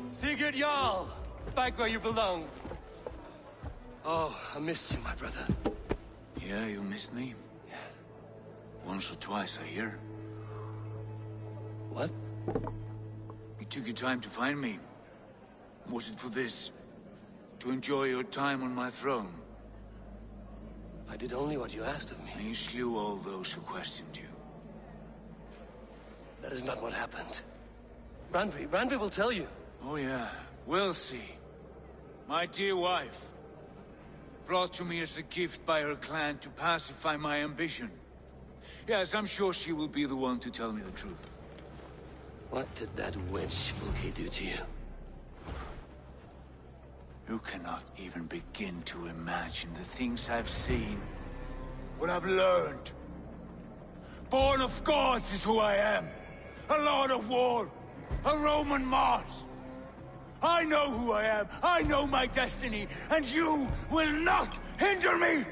Sigurd Jarl! Back where you belong. Oh, I missed you, my brother. Yeah, you missed me? Yeah. Once or twice, I hear. What? You took your time to find me. Was it for this? To enjoy your time on my throne? I did only what you asked of me. And you slew all those who questioned you. That is not what happened. Randvi will tell you. Oh yeah, we'll see. My dear wife, brought to me as a gift by her clan to pacify my ambition. Yes, I'm sure she will be the one to tell me the truth. What did that wench Fulke do to you? You cannot even begin to imagine the things I've seen. What I've learned. Born of gods is who I am. A lord of war. A Roman Mars. I know who I am. I know my destiny. And you will not hinder me!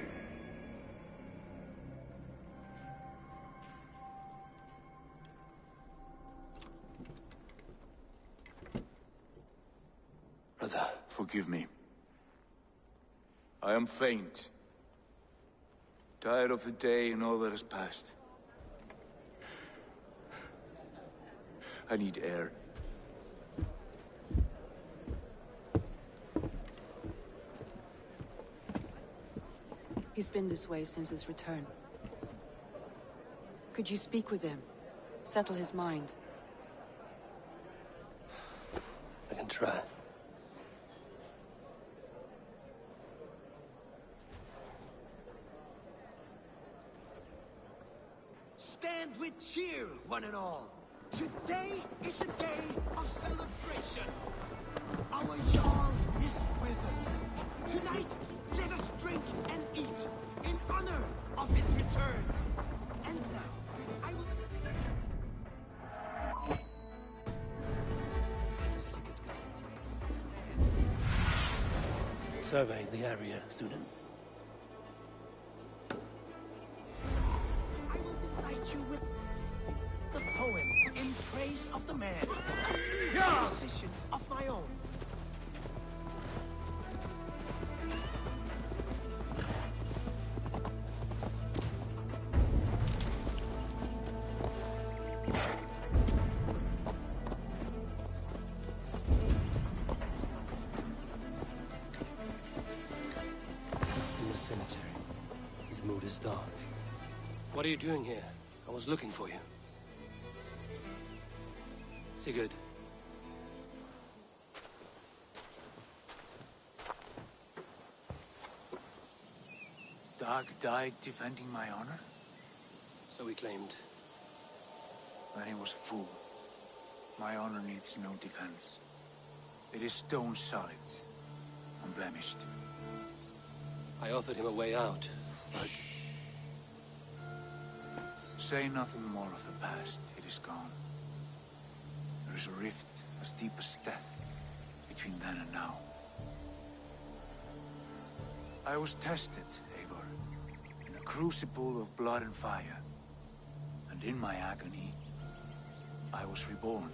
Brother. Forgive me. I am faint. Tired of the day and all that has passed. I need air. He's been this way since his return. Could you speak with him? Settle his mind? I can try. Stand with cheer, one and all. Today is a day of celebration. Our Jarl is with us. Tonight, let us drink and eat in honor of his return. And now, I will... Survey the area, Sunan. I will delight you with the poem in praise of the man. A new composition of my own. In the cemetery. His mood is dark. What are you doing here? I was looking for you. Sigurd. Dag died defending my honor? So he claimed. Then he was a fool. My honor needs no defense. It is stone solid, unblemished. I offered him a way out, but... Say nothing more of the past. It is gone. There is a rift as deep as death between then and now. I was tested, Eivor, in a crucible of blood and fire. And in my agony, I was reborn.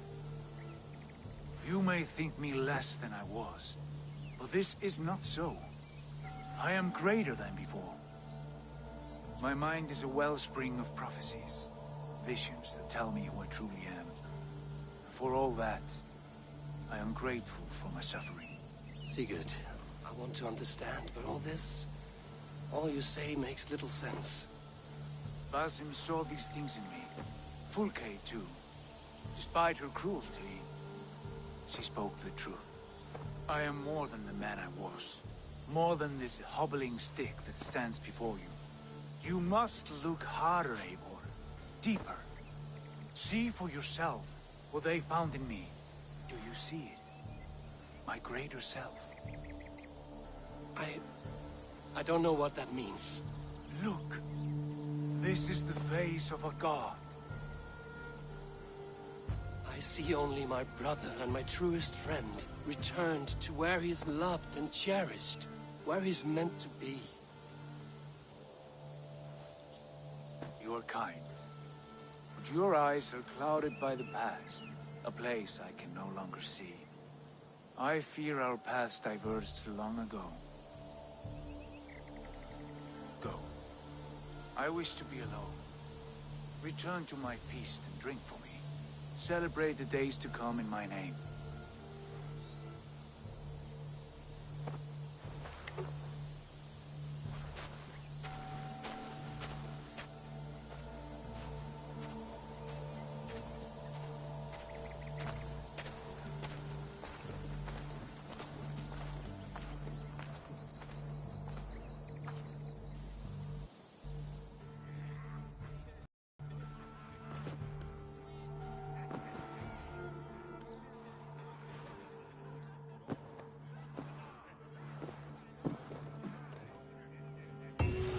You may think me less than I was, but this is not so. I am greater than before. My mind is a wellspring of prophecies, visions that tell me who I truly am. For all that, I am grateful for my suffering. Sigurd, I want to understand, but all you say makes little sense. Basim saw these things in me. Fulke, too. Despite her cruelty, she spoke the truth. I am more than the man I was. More than this hobbling stick that stands before you. You must look harder, Eivor. Deeper. See for yourself what they found in me. Do you see it? My greater self. I don't know what that means. Look. This is the face of a god. I see only my brother and my truest friend returned to where he is loved and cherished, where he's meant to be. You are kind. But your eyes are clouded by the past, a place I can no longer see. I fear our paths diverged long ago. Go. I wish to be alone. Return to my feast and drink for me. Celebrate the days to come in my name.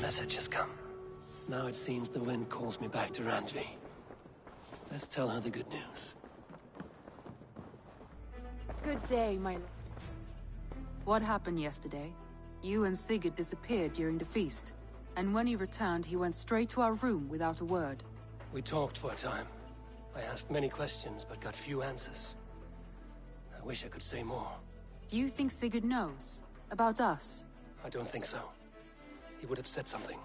Message has come. Now it seems the wind calls me back to Randvi. Let's tell her the good news. Good day, my lord. What happened yesterday? You and Sigurd disappeared during the feast. And when he returned, he went straight to our room without a word. We talked for a time. I asked many questions, but got few answers. I wish I could say more. Do you think Sigurd knows? About us? I don't think so. He would have said something.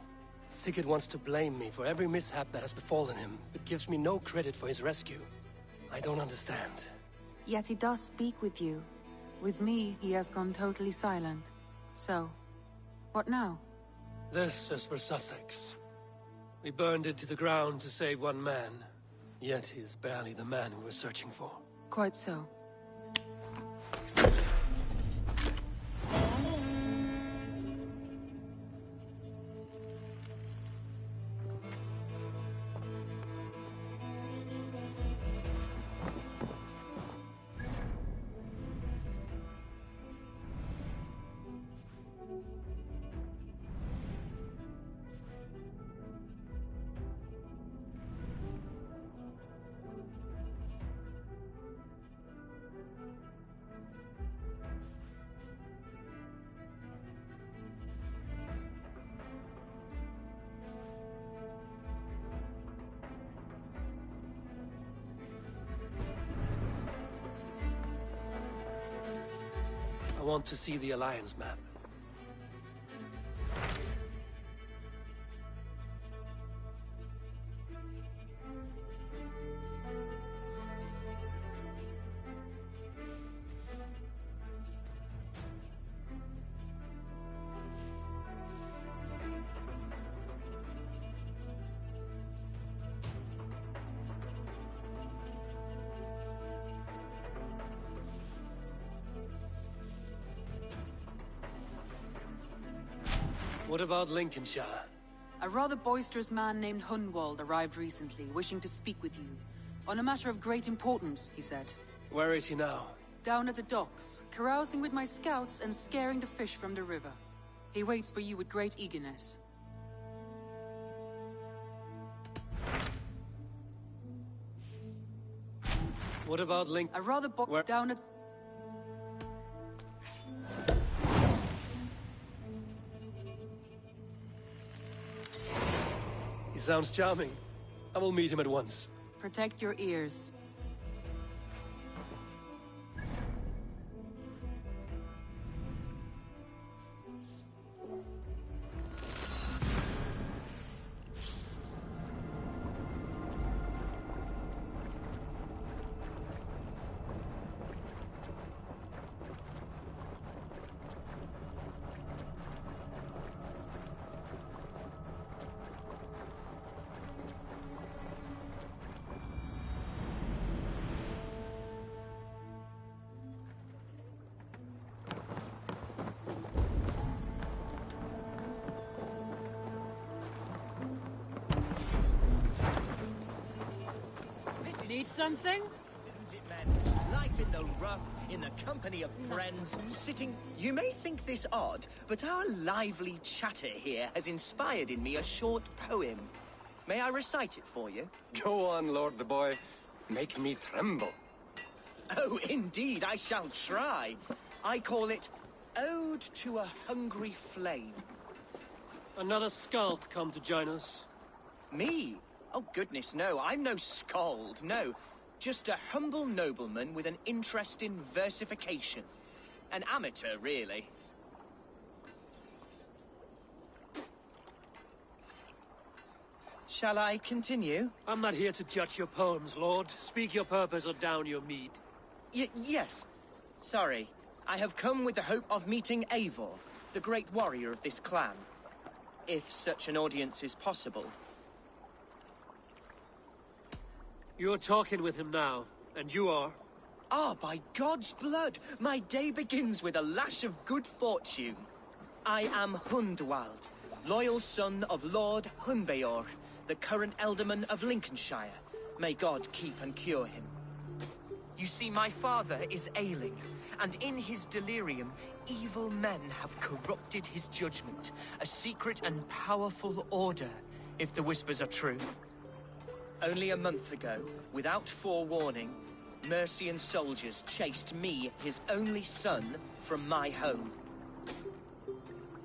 Sigurd wants to blame me for every mishap that has befallen him, but gives me no credit for his rescue. I don't understand. Yet he does speak with you. With me, he has gone totally silent. So, what now? This is for Sussex. We burned it to the ground to save one man. Yet he is barely the man we were searching for. Quite so. I want to see the Alliance map. What about Lincolnshire? A rather boisterous man named Hunwald arrived recently, wishing to speak with you. On a matter of great importance, he said. Where is he now? Down at the docks, carousing with my scouts and scaring the fish from the river. He waits for you with great eagerness. What about A rather down at... He sounds charming. I will meet him at once. Protect your ears. Need something? Isn't it, men? Life in the rough, in the company of friends, sitting... You may think this odd, but our lively chatter here has inspired in me a short poem. May I recite it for you? Go on, Lord the Boy. Make me tremble. Oh, indeed, I shall try. I call it Ode to a Hungry Flame. Another skald come to join us. Me? Oh, goodness, no. I'm no skald, no. Just a humble nobleman with an interest in versification. An amateur, really. Shall I continue? I'm not here to judge your poems, Lord. Speak your purpose or down your mead. Yes. Sorry. I have come with the hope of meeting Eivor, the great warrior of this clan. If such an audience is possible. You're talking with him now, and you are? Ah, by God's blood! My day begins with a lash of good fortune. I am Hundwald, loyal son of Lord Hunbeor, the current Alderman of Lincolnshire. May God keep and cure him. You see, my father is ailing, and in his delirium, evil men have corrupted his judgment. A secret and powerful order, if the whispers are true. Only a month ago, without forewarning, Mercian soldiers chased me, his only son, from my home.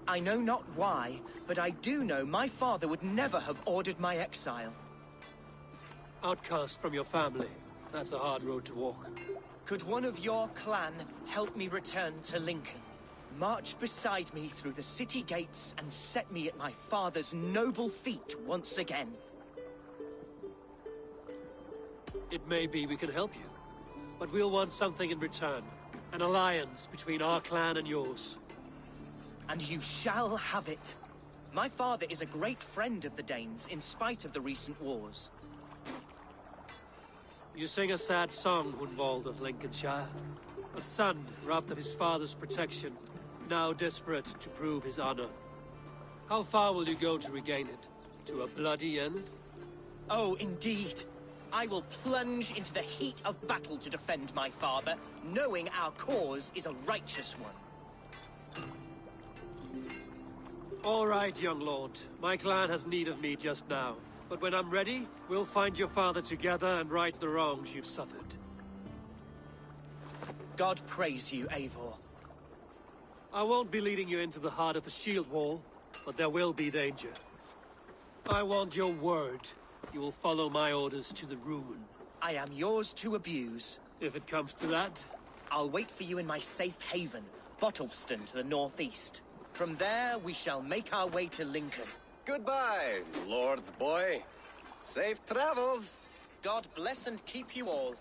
I know not why, but I do know my father would never have ordered my exile. Outcast from your family. That's a hard road to walk. Could one of your clan help me return to Lincoln? March beside me through the city gates and set me at my father's noble feet once again. It may be we can help you, but we'll want something in return. An alliance between our clan and yours. And you shall have it. My father is a great friend of the Danes, in spite of the recent wars. You sing a sad song, Hundwald of Lincolnshire. A son robbed of his father's protection, now desperate to prove his honor. How far will you go to regain it? To a bloody end? Oh, indeed. I will plunge into the heat of battle to defend my father, knowing our cause is a righteous one. All right, young lord. My clan has need of me just now. But when I'm ready, we'll find your father together and right the wrongs you've suffered. God praise you, Eivor. I won't be leading you into the heart of the shield wall, but there will be danger. I want your word. You will follow my orders to the ruin. I am yours to abuse. If it comes to that. I'll wait for you in my safe haven, Bottleston to the northeast. From there, we shall make our way to Lincoln. Goodbye, Lord Boy. Safe travels. God bless and keep you all.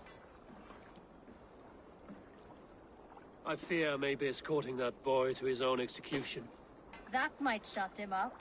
I fear I may be escorting that boy to his own execution. That might shut him up.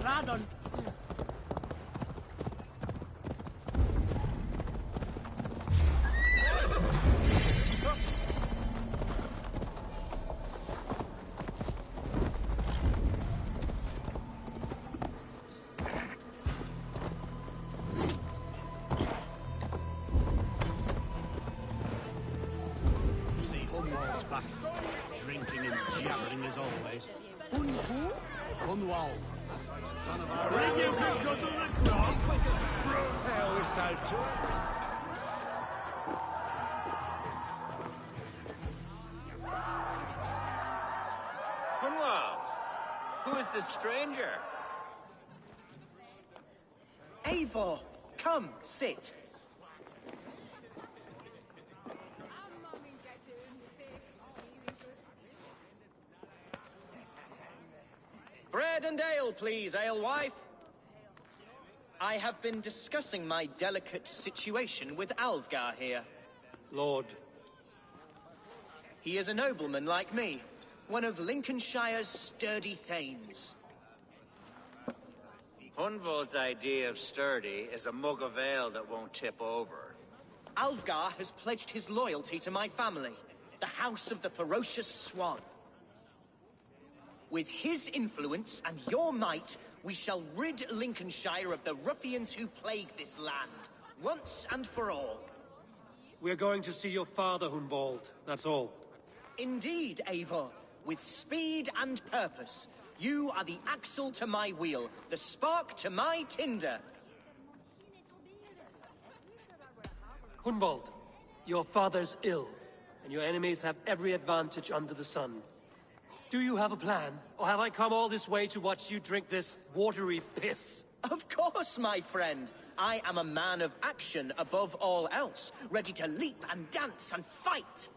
Radon. You see, Hunwald's back, drinking and jabbering as always. Hunwald. Son of a... Bring you because of the grog? I always sound to it. Hunwald, who is this stranger? Eivor, come, sit. Bread and ale, please, alewife. I have been discussing my delicate situation with Alvgar here. Lord. He is a nobleman like me, one of Lincolnshire's sturdy thanes. Hunwald's idea of sturdy is a mug of ale that won't tip over. Alvgar has pledged his loyalty to my family. the House of the Ferocious Swan. With his influence and your might, we shall rid Lincolnshire of the ruffians who plague this land, once and for all. We're going to see your father, Hunwald. That's all. Indeed, Eivor. With speed and purpose. You are the axle to my wheel, the spark to my tinder. Hunwald, your father's ill, and your enemies have every advantage under the sun. Do you have a plan, or have I come all this way to watch you drink this watery piss? Of course, my friend. I am a man of action above all else, ready to leap and dance and fight.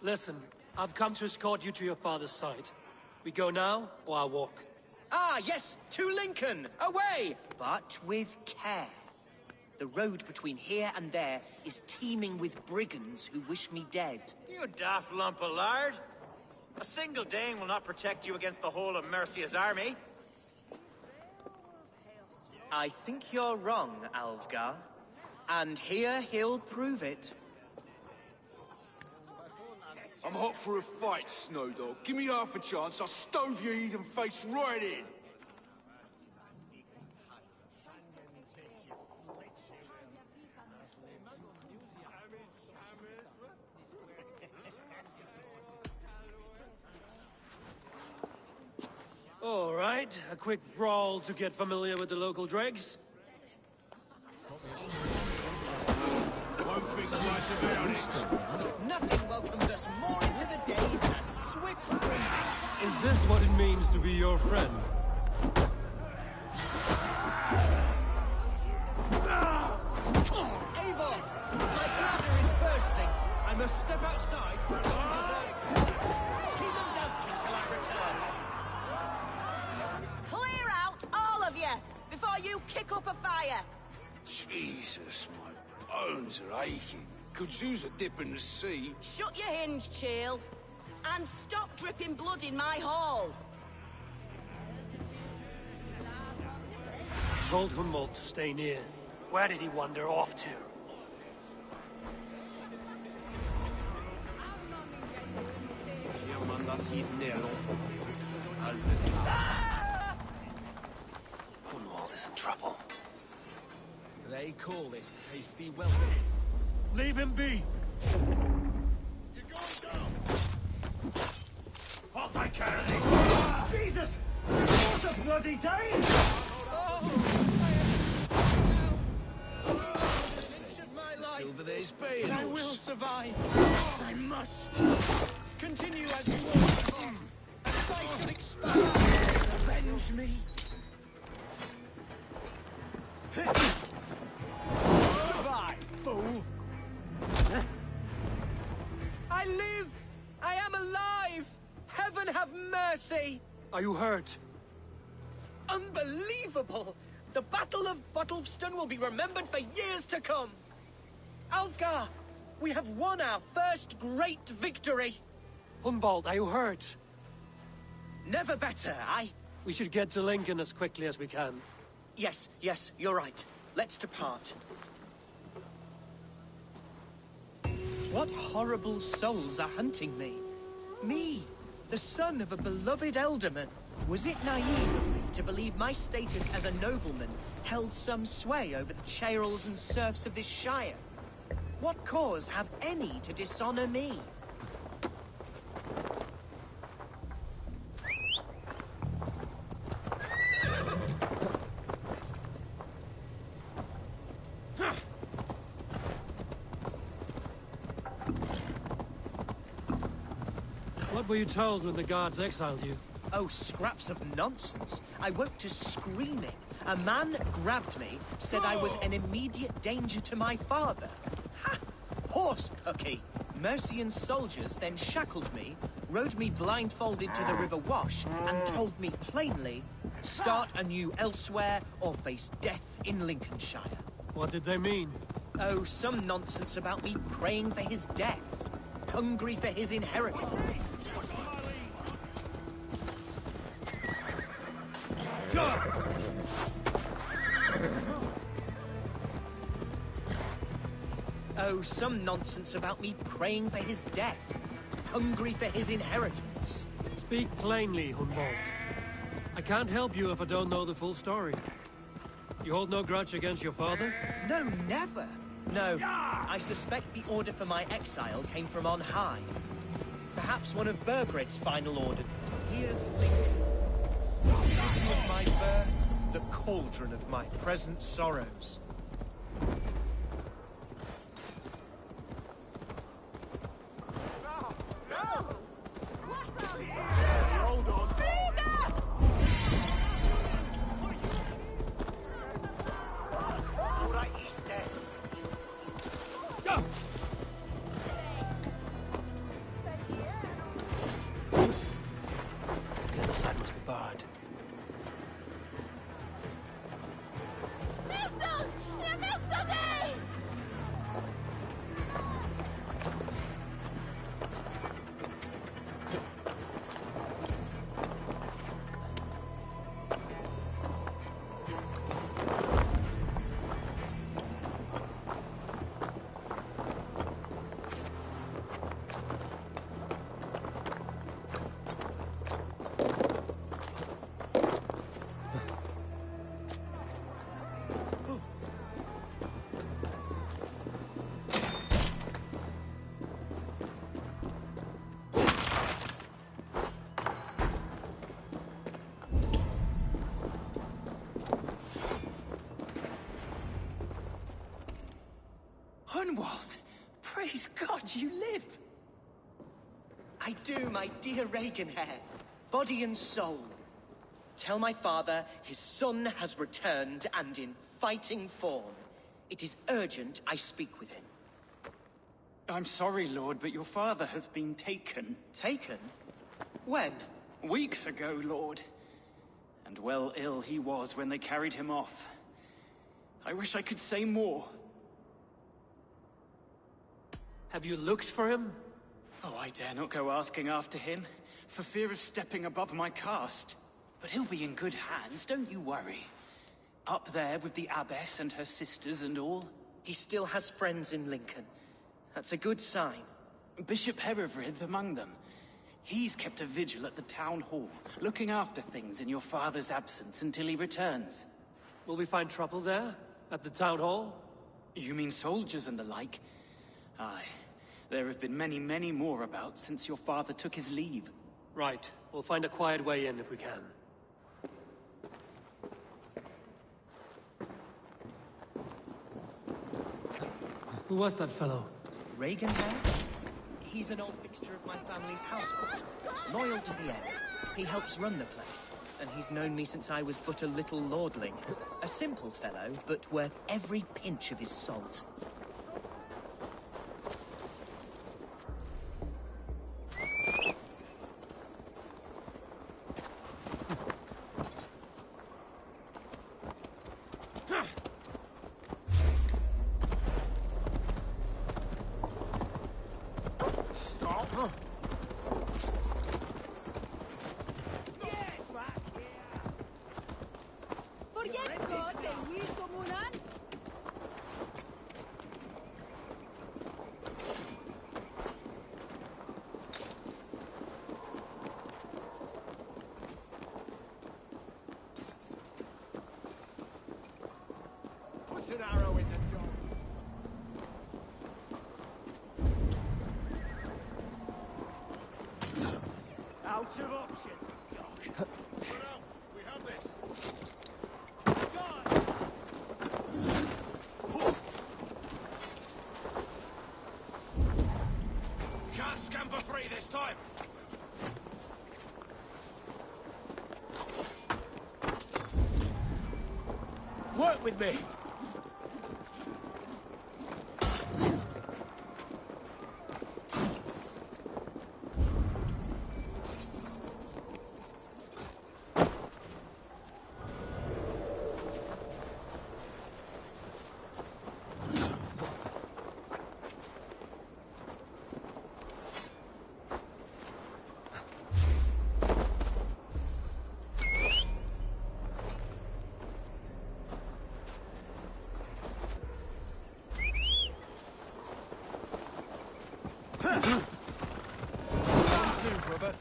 Listen, I've come to escort you to your father's side. We go now, or I'll walk. Ah, yes, to Lincoln, away! But with care. The road between here and there is teeming with brigands who wish me dead. You daft lump of lard. A single Dane will not protect you against the whole of Mercia's army. I think you're wrong, Alvgar. And here he'll prove it. I'm hot for a fight, Snowdog. Give me half a chance, I'll stove your heathen face right in. All right, a quick brawl to get familiar with the local dregs. Won't think twice about it. Nothing welcomes us more into the day than a swift breezing. Is this what it means to be your friend? Eivor! My bladder is bursting. I must step outside for an undeserved splash. Keep them dancing till I return. Clear out, all of you, before you kick up a fire. Jesus, my bones are aching. Could use a dip in the sea. Shut your hinge, Chill, and stop dripping blood in my hall. Told Hunwald to stay near. Where did he wander off to? Hunwald is in trouble. They call this hasty welcome. Leave him be! You're going down! I'll take care of these! Jesus! What a bloody day! Silver there's paying. I will survive. I must. Continue as you want. As I should expect. Avenge me. Survive, fool. I live! I am alive! Heaven have mercy! Are you hurt? Unbelievable! The Battle of Bottleston will be remembered for years to come! Alfgar! We have won our first great victory! Hunwald, are you hurt? Never better, We should get to Lincoln as quickly as we can. Yes, you're right. Let's depart. What horrible souls are hunting me? Me, the son of a beloved elderman. Was it naive of me to believe my status as a nobleman held some sway over the churls and serfs of this shire? What cause have any to dishonor me? What were you told when the guards exiled you? Oh, scraps of nonsense. I woke to screaming. A man grabbed me, said I was an immediate danger to my father. Ha! Horse pucky. Mercian soldiers then shackled me, rode me blindfolded to the River Wash, and told me plainly, start anew elsewhere or face death in Lincolnshire. What did they mean? Oh, some nonsense about me praying for his death. Hungry for his inheritance. Oh, some nonsense about me praying for his death. hungry for his inheritance. Speak plainly, Hunwald. I can't help you if I don't know the full story. You hold no grudge against your father? No, never. No, I suspect the order for my exile came from on high. Perhaps one of Burgred's final orders. Here's Lincoln. The city of my birth, the cauldron of my present sorrows. The other side must be barred. Hunwald! Praise God you live! I do, my dear Regenhair. Body and soul. Tell my father his son has returned and in fighting form. It is urgent I speak with him. I'm sorry, Lord, but your father has been taken. Taken? When? Weeks ago, Lord. And well ill he was when they carried him off. I wish I could say more. Have you looked for him? Oh, I dare not go asking after him, for fear of stepping above my caste. But he'll be in good hands, don't you worry. Up there with the abbess and her sisters and all. He still has friends in Lincoln. That's a good sign. Bishop Herefrith among them. He's kept a vigil at the town hall, looking after things in your father's absence until he returns. Will we find trouble there? At the town hall? You mean soldiers and the like? Aye. There have been many, many more about since your father took his leave. Right. We'll find a quiet way in if we can. Who was that fellow? Regenhair? He's an old fixture of my family's household. Loyal to the end. He helps run the place, and he's known me since I was but a little lordling. A simple fellow, but worth every pinch of his salt. An arrow in the dog. Out of option. We have this. Can't scamper free this time. Work with me! brother.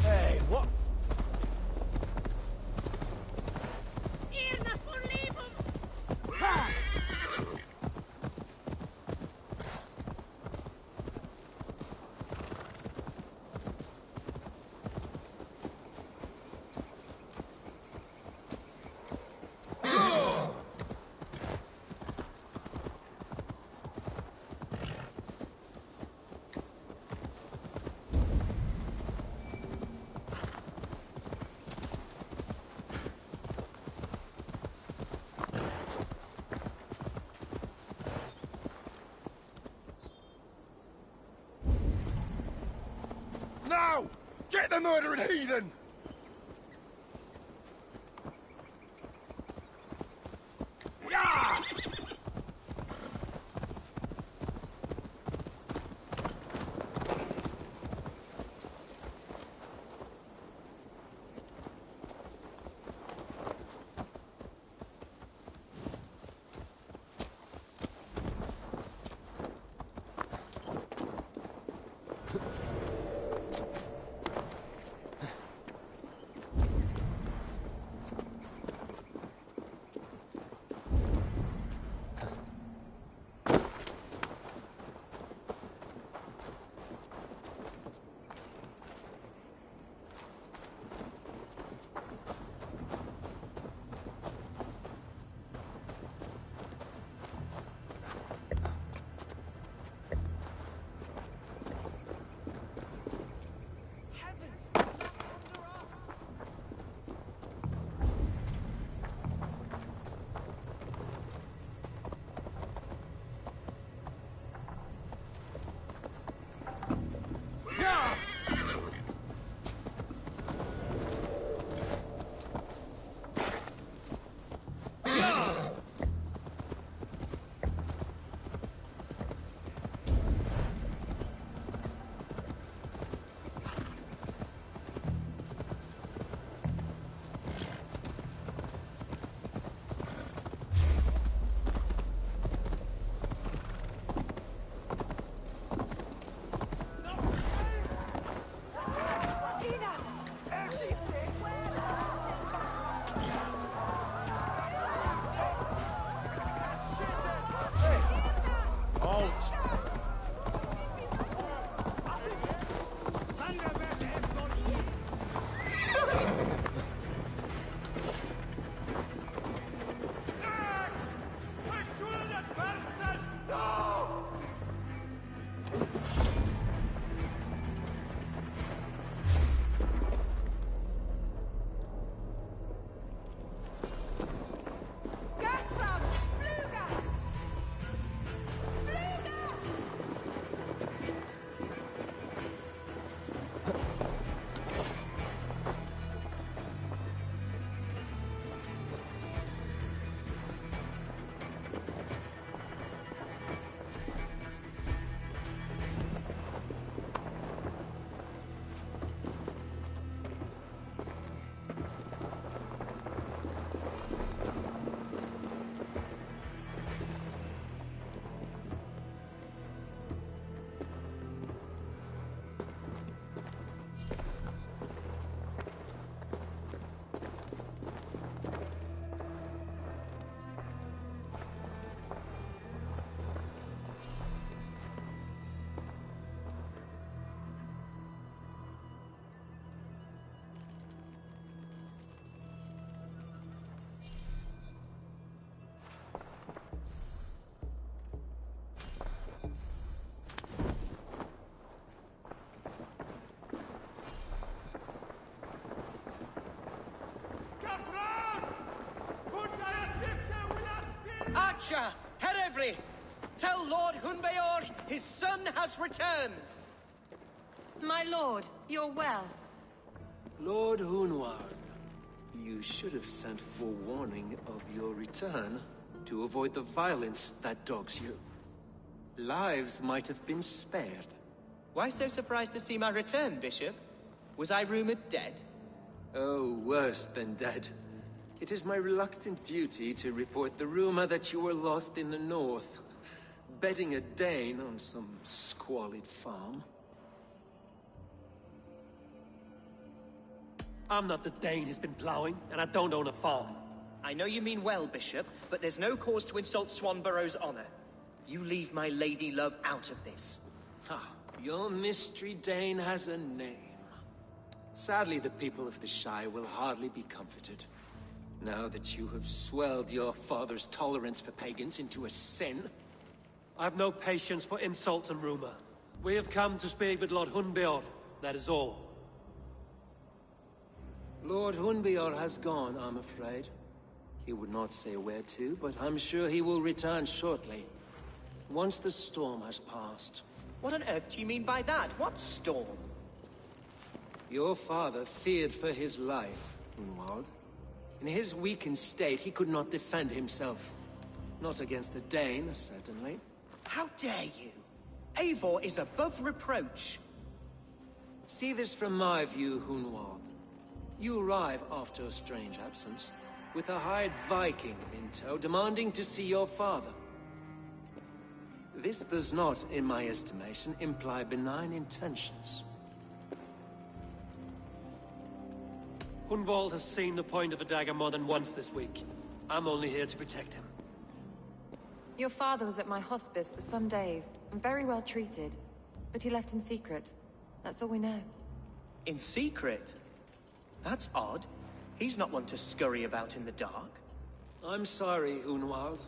Hey, what? Now! Get the murdering heathen! Yeah! Archer, Herefrith, tell Lord Hunbeor his son has returned. My lord, you're well. Lord Hunward, you should have sent forewarning of your return to avoid the violence that dogs you. Lives might have been spared. Why so surprised to see my return, Bishop? Was I rumored dead? Oh, worse than dead. It is my reluctant duty to report the rumor that you were lost in the north, bedding a Dane on some squalid farm. I'm not the Dane he's been plowing, and I don't own a farm. I know you mean well, Bishop, but there's no cause to insult Swanborough's honor. You leave my lady love out of this. Ah, your mystery Dane has a name. Sadly, the people of the Shire will hardly be comforted. Now that you have swelled your father's tolerance for pagans into a sin. I have no patience for insult and rumor. We have come to speak with Lord Hunbeor, that is all. Lord Hunbeor has gone, I'm afraid. He would not say where to, but I'm sure he will return shortly. Once the storm has passed. What on earth do you mean by that? What storm? Your father feared for his life, Hunwald. In his weakened state, he could not defend himself. Not against a Dane, certainly. How dare you? Eivor is above reproach. See this from my view, Hunwald. You arrive after a strange absence, with a hired Viking in tow, demanding to see your father. This does not, in my estimation, imply benign intentions. Hunwald has seen the point of a dagger more than once this week. I'm only here to protect him. Your father was at my hospice for some days, and very well treated. But he left in secret. That's all we know. In secret? That's odd. He's not one to scurry about in the dark. I'm sorry, Hunwald.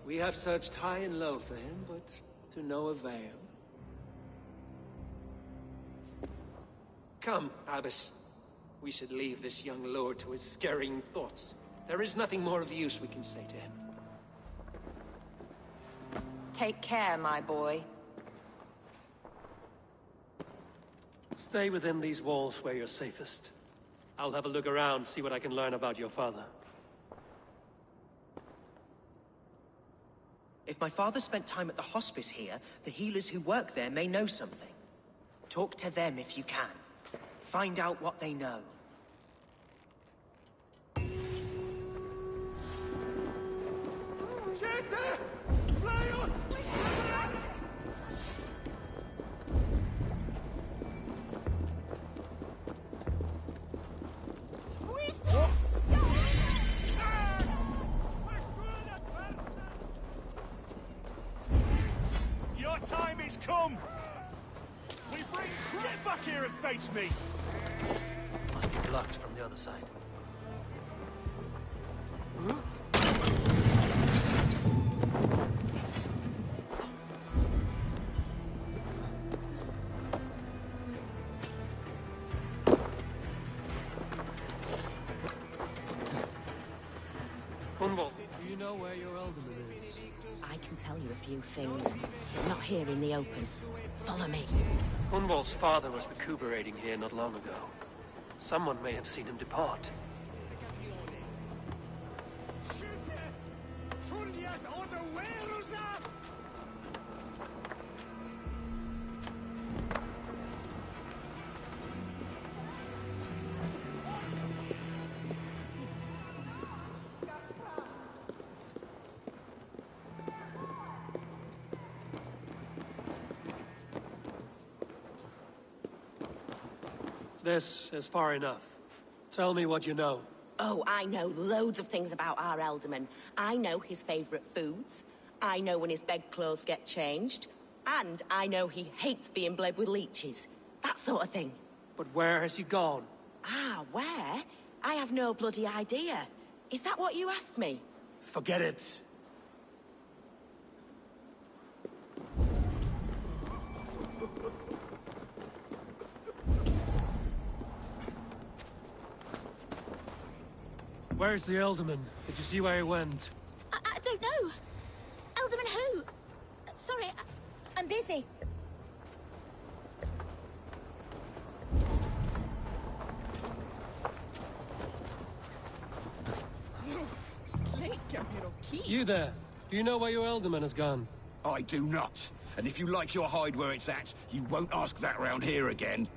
We have searched high and low for him, but to no avail. Come, Abbess. We should leave this young lord to his scurrying thoughts. There is nothing more of use we can say to him. Take care, my boy. Stay within these walls where you're safest. I'll have a look around, see what I can learn about your father. If my father spent time at the hospice here, the healers who work there may know something. Talk to them if you can. Find out what they know. Your time is come! Get back here and face me! Must be blocked from the other side. Hunwald, do you know where your alderman is? I can tell you a few things, but not here in the open. Follow me. Hunwald's father was recuperating here not long ago. Someone may have seen him depart. This is far enough. Tell me what you know. Oh, I know loads of things about our Elderman. I know his favorite foods. I know when his bedclothes get changed. And I know he hates being bled with leeches. That sort of thing. But where has he gone? Ah, where? I have no bloody idea. Is that what you asked me? Forget it. Where's the Alderman? Did you see where he went? I don't know. I'm busy. You there. Do you know where your Elderman has gone? I do not. And if you like your hide where it's at, you won't ask that round here again.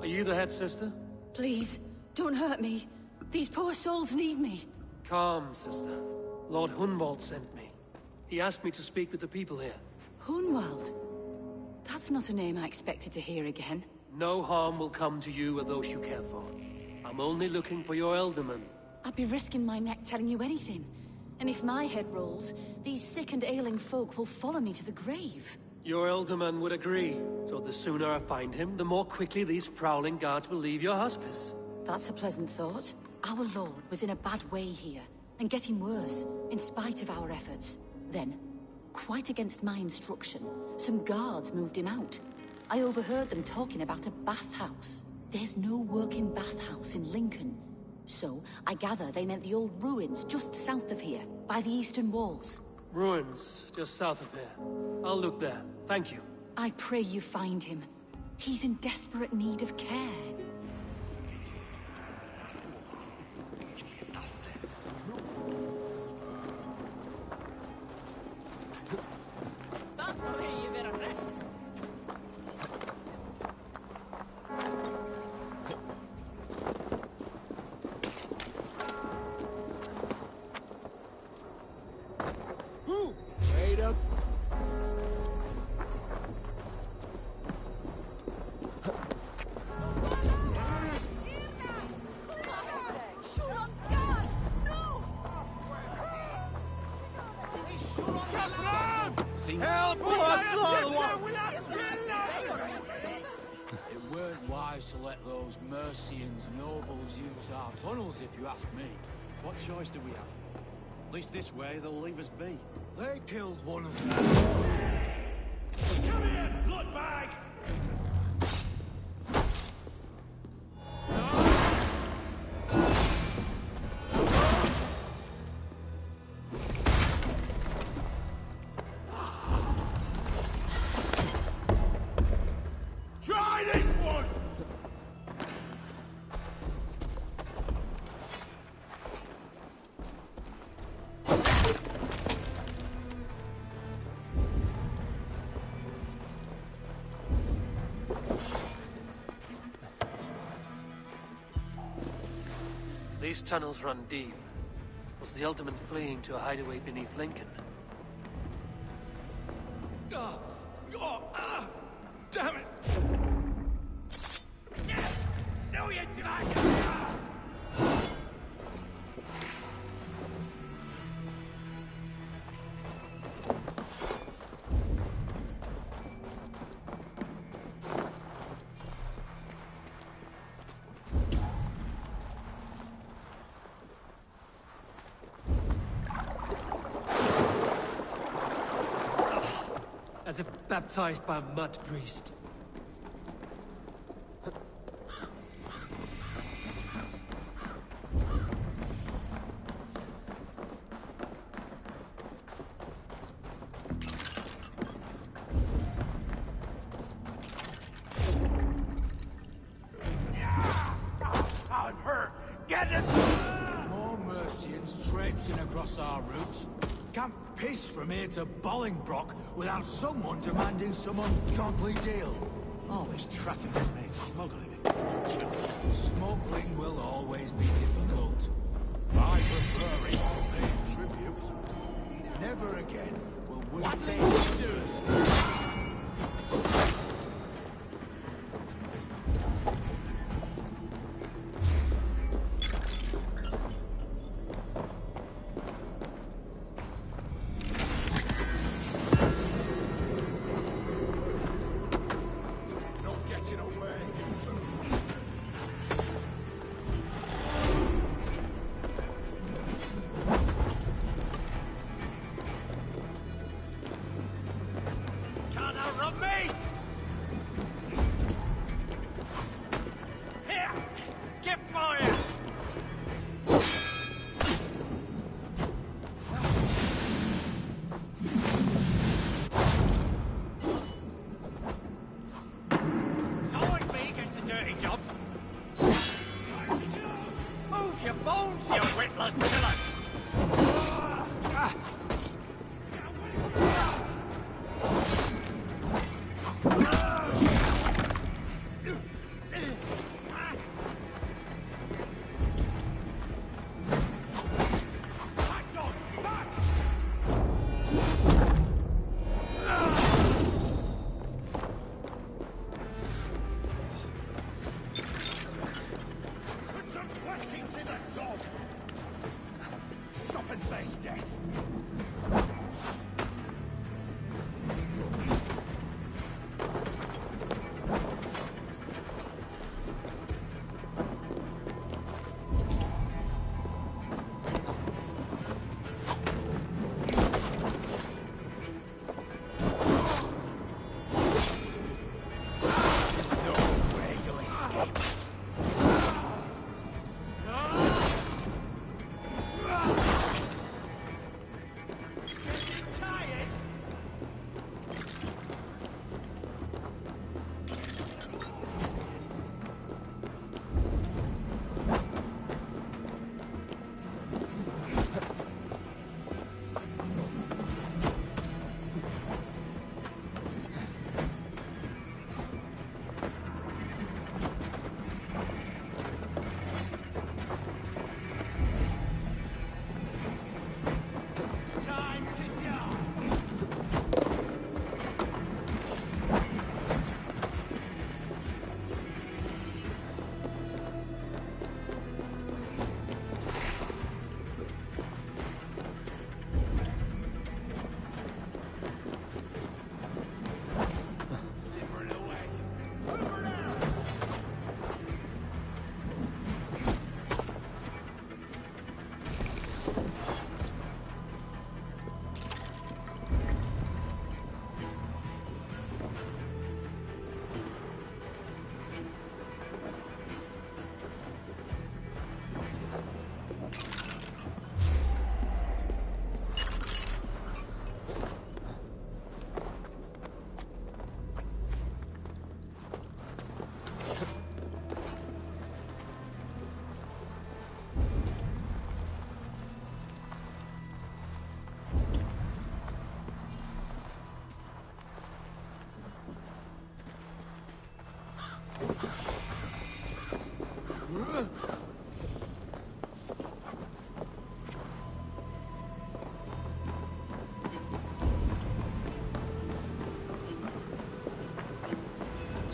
Are you the head sister? Please, don't hurt me. These poor souls need me. Calm, sister. Lord Hunwald sent me. He asked me to speak with the people here. Hunwald? That's not a name I expected to hear again. No harm will come to you or those you care for. I'm only looking for your Elderman. I'd be risking my neck telling you anything. And if my head rolls, these sick and ailing folk will follow me to the grave. Your Elderman would agree. So the sooner I find him, the more quickly these prowling guards will leave your hospice. That's a pleasant thought. Our lord was in a bad way here, and getting worse, in spite of our efforts. Then, quite against my instruction, some guards moved him out. I overheard them talking about a bathhouse. There's no working bathhouse in Lincoln. So, I gather they meant the old ruins just south of here, by the eastern walls. Ruins, just south of here. I'll look there. Thank you. I pray you find him. He's in desperate need of care. Wait up. Help! It weren't wise to let those Mercians nobles use our tunnels, if you ask me. What choice do we have? At least this way, they'll leave us be. They killed one of them. Come here, bloodbag! Try this one! These tunnels run deep. Was the Elderman fleeing to a hideaway beneath Lincoln? Damn it! No, you didn't! As if baptized by a mud priest. I'm hurt! Get it! More Mercians traipsing across our routes. Can't piss from here to Bolingbroke without someone demanding some ungodly deal. All this traffic has made smuggling a difficult job. Smuggling will always be difficult. I prefer it to paying tribute. Never again will we pay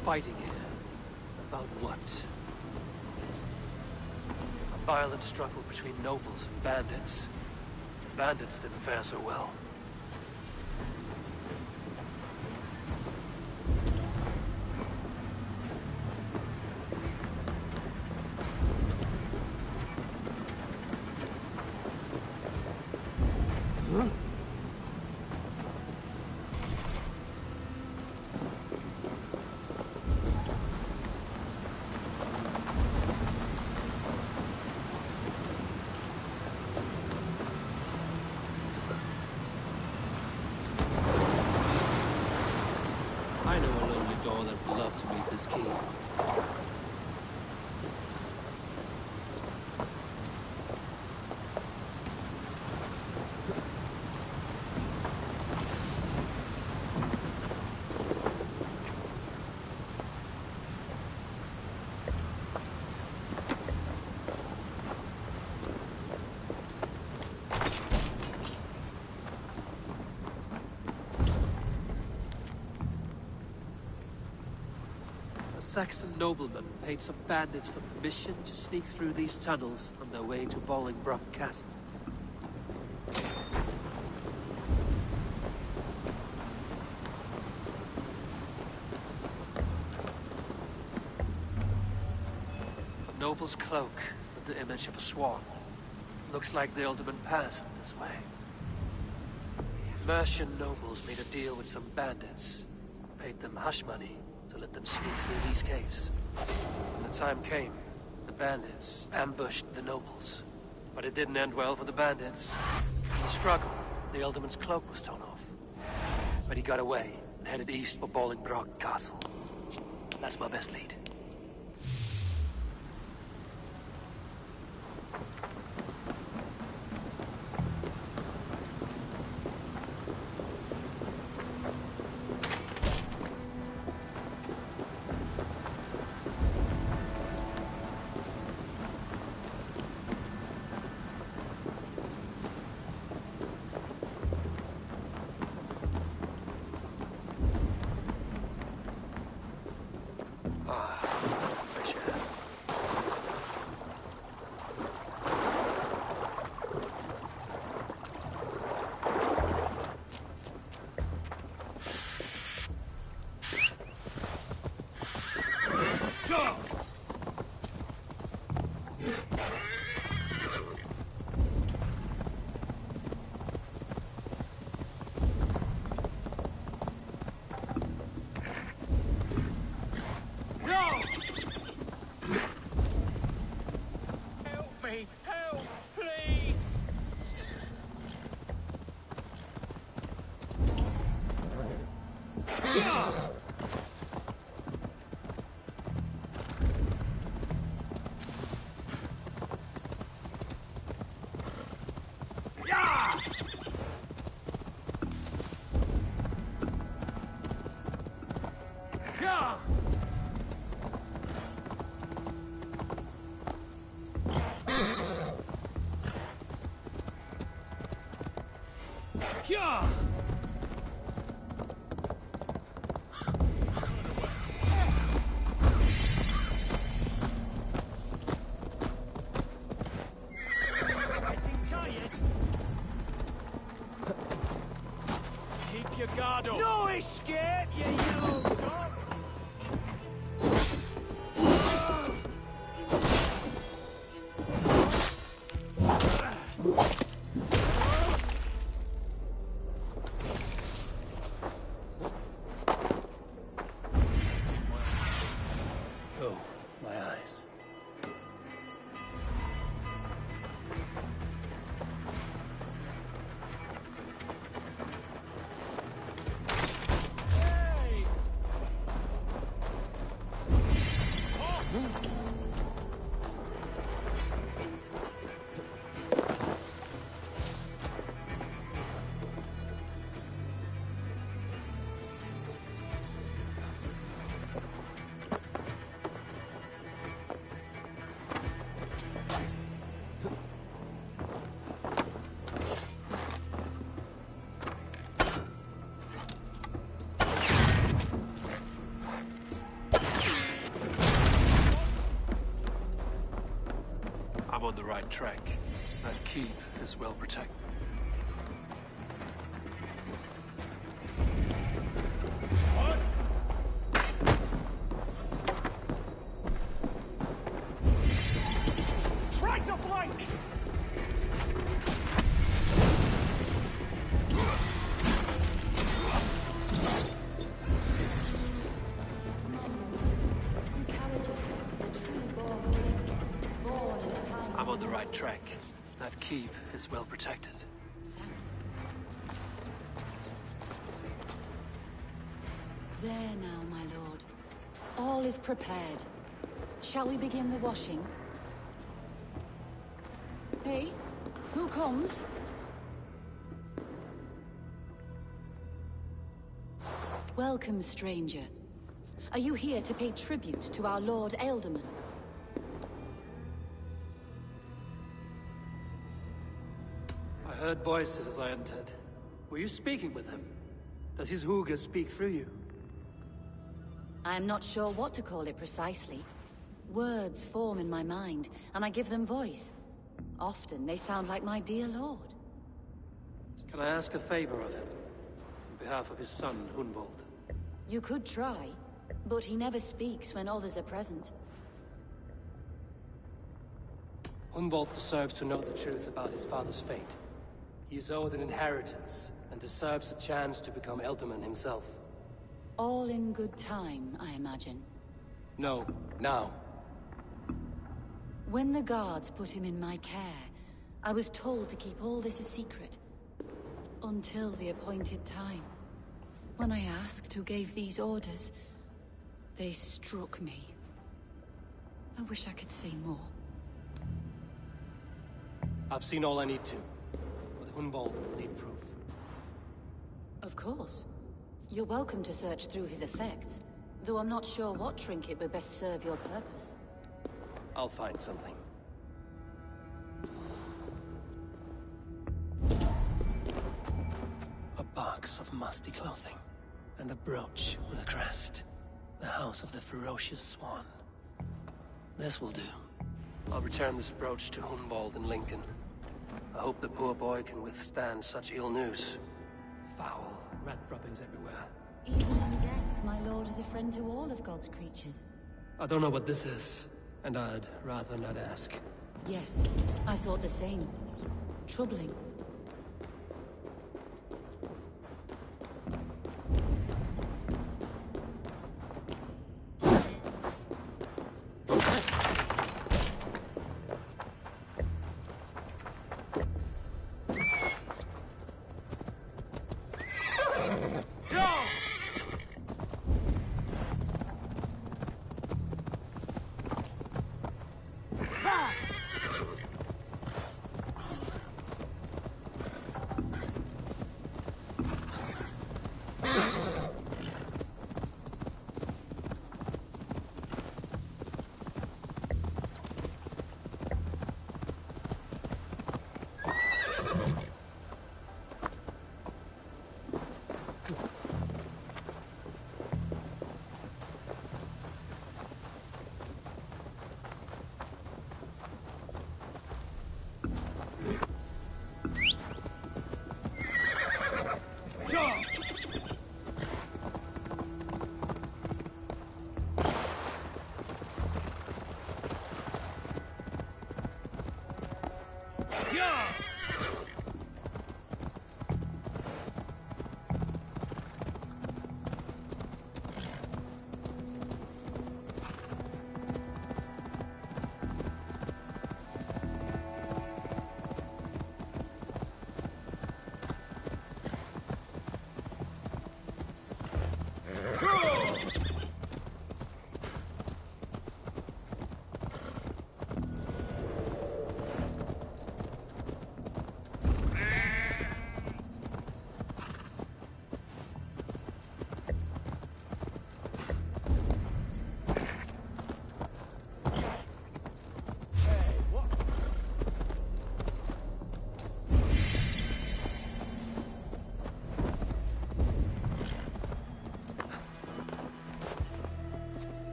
fighting here. About what? A violent struggle between nobles and bandits. Bandits didn't fare so well. I know a lonely door that would love to meet this key. A Saxon nobleman paid some bandits for permission to sneak through these tunnels on their way to Bolingbroke Castle. A noble's cloak with the image of a swan. Looks like the alderman passed this way. Mercian nobles made a deal with some bandits, paid them hush money to let them sneak through these caves. When the time came, the bandits ambushed the nobles. But it didn't end well for the bandits. In the struggle, the alderman's cloak was torn off. But he got away and headed east for Bolingbroke Castle. That's my best lead. Fresh air. Help, please! Keep your guard up. No escape, you yellow dog! Oh, my eyes. Hey! right track. That keep is well protected. Try to flank! I'm on the right track. That keep is well protected. There now, my lord. All is prepared. Shall we begin the washing? Hey, who comes? Welcome, stranger. Are you here to pay tribute to our Lord Ealdorman? I heard voices as I entered. Were you speaking with him? Does his hooga speak through you? I am not sure what to call it precisely. Words form in my mind, and I give them voice. Often they sound like my dear lord. Can I ask a favor of him? On behalf of his son, Hunvold. You could try, but he never speaks when others are present. Hunvold deserves to know the truth about his father's fate. He is owed an inheritance, and deserves a chance to become Ealdorman himself. All in good time, I imagine. No, now. When the guards put him in my care, I was told to keep all this a secret. Until the appointed time. When I asked who gave these orders, they struck me. I wish I could say more. I've seen all I need to, but Hunvold will need proof. Of course. You're welcome to search through his effects, though I'm not sure what trinket would best serve your purpose. I'll find something. A box of musty clothing, and a brooch with a crest. The House of the Ferocious Swan. This will do. I'll return this brooch to Hunvold in Lincoln. I hope the poor boy can withstand such ill news. Foul rat droppings everywhere. Even in death, my lord is a friend to all of God's creatures. I don't know what this is, and I'd rather not ask. Yes, I thought the same. Troubling.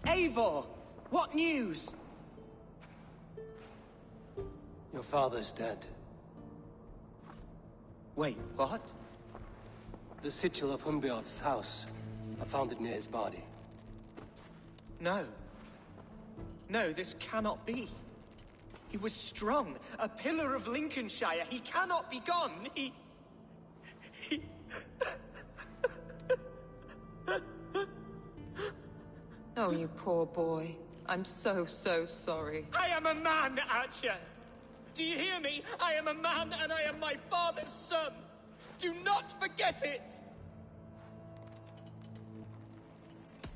Eivor! What news? Your father's dead. Wait, what? The sigil of Hunbjorn's house. I found it near his body. No. No, this cannot be. He was strong, a pillar of Lincolnshire. He cannot be gone. He... Oh, you poor boy. I'm so sorry. I am a man, Archer! Do you hear me? I am a man and I am my father's son! Do not forget it!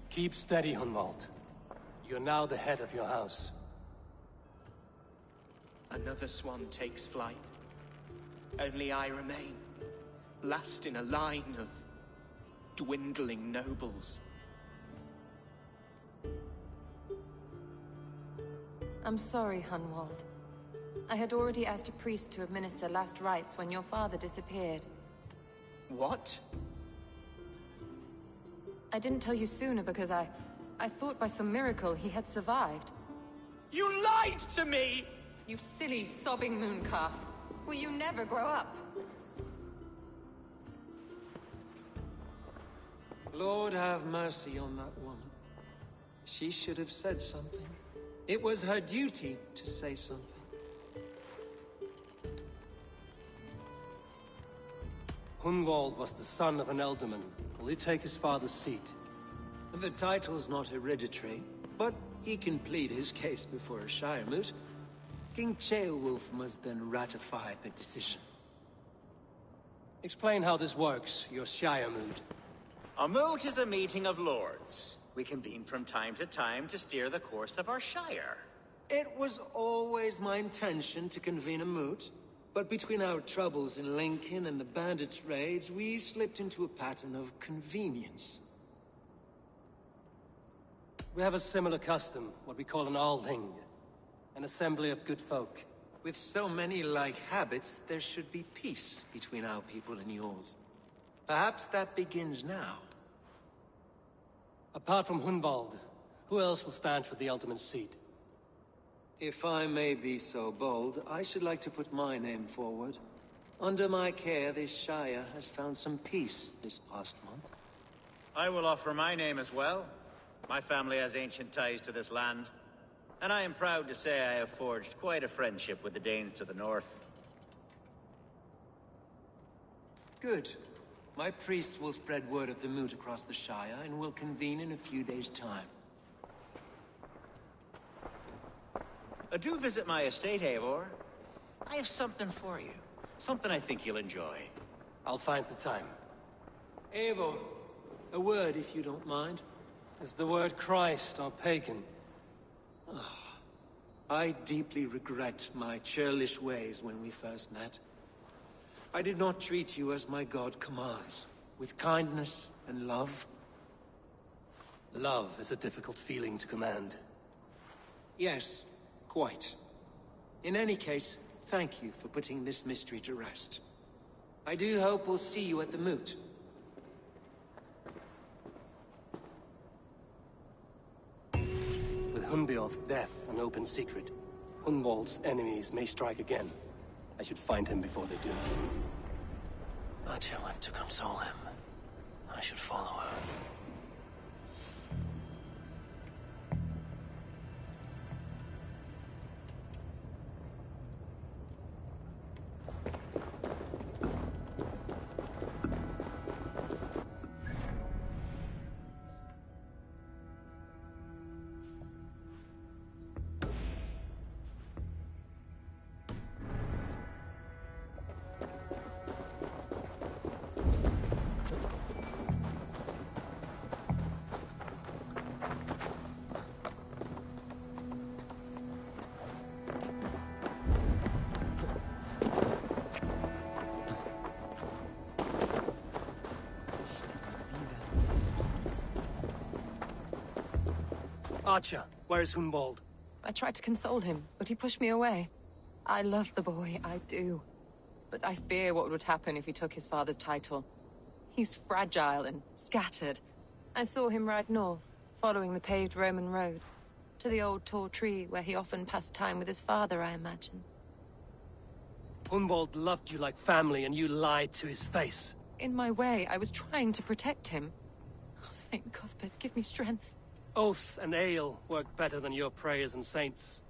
Keep steady, Hunwald. You're now the head of your house. Another swan takes flight. Only I remain, last in a line of dwindling nobles. I'm sorry, Hunwald. I had already asked a priest to administer last rites when your father disappeared. What? I didn't tell you sooner because I thought by some miracle he had survived. You lied to me! You silly, sobbing mooncalf. Will you never grow up? Lord have mercy on that woman. She should have said something. It was her duty to say something. Hunwald was the son of an ealdorman. Will he take his father's seat? The title's not hereditary, but he can plead his case before a Shiremoot. King Ceolwulf must then ratify the decision. Explain how this works, your Shiremoot. A moot is a meeting of lords. We convene from time to time to steer the course of our shire. It was always my intention to convene a moot, but between our troubles in Lincoln and the bandits' raids, we slipped into a pattern of convenience. We have a similar custom, what we call an Althing. An assembly of good folk. With so many like habits, there should be peace between our people and yours. Perhaps that begins now. Apart from Hunwald, who else will stand for the ealdorman's seat? If I may be so bold, I should like to put my name forward. Under my care, this Shire has found some peace this past month. I will offer my name as well. My family has ancient ties to this land. And I am proud to say I have forged quite a friendship with the Danes to the north. Good. My priests will spread word of the moot across the Shire, and will convene in a few days' time. Do visit my estate, Eivor. I have something for you. Something I think you'll enjoy. I'll find the time. Eivor, a word if you don't mind. Is the word Christ or pagan? I deeply regret my churlish ways when we first met. I did not treat you as my god commands, with kindness and love. Love is a difficult feeling to command. Yes, quite. In any case, thank you for putting this mystery to rest. I do hope we'll see you at the moot. With Hunbjorn's death an open secret, Hunwald's enemies may strike again. I should find him before they do. Archer went to console him. I should follow her. Archer, where is Hunwald? I tried to console him, but he pushed me away. I love the boy, I do. But I fear what would happen if he took his father's title. He's fragile and scattered. I saw him ride north, following the paved Roman road. To the old tall tree where he often passed time with his father, I imagine. Hunwald loved you like family, and you lied to his face. In my way, I was trying to protect him. Oh, Saint Cuthbert, give me strength. Oath and ale work better than your prayers and saints.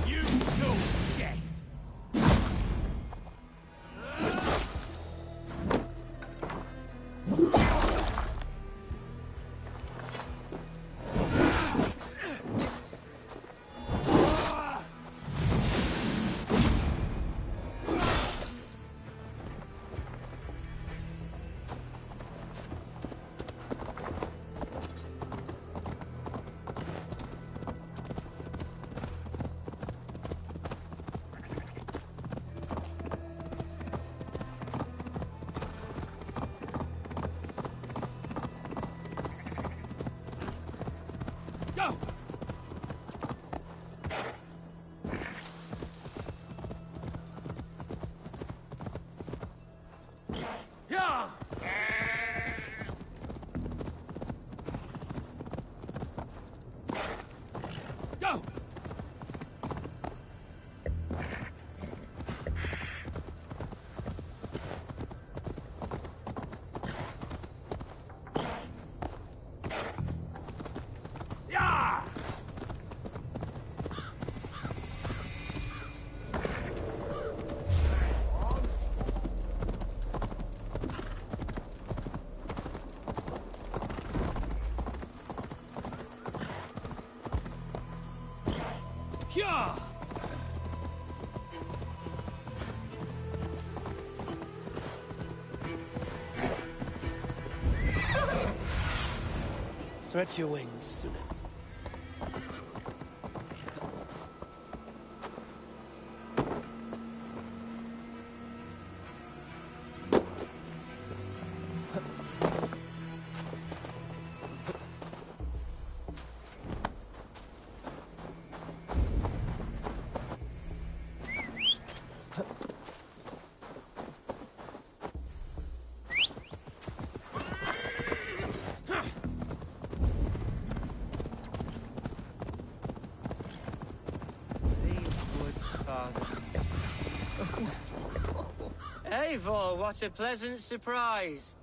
You know death. Go! Yeah! Go! Yeah! Yeah! Stretch your wings, Sunan. Eivor, what a pleasant surprise.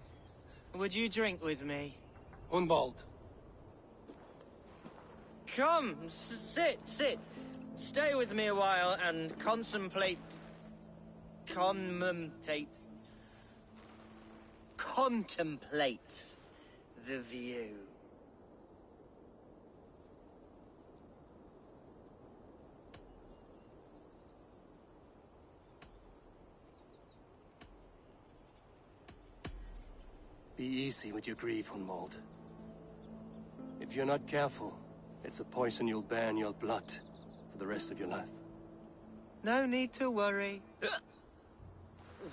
Would you drink with me? Hunwald. Come, sit. Stay with me a while and contemplate the view. Be easy with your grief, Hunwald. If you're not careful, it's a poison you'll bear in your blood for the rest of your life. No need to worry.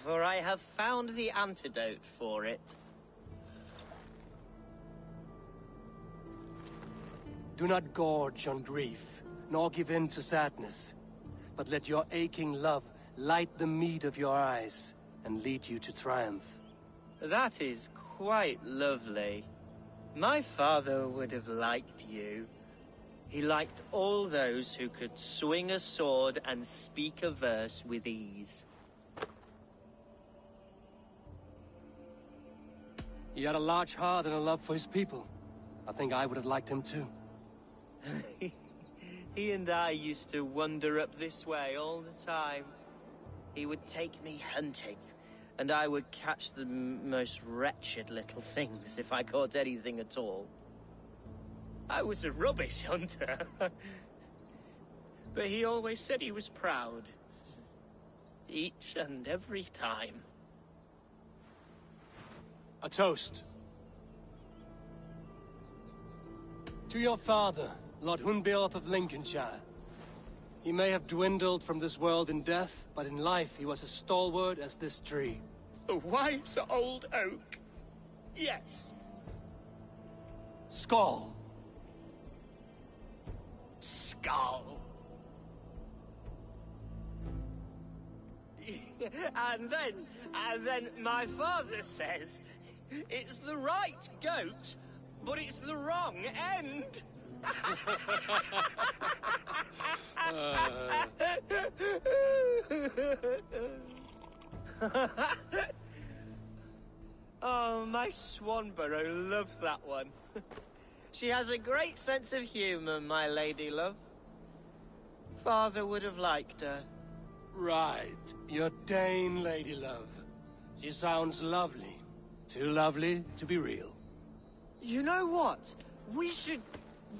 For I have found the antidote for it. Do not gorge on grief, nor give in to sadness, but let your aching love light the mead of your eyes and lead you to triumph. That is quite lovely. My father would have liked you. He liked all those who could swing a sword and speak a verse with ease. He had a large heart and a love for his people. I think I would have liked him too. He and I used to wander up this way all the time. He would take me hunting, and I would catch the most wretched little things if I caught anything at all. I was a rubbish hunter. But he always said he was proud. Each and every time. A toast. To your father, Lord Hunbeorth of Lincolnshire. He may have dwindled from this world in death, but in life he was as stalwart as this tree. A wise old oak. Yes. Skull. Skull. And then my father says, it's the right goat, but it's the wrong end. Oh, my Swanborough loves that one. She has a great sense of humor, my lady love. Father would have liked her. Right. Your Dane lady love. She sounds lovely. Too lovely to be real. You know what? We should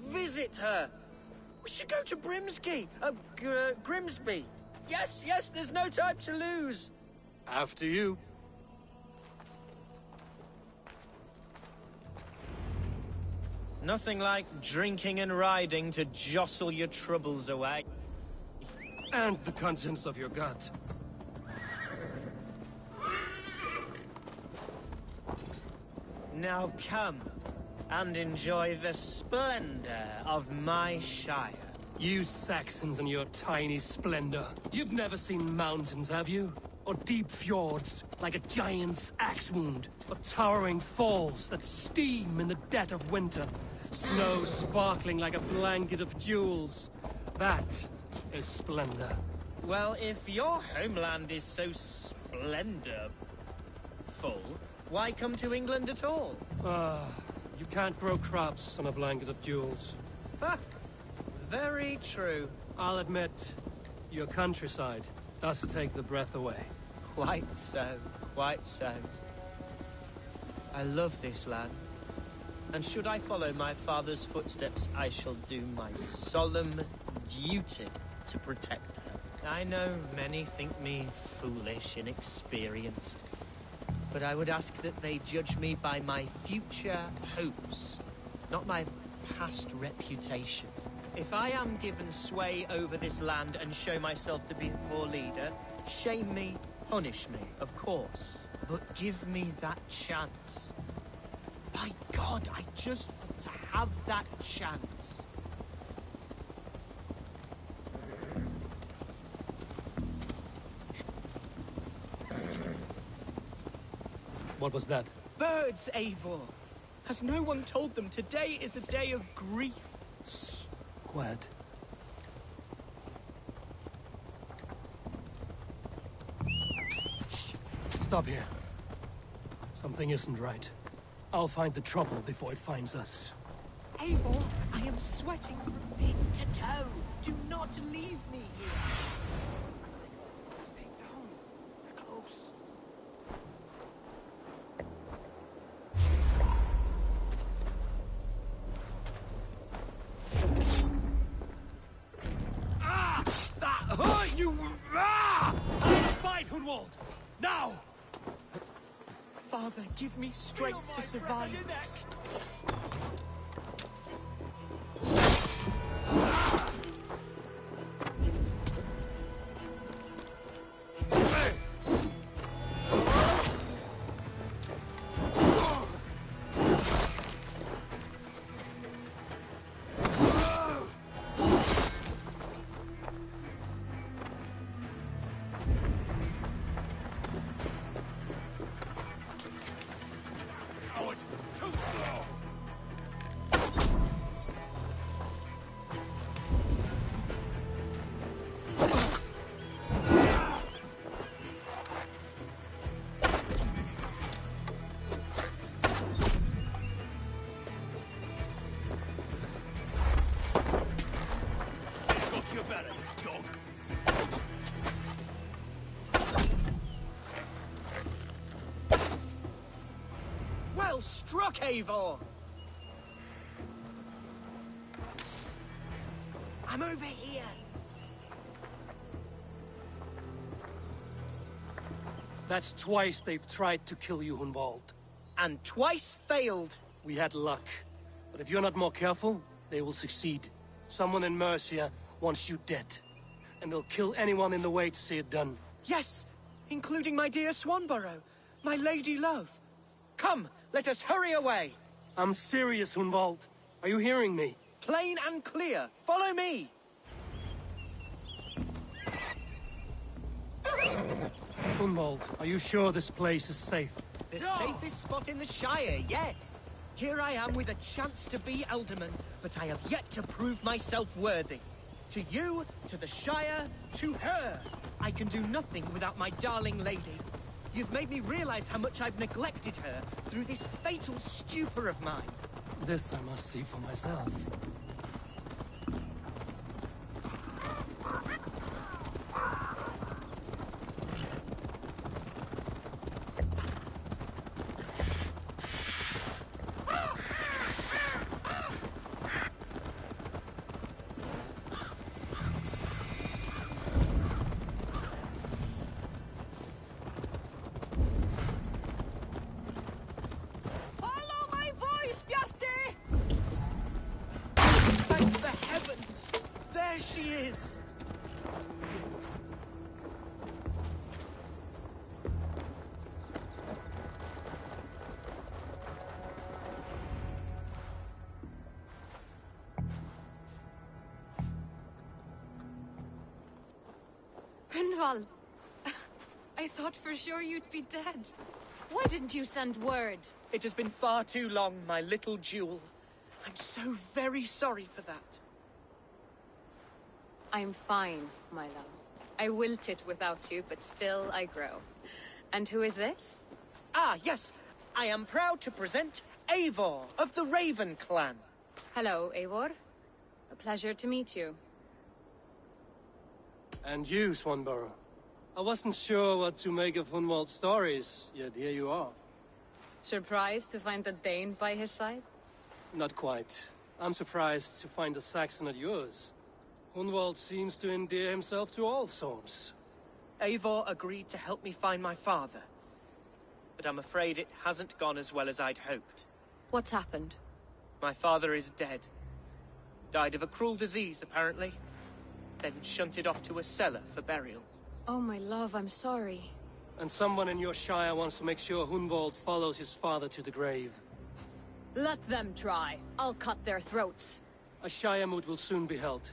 visit her. We should go to Grimsby. Yes, there's no time to lose. After you. Nothing like drinking and riding to jostle your troubles away. And the contents of your gut. Now come and enjoy the splendor of my shire. You Saxons and your tiny splendor. You've never seen mountains, have you? Or deep fjords, like a giant's axe wound. Or towering falls that steam in the dead of winter. Snow sparkling like a blanket of jewels. That is splendor. Well, if your homeland is so splendorful, why come to England at all? You can't grow crops on a blanket of jewels. Ha! Very true. I'll admit, your countryside does take the breath away. Quite so, quite so. I love this land. And should I follow my father's footsteps, I shall do my solemn duty to protect her. I know many think me foolish, inexperienced. But I would ask that they judge me by my future hopes, not my past reputation. If I am given sway over this land and show myself to be a poor leader, shame me, punish me, of course. But give me that chance. By God, I just want to have that chance. What was that? Birds, Eivor! Has no one told them today is a day of grief? Quiet. Stop here. Something isn't right. I'll find the trouble before it finds us. Eivor, I am sweating from head to toe. Do not leave me here. Now! Father, give me strength to survive this. Well struck, Eivor! I'm over here. That's twice they've tried to kill you, Hunwald. And twice failed. We had luck. But if you're not more careful, they will succeed. Someone in Mercia wants you dead. and they'll kill anyone in the way to see it done. Yes, including my dear Swanborough, my lady love. Come, let us hurry away. I'm serious, Hunwald. Are you hearing me? Plain and clear. Follow me. Hunwald, are you sure this place is safe? The safest spot in the Shire, yes. Here I am with a chance to be Alderman, but I have yet to prove myself worthy. To you, to the Shire, to her. I can do nothing without my darling lady. You've made me realize how much I've neglected her through this fatal stupor of mine. This I must see for myself. There she is! Hunwald! I thought for sure you'd be dead. Why didn't you send word? It has been far too long, my little jewel. I'm so very sorry for that. I'm fine, my love. I wilted without you, but still I grow. And who is this? Ah, yes. I am proud to present Eivor of the Raven clan. Hello, Eivor. A pleasure to meet you. And you, Swanborough. I wasn't sure what to make of Hunwald's stories, yet here you are. Surprised to find a Dane by his side? Not quite. I'm surprised to find a Saxon at yours. Hunwald seems to endear himself to all souls. Eivor agreed to help me find my father. But I'm afraid it hasn't gone as well as I'd hoped. What's happened? My father is dead. Died of a cruel disease, apparently. Then shunted off to a cellar for burial. Oh, my love, I'm sorry. And someone in your shire wants to make sure Hunwald follows his father to the grave. Let them try. I'll cut their throats. A shire moot will soon be held.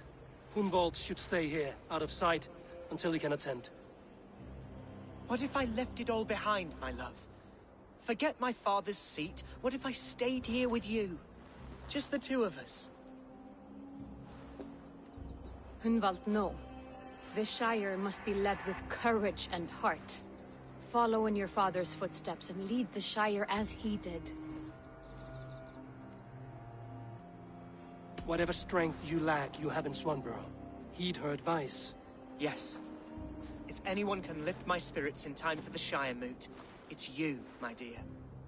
Hunwald should stay here, out of sight, until he can attend. What if I left it all behind, my love? Forget my father's seat. What if I stayed here with you? Just the two of us. Hunwald, no. The Shire must be led with courage and heart. Follow in your father's footsteps and lead the Shire as he did. Whatever strength you lack, you have in Swanborough. Heed her advice. Yes. If anyone can lift my spirits in time for the Shire moot, it's you, my dear.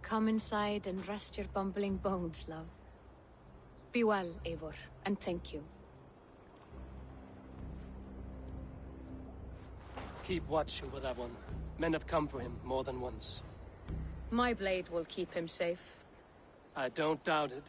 Come inside and rest your bumbling bones, love. Be well, Eivor, and thank you. Keep watch over that one. Men have come for him more than once. My blade will keep him safe. I don't doubt it.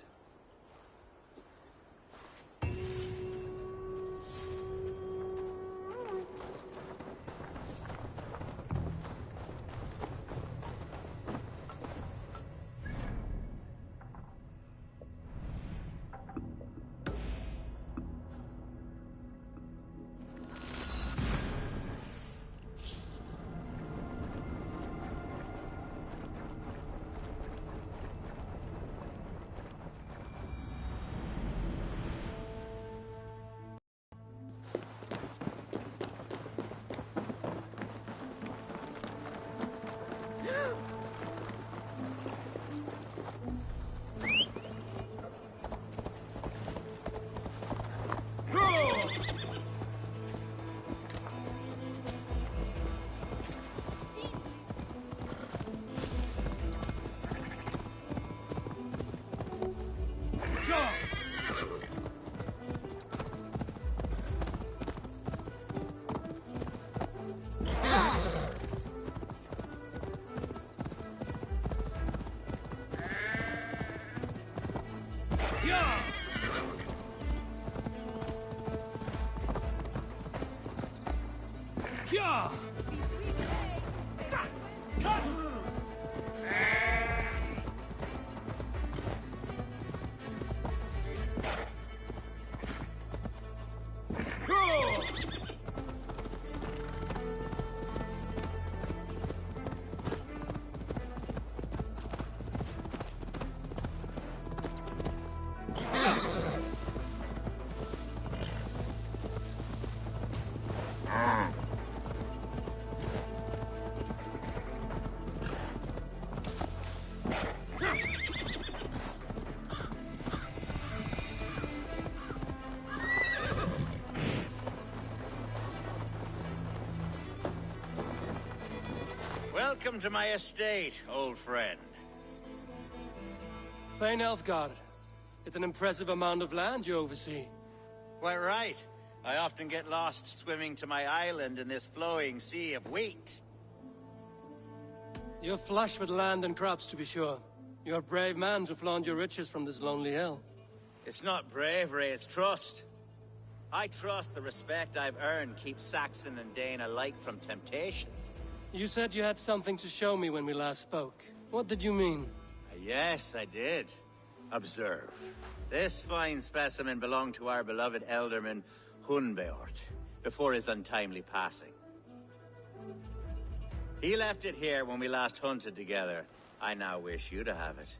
Yeah! Welcome to my estate, old friend. Thane Elfgard. It's an impressive amount of land you oversee. Quite right. I often get lost swimming to my island in this flowing sea of wheat. You're flush with land and crops, to be sure. You're a brave man to flaunt your riches from this lonely hill. It's not bravery, it's trust. I trust the respect I've earned keeps Saxon and Dane alike from temptation. You said you had something to show me when we last spoke. What did you mean? Yes, I did. Observe. This fine specimen belonged to our beloved Elderman, Hunbeort, before his untimely passing. He left it here when we last hunted together. I now wish you to have it.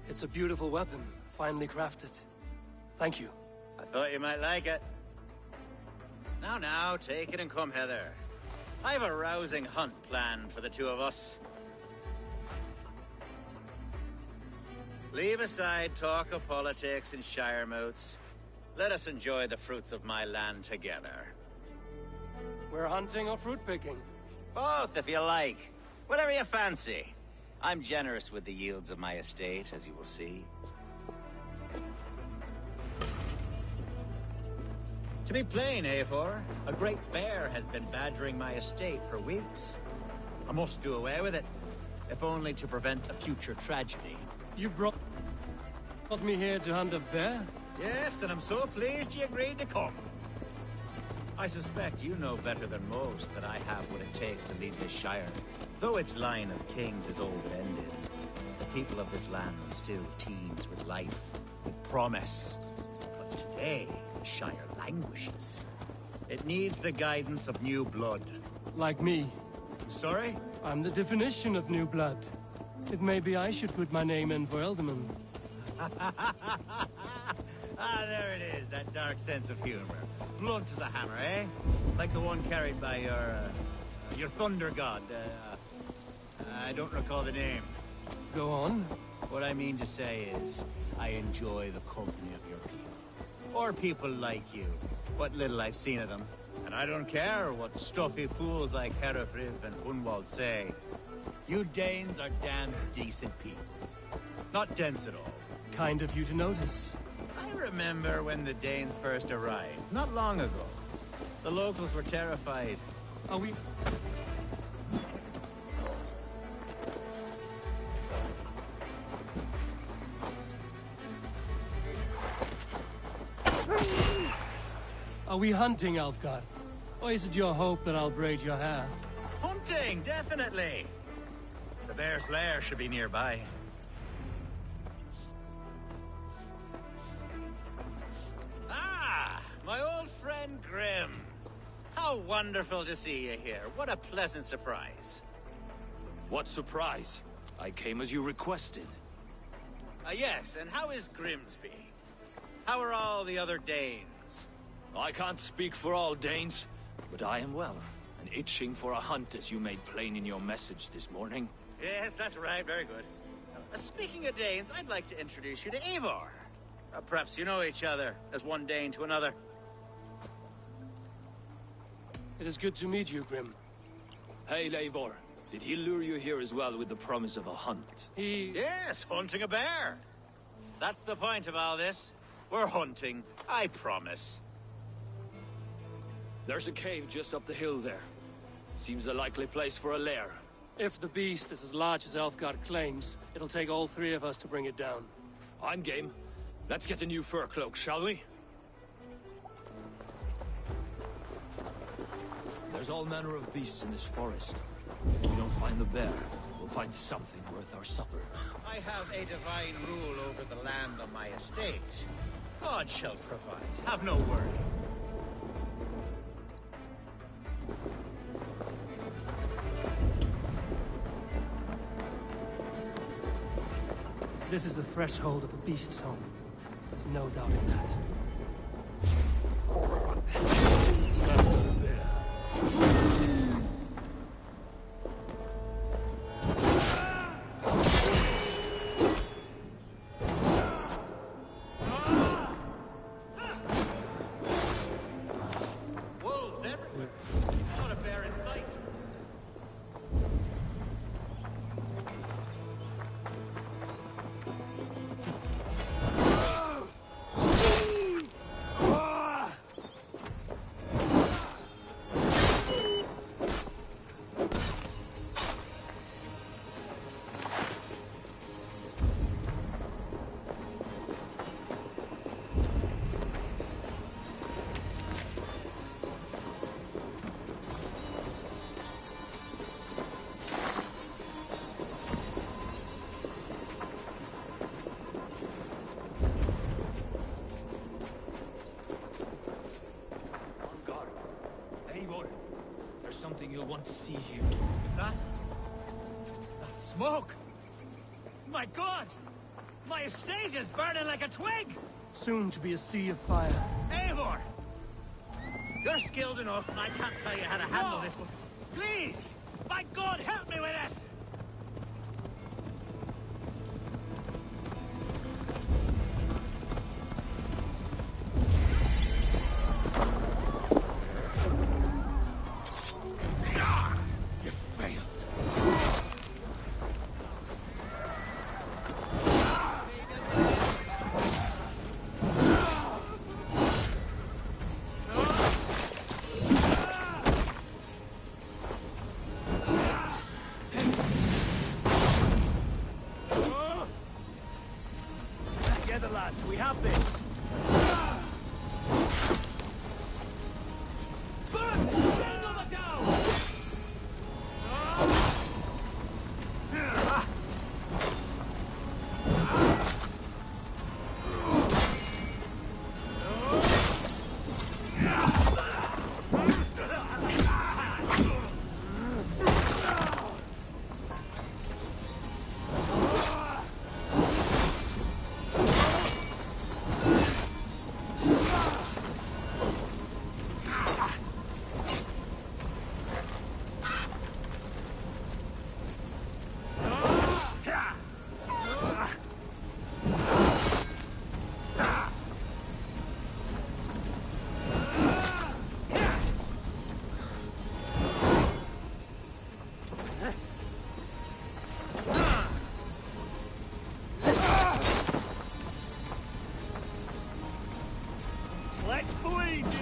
It's a beautiful weapon, finely crafted. Thank you. I thought you might like it. Now, take it and come hither. I have a rousing hunt planned for the two of us. Leave aside talk of politics and shire moats. Let us enjoy the fruits of my land together. We're hunting or fruit picking? Both, if you like. Whatever you fancy. I'm generous with the yields of my estate, as you will see. To be plain, Eivor, a great bear has been badgering my estate for weeks. I must do away with it, if only to prevent a future tragedy. You brought me here to hunt a bear? Yes, and I'm so pleased you agreed to come. I suspect you know better than most that I have what it takes to lead this shire. Though its line of kings is old and ended, the people of this land still teems with life, with promise. But today, the shire languishes. It needs the guidance of new blood. Like me. Sorry? I'm the definition of new blood. It may be I should put my name in for Elderman. There it is, that dark sense of humor. Blunt as a hammer, eh? Like the one carried by your thunder god. I don't recall the name. Go on. What I mean to say is, I enjoy the company of your people. Or people like you. What little I've seen of them. And I don't care what stuffy fools like Herefriv and Hunwald say. You Danes are damn decent people. Not dense at all. Kind of you to notice. I remember when the Danes first arrived, not long ago. The locals were terrified. Are we... Are we hunting, Alfgard? Or is it your hope that I'll braid your hair? Hunting, definitely! The bear's lair should be nearby. Ah! My old friend Grim. How wonderful to see you here. What a pleasant surprise. What surprise? I came as you requested. Yes, and how is Grimsby? How are all the other Danes? I can't speak for all Danes, but I am well, and itching for a hunt as you made plain in your message this morning. Yes, that's right, very good. Speaking of Danes, I'd like to introduce you to Eivor. Perhaps you know each other, as one Dane to another. It is good to meet you, Grim. Hey, Eivor. Did he lure you here as well with the promise of a hunt? Yes, hunting a bear. That's the point of all this. We're hunting, I promise. There's a cave just up the hill there. Seems a likely place for a lair. If the beast is as large as Elfgard claims, it'll take all three of us to bring it down. I'm game. Let's get a new fur cloak, shall we? There's all manner of beasts in this forest. If we don't find the bear, we'll find something worth our supper. I have a divine rule over the land on my estate. God shall provide. Have no worry. This is the threshold of the beast's home. There's no doubt in that. That's the bear. Wolves everywhere. Not a bear in sight. There's something you'll want to see here. Is that smoke? My God! My estate is burning like a twig! Soon to be a sea of fire. Eivor! You're skilled enough, and I can't tell you how to handle this, but please! My God, help me with this! Together, lads, we have this. Let's bleed you!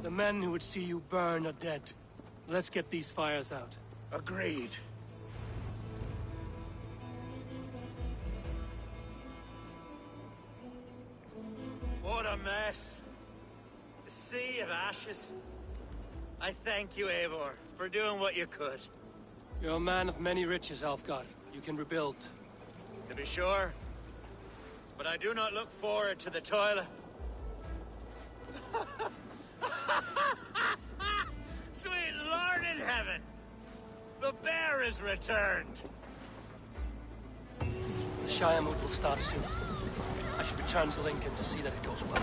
The men who would see you burn are dead. Let's get these fires out. Agreed. What a mess. A sea of ashes. I thank you, Eivor, for doing what you could. You're a man of many riches, Alfgar. You can rebuild. To be sure. But I do not look forward to the toilet. Sweet Lord in heaven! The bear is returned! Shire Moot will start soon. I should return to Lincoln to see that it goes well.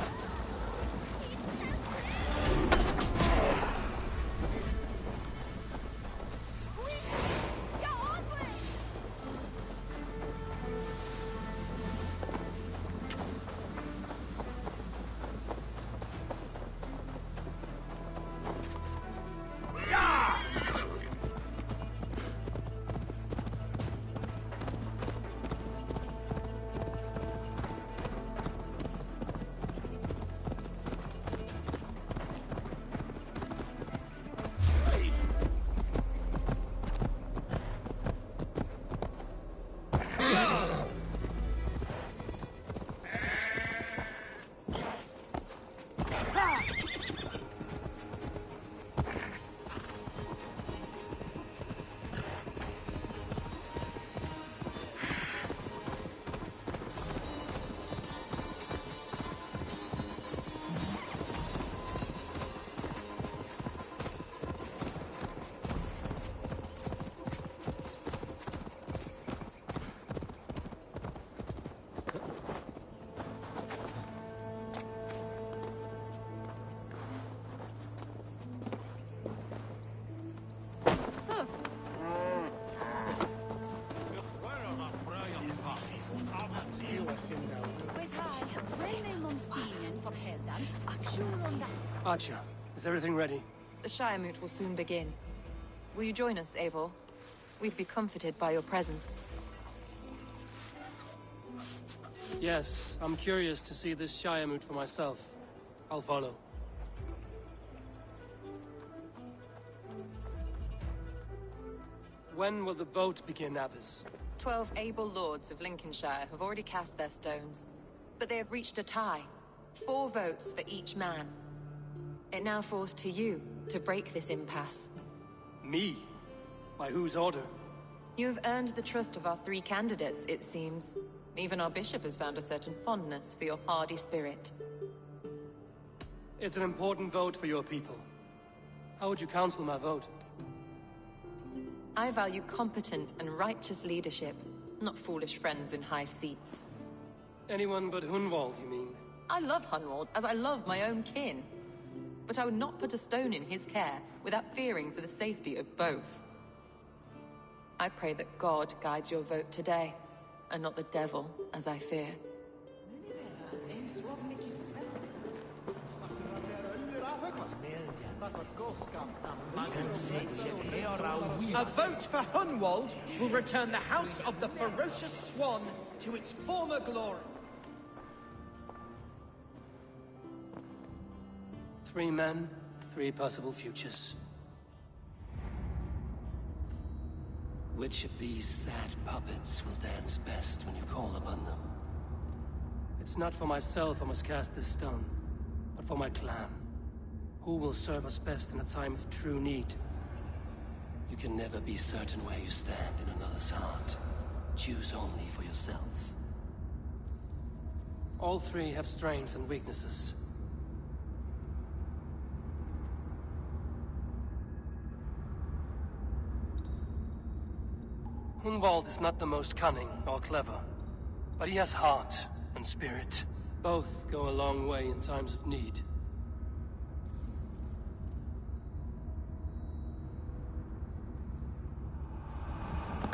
Archer, is everything ready? The Shire Moot will soon begin. Will you join us, Eivor? We'd be comforted by your presence. Yes, I'm curious to see this Shire Moot for myself. I'll follow. When will the vote begin, Abbess? 12 able lords of Lincolnshire have already cast their stones. But they have reached a tie. 4 votes for each man. It now falls to you to break this impasse. Me? By whose order? You have earned the trust of our 3 candidates, it seems. Even our bishop has found a certain fondness for your hardy spirit. It's an important vote for your people. How would you counsel my vote? I value competent and righteous leadership, not foolish friends in high seats. Anyone but Hunwald, you mean? I love Hunwald, as I love my own kin. But I would not put a stone in his care without fearing for the safety of both. I pray that God guides your vote today, and not the devil, as I fear. A vote for Hunwald will return the House of the Ferocious Swan to its former glory. 3 men, 3 possible futures. Which of these sad puppets will dance best when you call upon them? It's not for myself I must cast this stone, but for my clan. Who will serve us best in a time of true need? You can never be certain where you stand in another's heart. Choose only for yourself. All 3 have strengths and weaknesses. Hunwald is not the most cunning or clever, but he has heart and spirit. Both go a long way in times of need.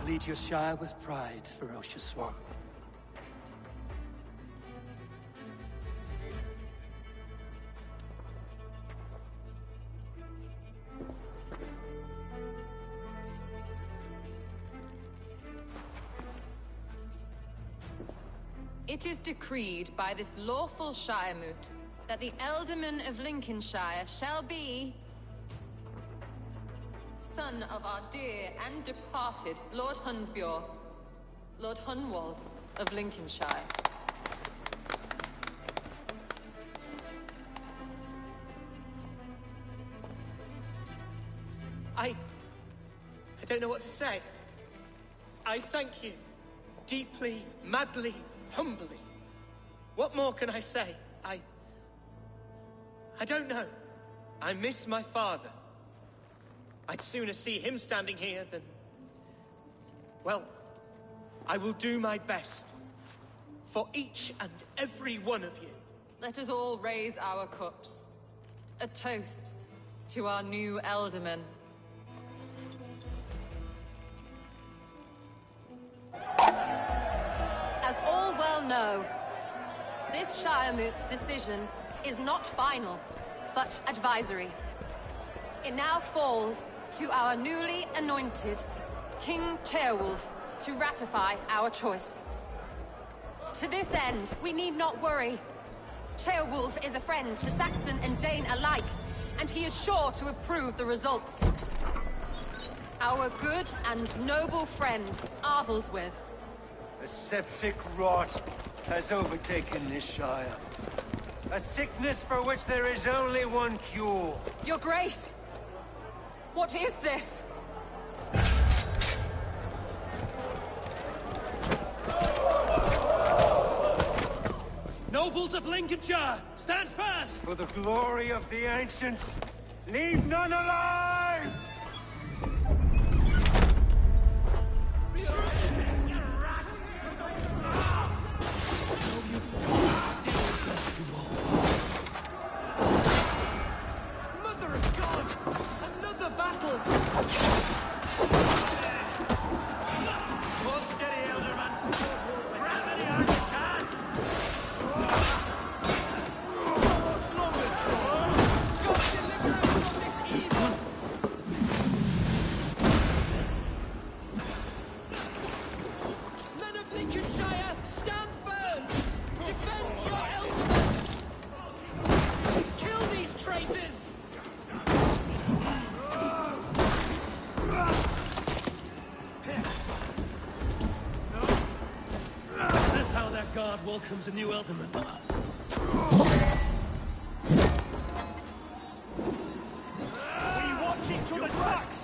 Lead your Shire with pride, Ferocious Swan. It is decreed by this lawful Shire Moot that the Ealdorman of Lincolnshire shall be... son of our dear and departed Lord Hundbjorn, Lord Hunwald of Lincolnshire. I don't know what to say. I thank you. Deeply, madly, humbly. What more can I say? I don't know. I miss my father. I'd sooner see him standing here than... Well, I will do my best For each and every one of you. Let us all raise our cups. A toast to our new Elderman. As all well know, this Shiremoot's decision is not final, but advisory. It now falls to our newly anointed King Ceolwulf to ratify our choice. To this end, we need not worry. Ceolwulf is a friend to Saxon and Dane alike, and he is sure to approve the results. Our good and noble friend, Arthelswith. A septic rot has overtaken this Shire. A sickness for which there is only one cure. Your Grace! What is this? Nobles of Lincolnshire, stand fast! For the glory of the ancients, leave none alive! Mother of God! Another battle! Hold steady, Elderman. Grab any arm you can. What's longer, Charles? God deliver us from this evil! Men of Lincolnshire, stand firm! Defend your Elderman! Kill these traitors! Is this how their guard welcomes a new Elderman? We watch each other's backs.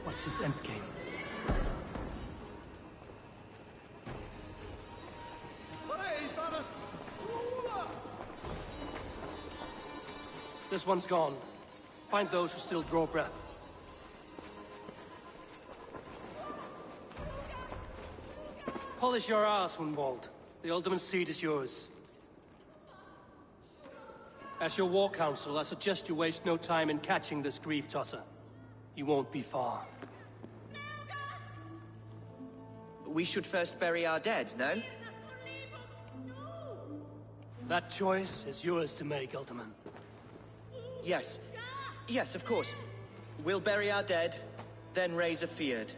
What's his endgame? This one's gone. Find those who still draw breath. Polish your ass, Hunwald. The Alderman's seat is yours. As your war council, I suggest you waste no time in catching this grief tosser. He won't be far. We should first bury our dead, no? That choice is yours to make, Alderman. Yes. Yes, of course. We'll bury our dead, then raise a feared.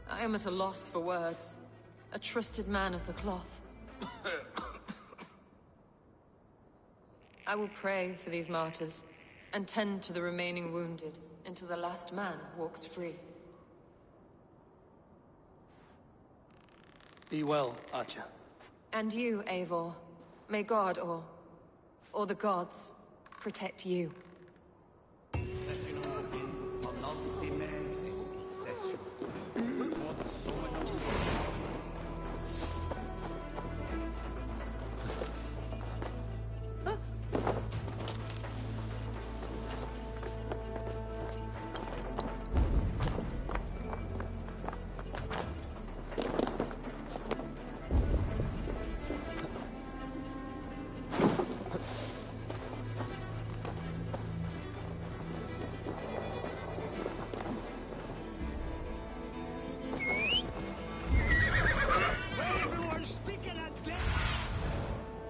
I am at a loss for words. A trusted man of the cloth. I will pray for these martyrs, and tend to the remaining wounded, until the last man walks free. Be well, Archer. And you, Eivor. May God, or the gods, protect you.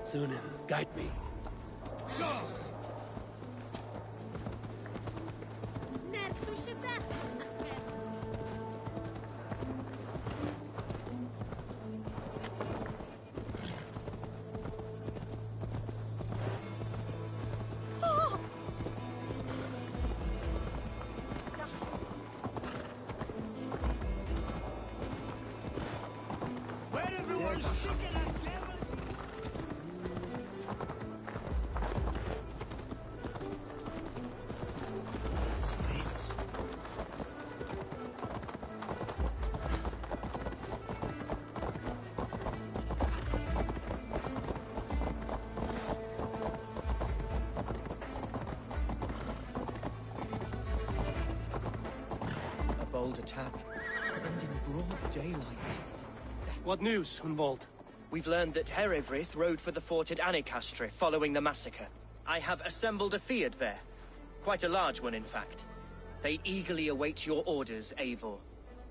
Sunan, guide me. Go! Nerfushe back. bold attack. And in broad daylight. What news, Hunwald? We've learned that Herewrith rode for the fort at Annikastre following the massacre. I have assembled a Field there. Quite a large one, in fact. They eagerly await your orders, Eivor.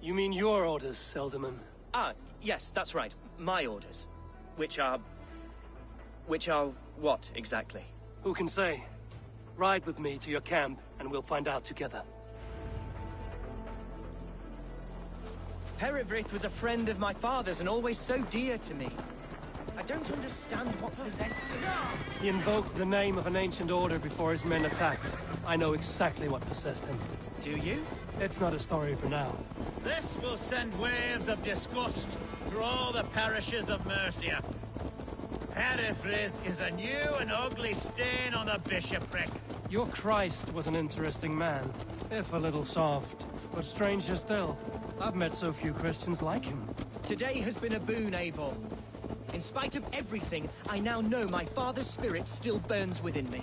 You mean your orders, Elderman? Ah, yes, that's right. My orders. Which are what, exactly? Who can say? Ride with me to your camp, and we'll find out together. Herewrith was a friend of my father's and always so dear to me. I don't understand what possessed him. He invoked the name of an ancient order before his men attacked. I know exactly what possessed him. Do you? It's not a story for now. This will send waves of disgust through all the parishes of Mercia. Herewrith is a new and ugly stain on the bishopric. Your Christ was an interesting man, if a little soft. But stranger still, I've met so few Christians like him. Today has been a boon, Eivor. In spite of everything, I now know my father's spirit still burns within me.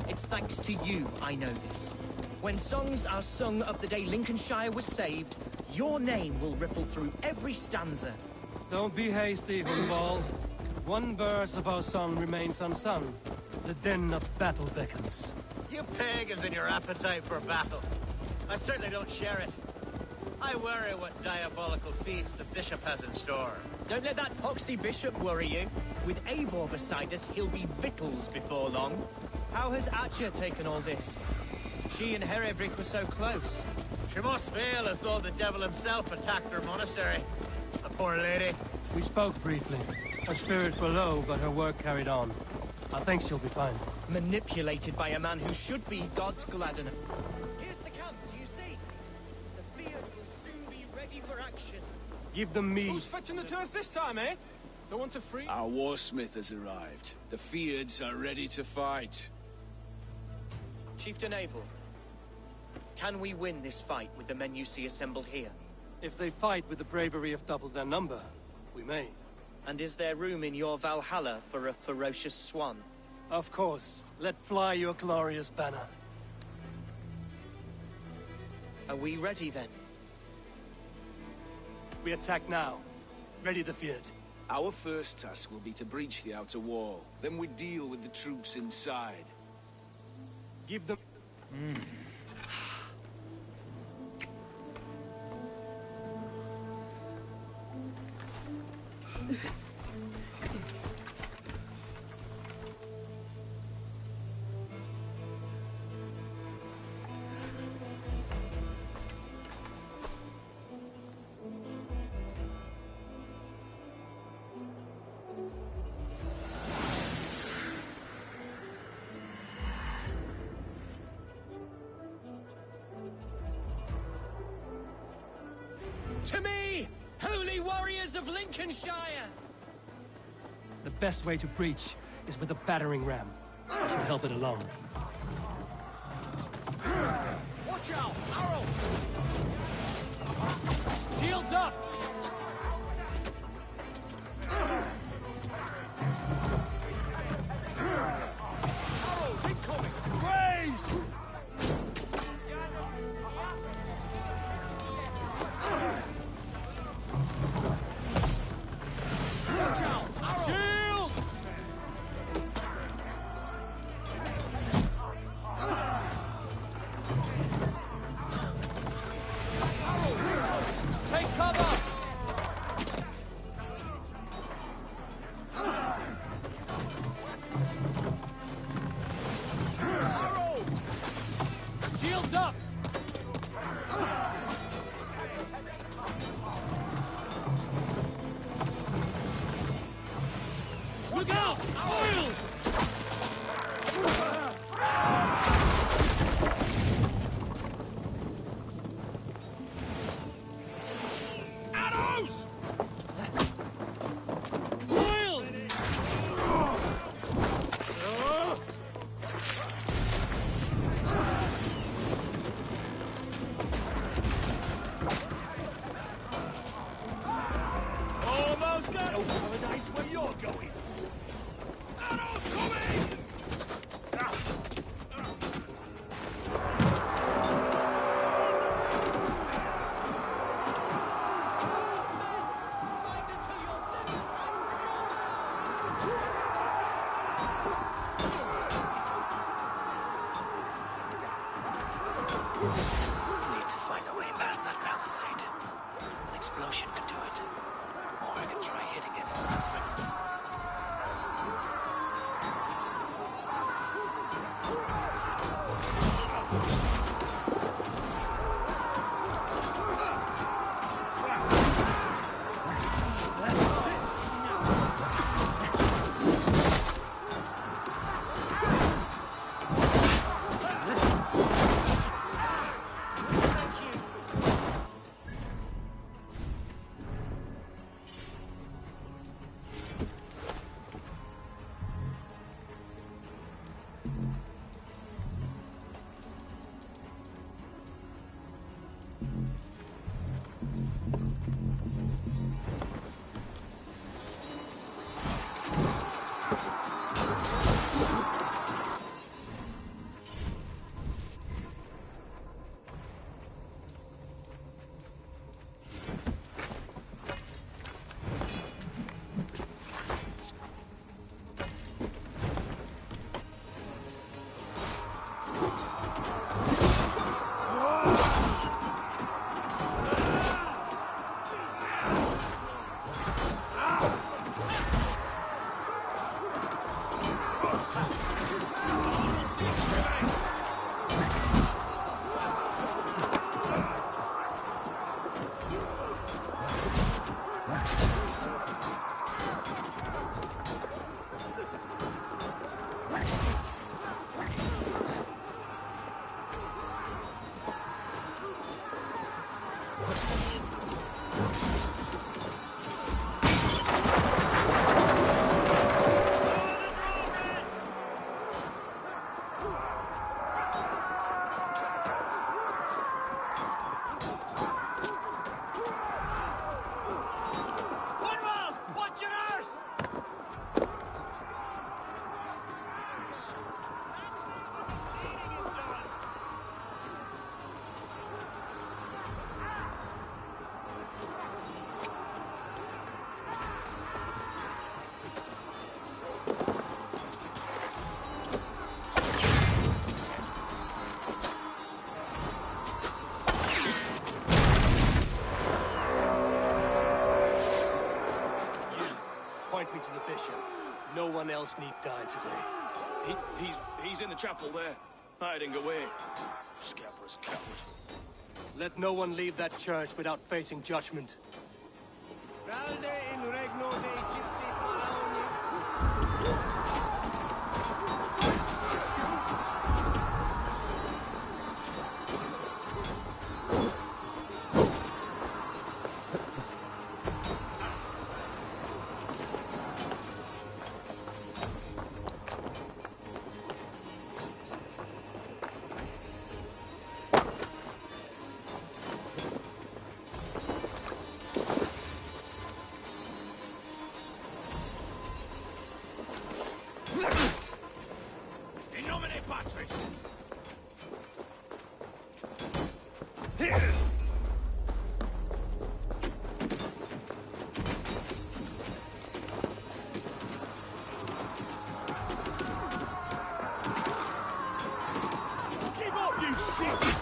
It's thanks to you I know this. When songs are sung of the day Lincolnshire was saved, your name will ripple through every stanza. Don't be hasty, Hunwald. One verse of our song remains unsung. The din of battle beckons. You pagans and your appetite for battle. I certainly don't share it. I worry what diabolical feast the bishop has in store. Don't let that poxy bishop worry you. With Eivor beside us, he'll be victuals before long. How has Atcha taken all this? She and Herewrith were so close. She must feel as though the devil himself attacked her monastery. The poor lady. We spoke briefly. Her spirits were low, but her work carried on. I think she'll be fine. Manipulated by a man who should be God's Gladden. Here's the camp, do you see? The Field will soon be ready for action. Give them me. Who's fetching the turf this time, eh? Don't want to free? Our warsmith has arrived. The Fields are ready to fight. Chieftain Eivor, can we win this fight with the men you see assembled here? If they fight with the bravery of double their number, we may. And is there room in your Valhalla for a ferocious swan? Of course. Let fly your glorious banner. Are we ready then? We attack now. Ready the Field. Our first task will be to breach the outer wall. Then we deal with the troops inside. Give them... To me, holy warriors of Lincolnshire! The best way to breach is with a battering ram. I should help it along. Watch out! Arrow! Shields up! Arrows incoming! Grace! Watch out! Arrow! Shields! Take cover! Arrow! Shields up! Look out! Oil! Arrows! Oil! Almost got over the nice where you're going. Arrows Need to find a way past that palisade. An explosion could do it. Or I could try hitting it with a swing. Point me to the bishop. No one else need die today. He's in the chapel there, hiding away. Scabrous coward. Let no one leave that church without facing judgment. Valde in regno Dei Gypti In nomine Patris! Keep up, you shit!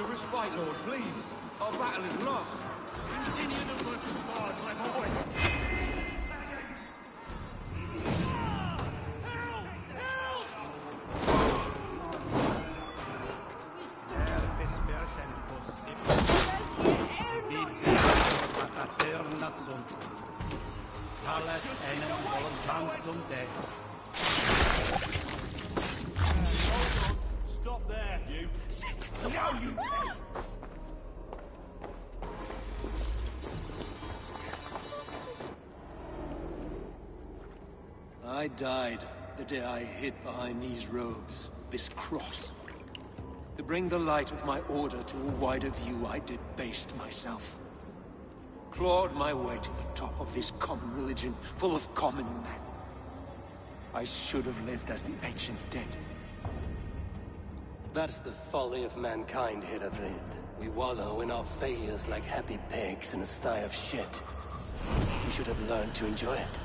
Respite, Lord, please. Our battle is lost. Continue the work of God, my boy. Stop there, you. Now you. I died the day I hid behind these robes, this cross. To bring the light of my order to a wider view, I debased myself. Clawed my way to the top of this common religion, full of common men. I should have lived as the ancient did. That's the folly of mankind, Hiravrid. We wallow in our failures like happy pigs in a sty of shit. We should have learned to enjoy it.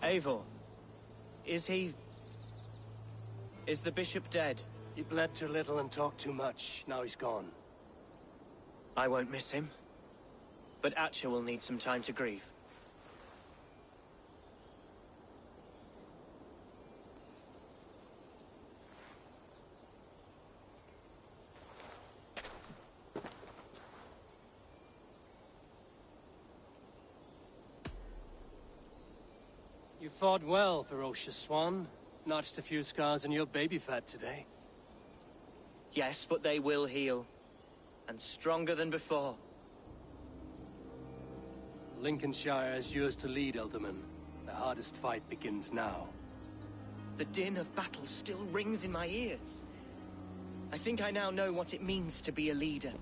Eivor, is he... is the bishop dead? He bled too little and talked too much. Now he's gone. I won't miss him. But Atcha will need some time to grieve. You fought well, ferocious swan. Notched a few scars on your baby fat today. Yes, but they will heal. And stronger than before. Lincolnshire is yours to lead, Elderman. The hardest fight begins now. The din of battle still rings in my ears. I think I now know what it means to be a leader.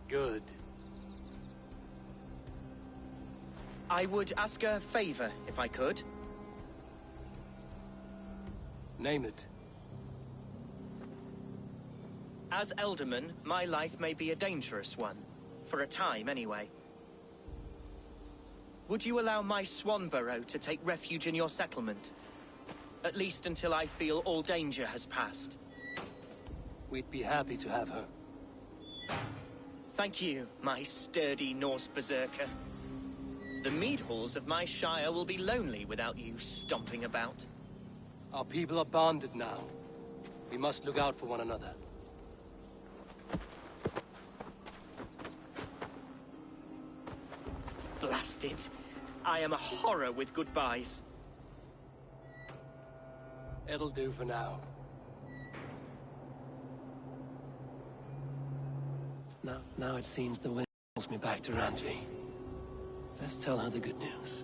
Good. I would ask a favor, if I could. Name it. As Elderman, my life may be a dangerous one. For a time, anyway. Would you allow my Swanborough to take refuge in your settlement? At least until I feel all danger has passed. We'd be happy to have her. Thank you, my sturdy Norse berserker. The mead halls of my shire will be lonely without you stomping about. Our people are bonded now. We must look out for one another. Blast it. I am a horror with goodbyes. It'll do for now. Now it seems the wind pulls me back to Randvi. Let's tell her the good news.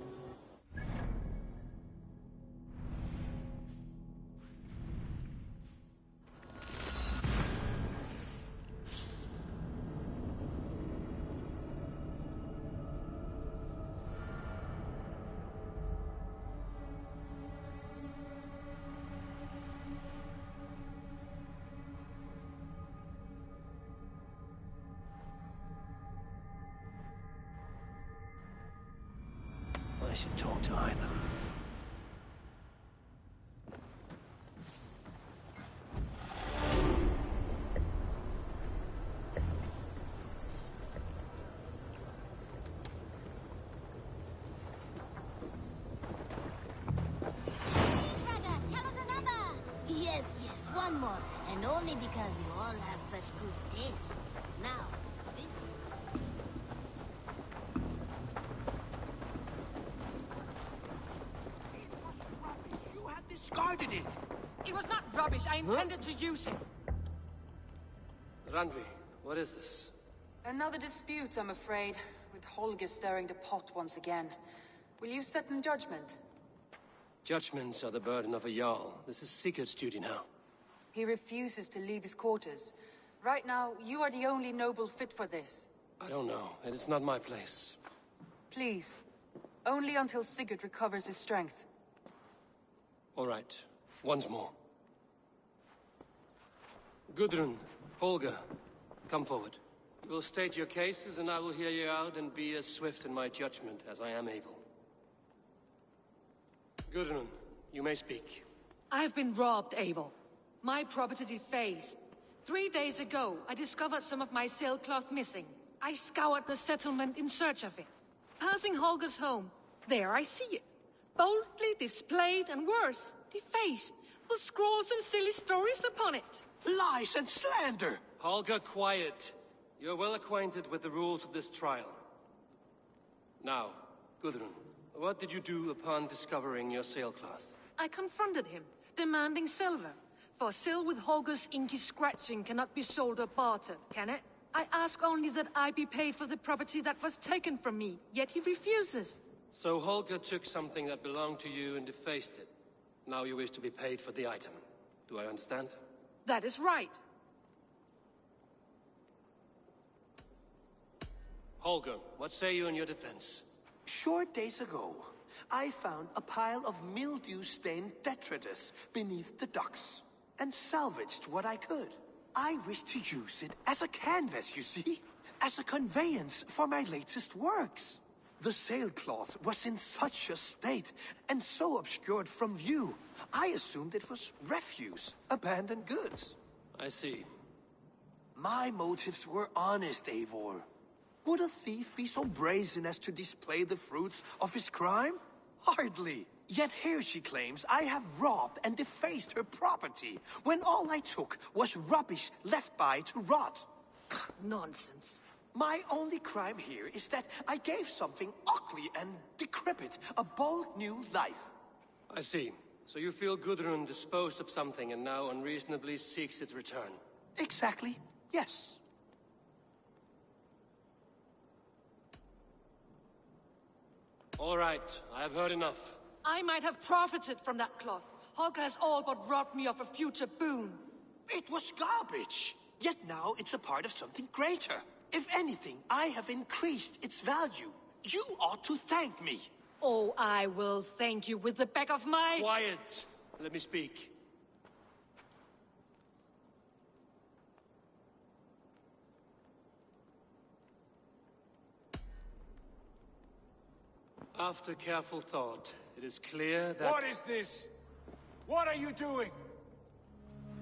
I should talk to either. Yes, one more. And only because you all have such good taste. Now, discarded it! It was not rubbish. I intended to use it. Randvi, what is this? Another dispute, I'm afraid, with Holger stirring the pot once again. Will you sit in judgment? Judgments are the burden of a Jarl. This is Sigurd's duty now. He refuses to leave his quarters. Right now, you are the only noble fit for this. I don't know. It is not my place. Please. Only until Sigurd recovers his strength. All right. Once more. Gudrun, Holger, come forward. You will state your cases, and I will hear you out and be as swift in my judgment as I am able. Gudrun, you may speak. I have been robbed, Eivor. My property defaced. 3 days ago, I discovered some of my sailcloth missing. I scoured the settlement in search of it. Passing Holger's home, there I see it. Boldly displayed and worse, defaced, with scrawls and silly stories upon it. Lies and slander! Holger, quiet. You're well acquainted with the rules of this trial. Now, Gudrun, what did you do upon discovering your sailcloth? I confronted him, demanding silver. For sil with Holger's inky scratching cannot be sold or bartered, can it? I ask only that I be paid for the property that was taken from me, yet he refuses. So Holger took something that belonged to you and defaced it. Now you wish to be paid for the item. Do I understand? That is right. Holger, what say you in your defense? Short days ago, I found a pile of mildew-stained detritus beneath the docks, and salvaged what I could. I wish to use it as a canvas, you see? As a conveyance for my latest works. The sailcloth was in such a state, and so obscured from view, I assumed it was refuse, abandoned goods. I see. My motives were honest, Eivor. Would a thief be so brazen as to display the fruits of his crime? Hardly. Yet here she claims I have robbed and defaced her property, when all I took was rubbish left by to rot. Nonsense. My only crime here is that I gave something ugly and decrepit a bold new life. I see. So you feel Gudrun disposed of something and now unreasonably seeks its return? Exactly, yes. All right, I have heard enough. I might have profited from that cloth. Holger has all but robbed me of a future boon. It was garbage. Yet now it's a part of something greater. If anything, I have increased its value. You ought to thank me. Oh, I will thank you with the back of my... Quiet! Let me speak. After careful thought, it is clear that... What is this? What are you doing?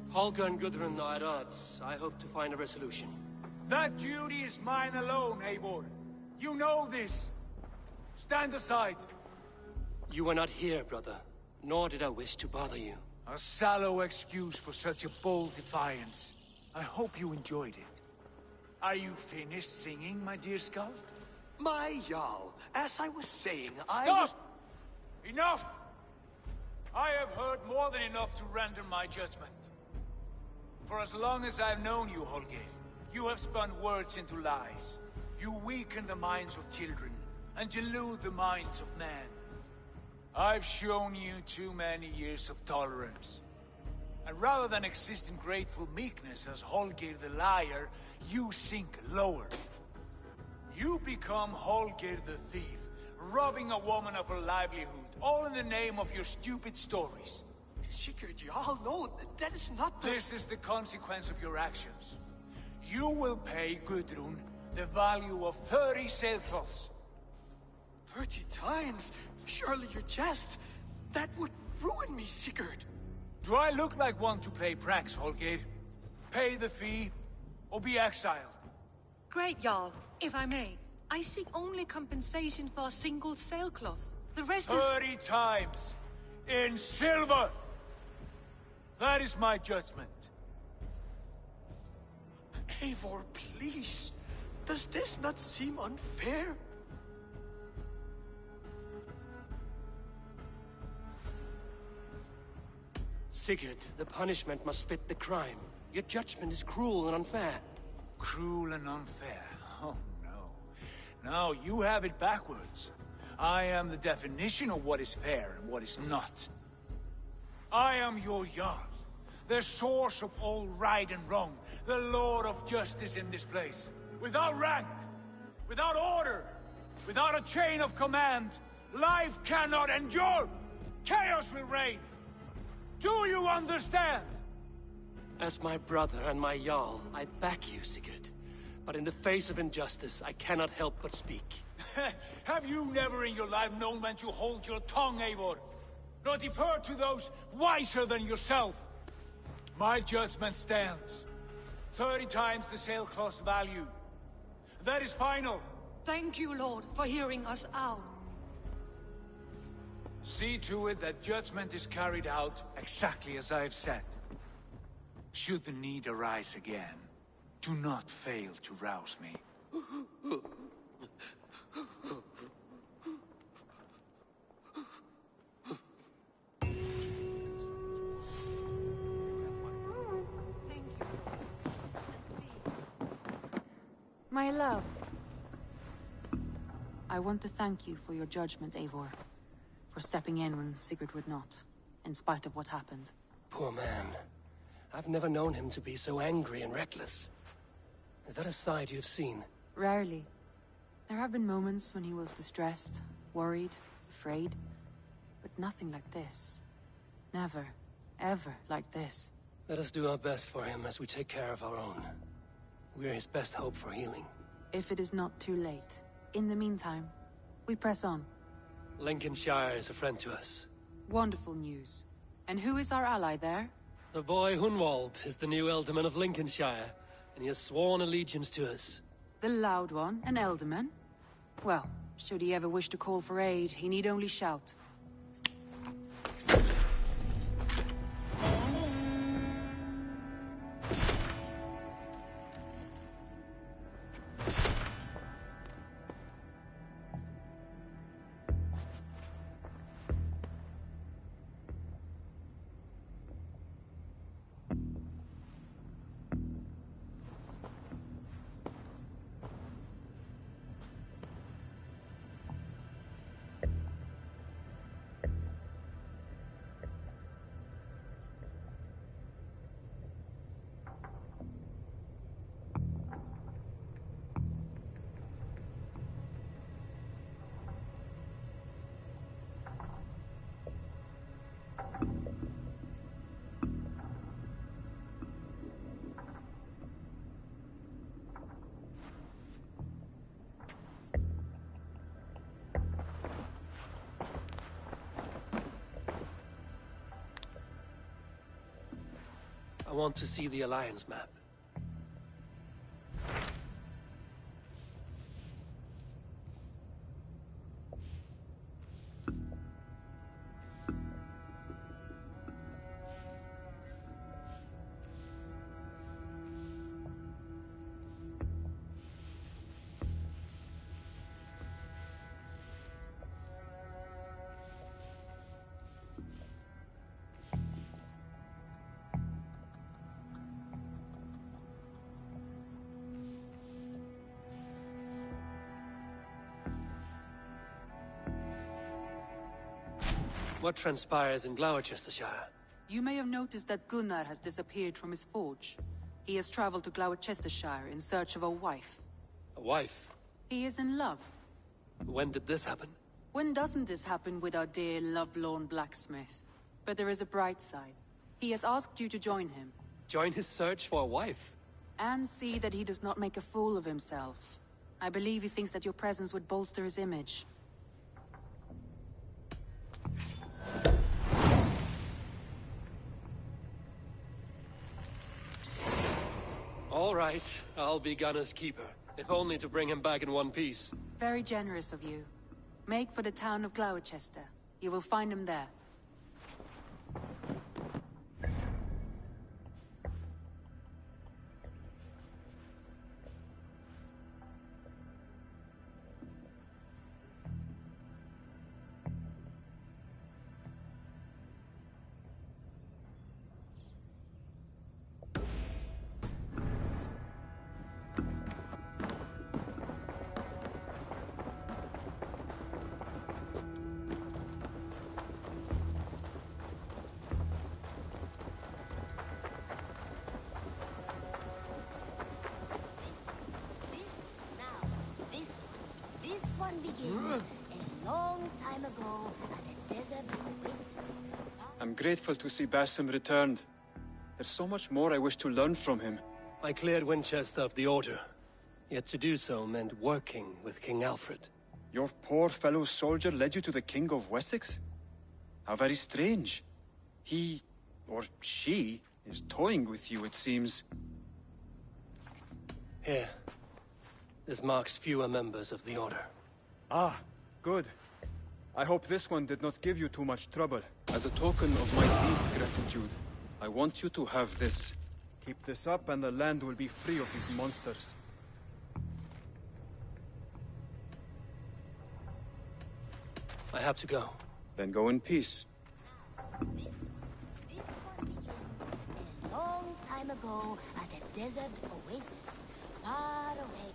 Holger and Gudrun are at odds. I hope to find a resolution. That duty is mine alone, Eivor. You know this. Stand aside. You were not here, brother. Nor did I wish to bother you. A sallow excuse for such a bold defiance. I hope you enjoyed it. Are you finished singing, my dear Skald? My Jarl, as I was saying, Stop! Enough! I have heard more than enough to render my judgment. For as long as I've known you, Holger, You have spun words into lies. You weaken the minds of children, and delude the minds of men. I've shown you too many years of tolerance. And rather than exist in grateful meekness as Holgeir the liar, you sink lower. You become Holgeir the thief, robbing a woman of her livelihood, all in the name of your stupid stories. Sigurd, you all know that is not the... This is the consequence of your actions. You will pay Gudrun the value of 30 sailcloths. 30 times? Surely you jest. That would ruin me, Sigurd. Do I look like one to play pranks, Holgeir? Pay the fee, or be exiled. Great, Jarl. If I may, I seek only compensation for a single sailcloth. The rest is... 30 times! In silver! That is my judgment. Eivor, please. Does this not seem unfair? Sigurd, the punishment must fit the crime. Your judgment is cruel and unfair. Cruel and unfair? Oh, no. No, you have it backwards. I am the definition of what is fair and what is not. I am your Jarl, the source of all right and wrong, the Lord of justice in this place. Without rank, without order, without a chain of command, life cannot endure! Chaos will reign! Do you understand? As my brother and my Jarl, I back you, Sigurd. But in the face of injustice, I cannot help but speak. Have you never in your life known when to hold your tongue, Eivor? Nor defer to those wiser than yourself? My judgment stands. 30 times the sailcloth's value. That is final. Thank you, Lord, for hearing us out. See to it that judgment is carried out exactly as I have said. Should the need arise again, do not fail to rouse me. My love. I want to thank you for your judgment, Eivor. For stepping in when Sigurd would not, in spite of what happened. Poor man. I've never known him to be so angry and reckless. Is that a side you've seen? Rarely. There have been moments when he was distressed, worried, afraid. But nothing like this. Never, ever like this. Let us do our best for him as we take care of our own. We're his best hope for healing. If it is not too late. In the meantime, we press on. Lincolnshire is a friend to us. Wonderful news. And who is our ally there? The boy Hunwald is the new Ealdorman of Lincolnshire, and he has sworn allegiance to us. The loud one, an Ealdorman? Well, should he ever wish to call for aid, he need only shout. I want to see the Alliance map. What transpires in Gloucestershire? You may have noticed that Gunnar has disappeared from his forge. He has traveled to Gloucestershire in search of a wife. A wife? He is in love. When did this happen? When doesn't this happen with our dear lovelorn blacksmith? But there is a bright side. He has asked you to join him. Join his search for a wife? And see that he does not make a fool of himself. I believe he thinks that your presence would bolster his image. All right, I'll be Gunner's keeper, if only to bring him back in one piece. Very generous of you. Make for the town of Gloucester. You will find him there. This one begins a long time ago at a desert oasis. I'm grateful to see Basim returned. There's so much more I wish to learn from him. I cleared Winchester of the Order. Yet to do so meant working with King Alfred. Your poor fellow soldier led you to the King of Wessex? How very strange. He, or she, is toying with you, it seems. Here. This marks fewer members of the Order. Ah, good. I hope this one did not give you too much trouble. As a token of my deep gratitude, I want you to have this. Keep this up and the land will be free of these monsters. I have to go. Then go in peace. This one begins a long time ago at a desert oasis, far away.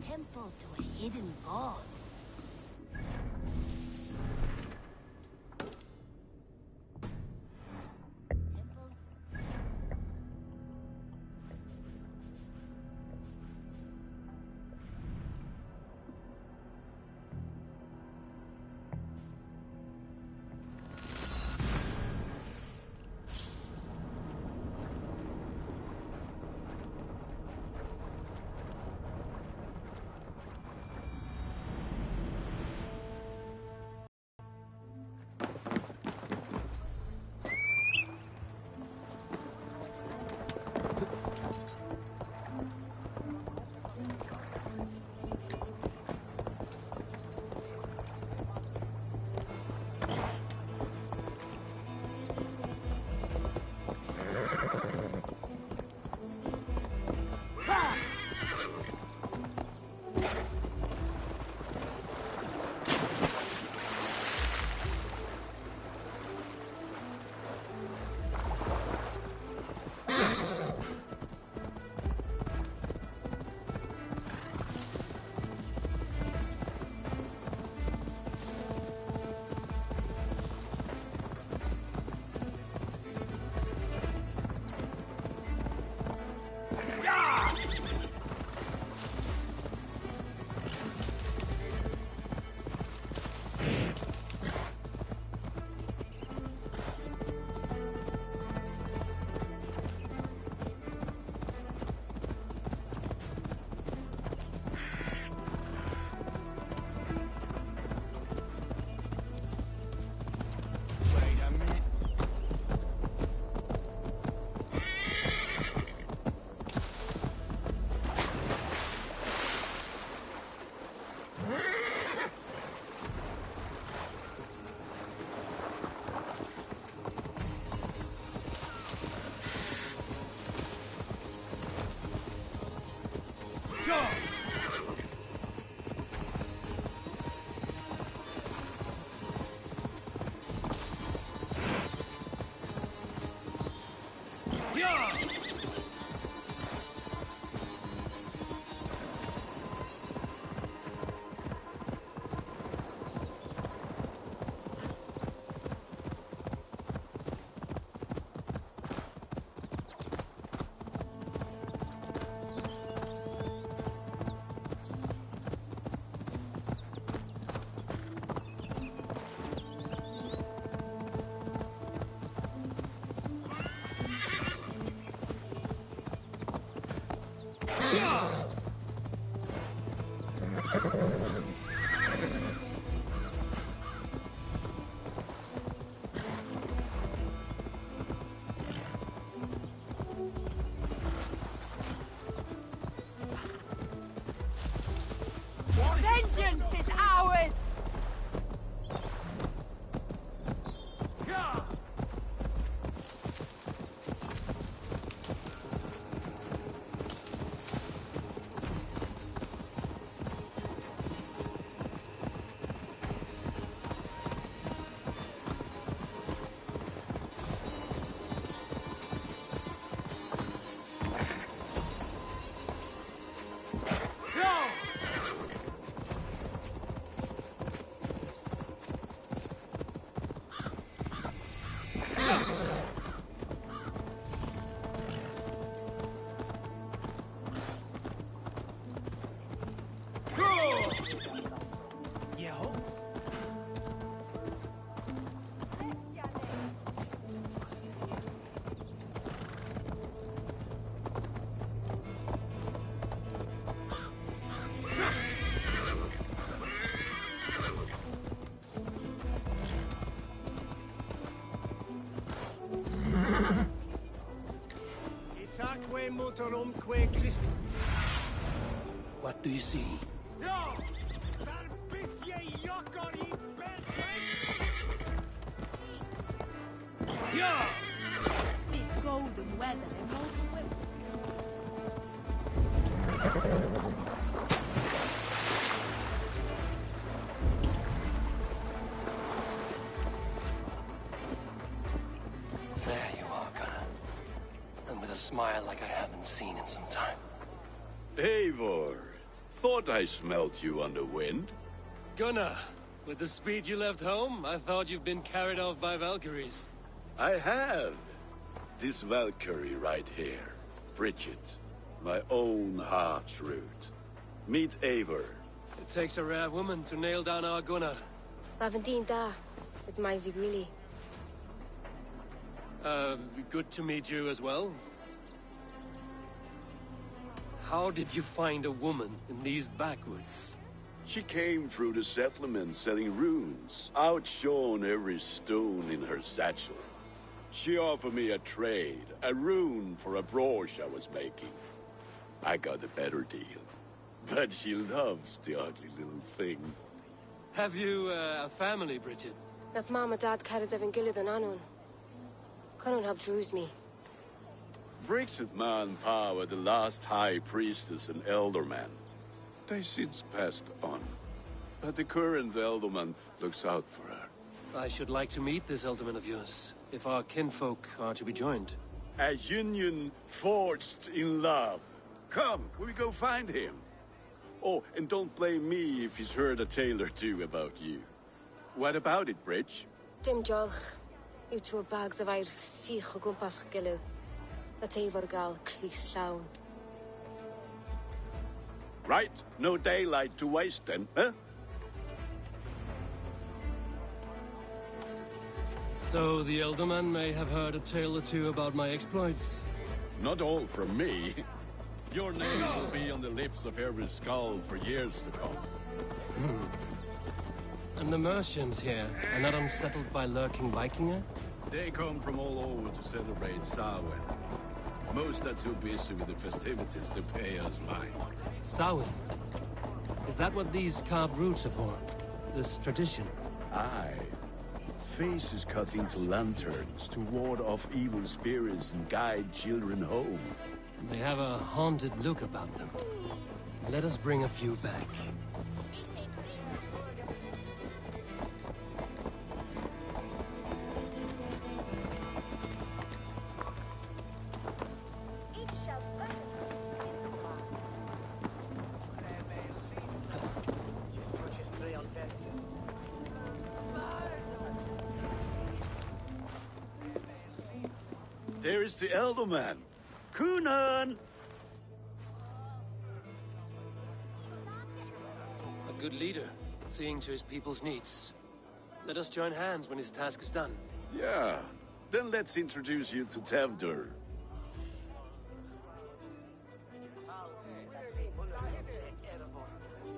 Temple to a hidden god. Go! Vengeance is ours! What do you see? Big golden weather and molten whip. There you are, Gunnar. And with a smile like I haven't seen in some time. Eivor, thought I smelt you on the wind. Gunnar, with the speed you left home, I thought you've been carried off by Valkyries. I have. This Valkyrie right here, Bridget, my own heart's root. Meet Eivor. It takes a rare woman to nail down our Gunnar. Lavendine da, with my Zigwili. Good to meet you as well. How did you find a woman in these backwoods? She came through the settlement selling runes, outshone every stone in her satchel. She offered me a trade, a rune for a brooch I was making. I got a better deal. But she loves the ugly little thing. Have you a family, Bridget? Naf mama dad carried evan gilid an anun. Couldn't have drews me. Bridget Man Pa were the last high priestess and elderman. They since passed on. But the current elderman looks out for her. I should like to meet this elderman of yours, if our kinfolk are to be joined. A union forged in love. Come, we go find him. Oh, and don't blame me if he's heard a tale or two about you. What about it, Bridge? Dim jolch. You two bags of air sich o gwmpas gilid. That Eivor gal clis llawn. Right, no daylight to waste then, huh? So the elderman may have heard a tale or two about my exploits. Not all from me. Your name will be on the lips of every skull for years to come. And the merchants here are not unsettled by lurking Vikinger? They come from all over to celebrate Samhain. Most are too busy with the festivities to pay us mind. Samhain? Is that what these carved roots are for? This tradition? Aye. Faces cut into lanterns to ward off evil spirits and guide children home. They have a haunted look about them. Let us bring a few back. There is the Elderman. Kunan! A good leader, seeing to his people's needs. Let us join hands when his task is done. Yeah. Then let's introduce you to Tevdur.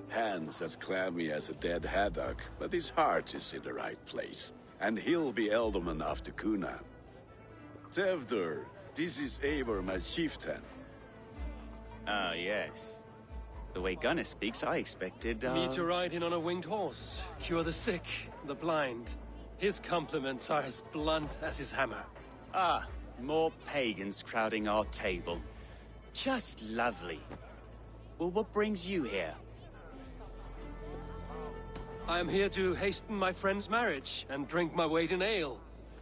Hands as clammy as a dead haddock, but his heart is in the right place. And he'll be Elderman after Kunan. Tevdur, this is Eivor, my chieftain. Ah, yes. The way Gunnar speaks, I expected, Me to ride in on a winged horse, cure the sick, the blind. His compliments are as blunt as his hammer. Ah, more pagans crowding our table. Just lovely. Well, what brings you here? I am here to hasten my friend's marriage and drink my weight in ale.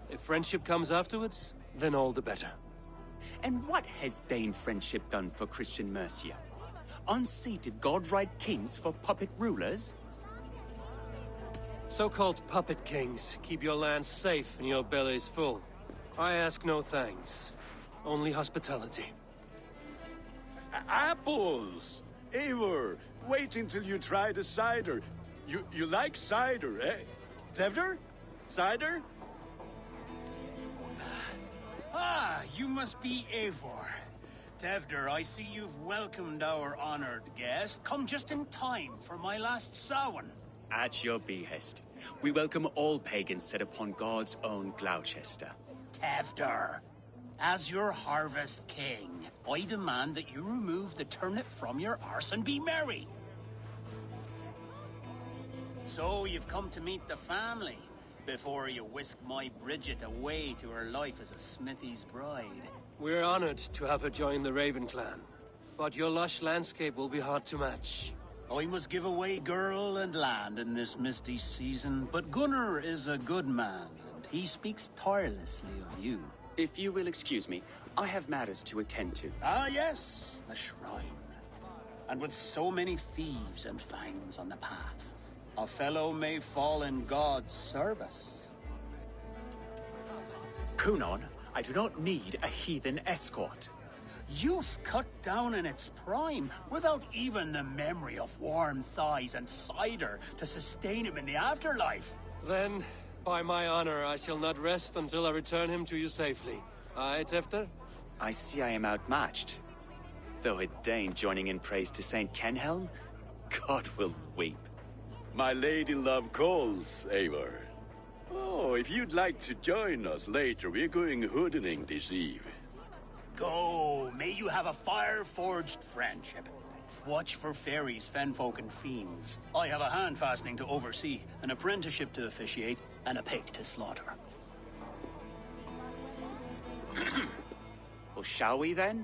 If friendship comes afterwards, then all the better. And what has Dane friendship done for Christian Mercia? Unseated godright kings for puppet rulers? So-called puppet kings keep your lands safe and your bellies full. I ask no thanks, only hospitality. Apples! Eivor, wait until you try the cider. You like cider, eh? Tevdur? Cider? Ah, you must be Eivor. Tevdur, I see you've welcomed our honored guest. Come just in time for my last Samhain. At your behest. We welcome all pagans set upon God's own Gloucester. Tevdur, as your harvest king, I demand that you remove the turnip from your arse and be merry. So you've come to meet the family, before you whisk my Bridget away to her life as a smithy's bride. We're honored to have her join the Raven clan, but your lush landscape will be hard to match. I must give away girl and land in this misty season, but Gunnar is a good man, and he speaks tirelessly of you. If you will excuse me, I have matters to attend to. Ah, yes, the shrine. And with so many thieves and fangs on the path, a fellow may fall in God's service. Kunan, I do not need a heathen escort. Youth cut down in its prime, without even the memory of warm thighs and cider to sustain him in the afterlife. Then, by my honor, I shall not rest until I return him to you safely. Aye, Tevdur? I see I am outmatched. Though a Dane joining in praise to Saint Kenhelm, God will weep. My lady love calls, Eivor. Oh, if you'd like to join us later, we're going hoodening this eve. Go, may you have a fire-forged friendship. Watch for fairies, fenfolk, and fiends. I have a hand fastening to oversee, an apprenticeship to officiate, and a pig to slaughter. Well, shall we then?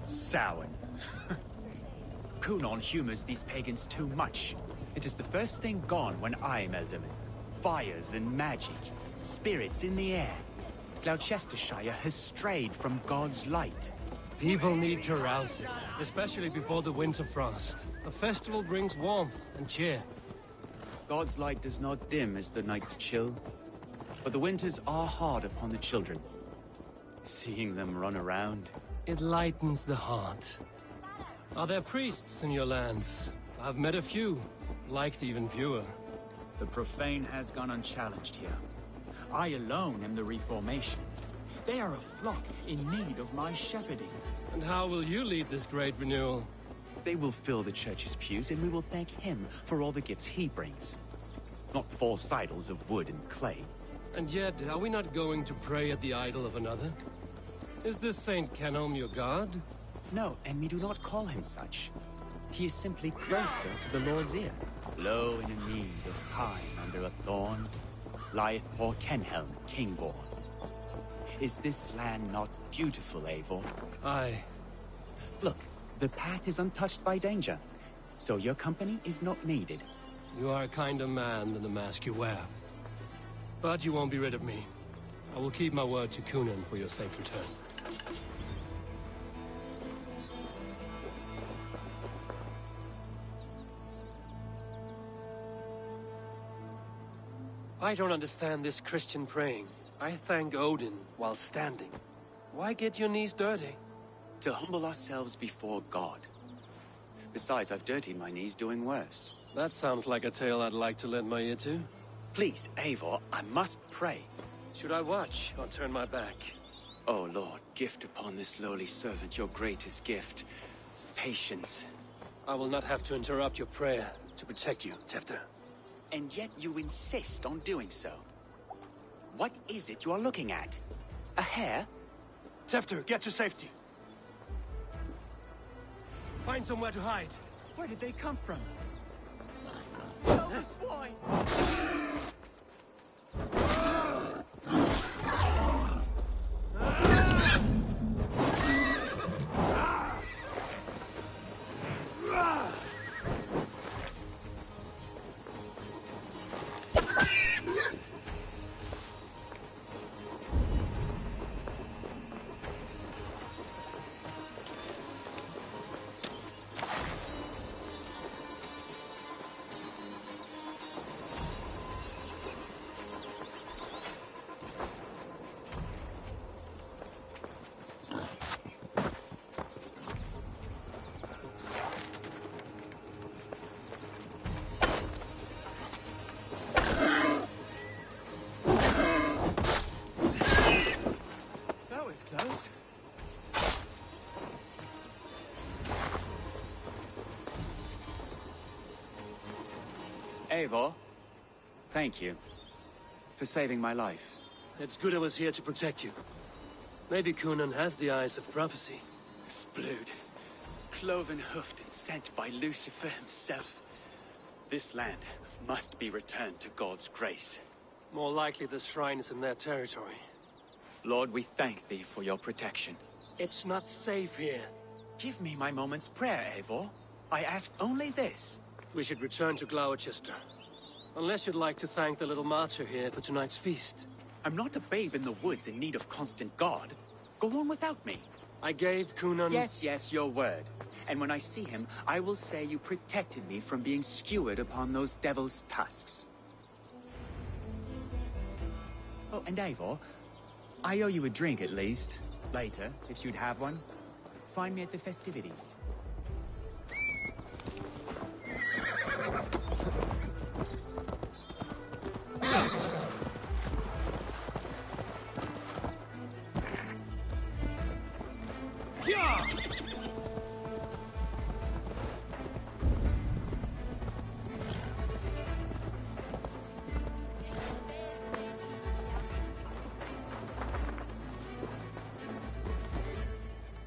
Samhain. Kunan humors these pagans too much. It is the first thing gone when I'm Elderman. Fires and magic, spirits in the air. Gloucestershire has strayed from God's light. People need carousing, especially before the winter frost. A festival brings warmth and cheer. God's light does not dim as the nights chill, but the winters are hard upon the children. Seeing them run around, it lightens the heart. Are there priests in your lands? I've met a few, liked even fewer. The profane has gone unchallenged here. I alone am the Reformation. They are a flock in need of my shepherding. And how will you lead this great renewal? They will fill the church's pews, and we will thank him for all the gifts he brings. Not false idols of wood and clay. And yet, are we not going to pray at the idol of another? Is this Saint Kenhelm your god? No, and we do not call him such. He is simply closer to the Lord's ear. Low in a mead of pine under a thorn, lieth poor Kenhelm, Kingborn. Is this land not beautiful, Eivor? Aye. Look, the path is untouched by danger, so your company is not needed. You are a kinder man than the mask you wear. But you won't be rid of me. I will keep my word to Kunan for your safe return. I don't understand this Christian praying. I thank Odin while standing. Why get your knees dirty? To humble ourselves before God. Besides, I've dirtied my knees doing worse. That sounds like a tale I'd like to lend my ear to. Please, Eivor, I must pray. Should I watch or turn my back? Oh Lord, gift upon this lowly servant your greatest gift. Patience. I will not have to interrupt your prayer to protect you, Tefter. And yet you insist on doing so. What is it you are looking at? A hare? Tefter, get to safety. Find somewhere to hide. Where did they come from? Oh, the swine! Close. Eivor, thank you for saving my life. It's good I was here to protect you. Maybe Kunan has the eyes of prophecy. This blood, cloven-hoofed and sent by Lucifer himself. This land must be returned to God's grace. More likely the shrine is in their territory. Lord, we thank thee for your protection. It's not safe here. Give me my moment's prayer, Eivor. I ask only this. We should return to Gloucester. Unless you'd like to thank the little martyr here for tonight's feast. I'm not a babe in the woods in need of constant guard. Go on without me. I gave Kunan... Yes, your word. And when I see him, I will say you protected me from being skewered upon those devil's tusks. Oh, and Eivor, I owe you a drink at least. Later, if you'd have one. Find me at the festivities.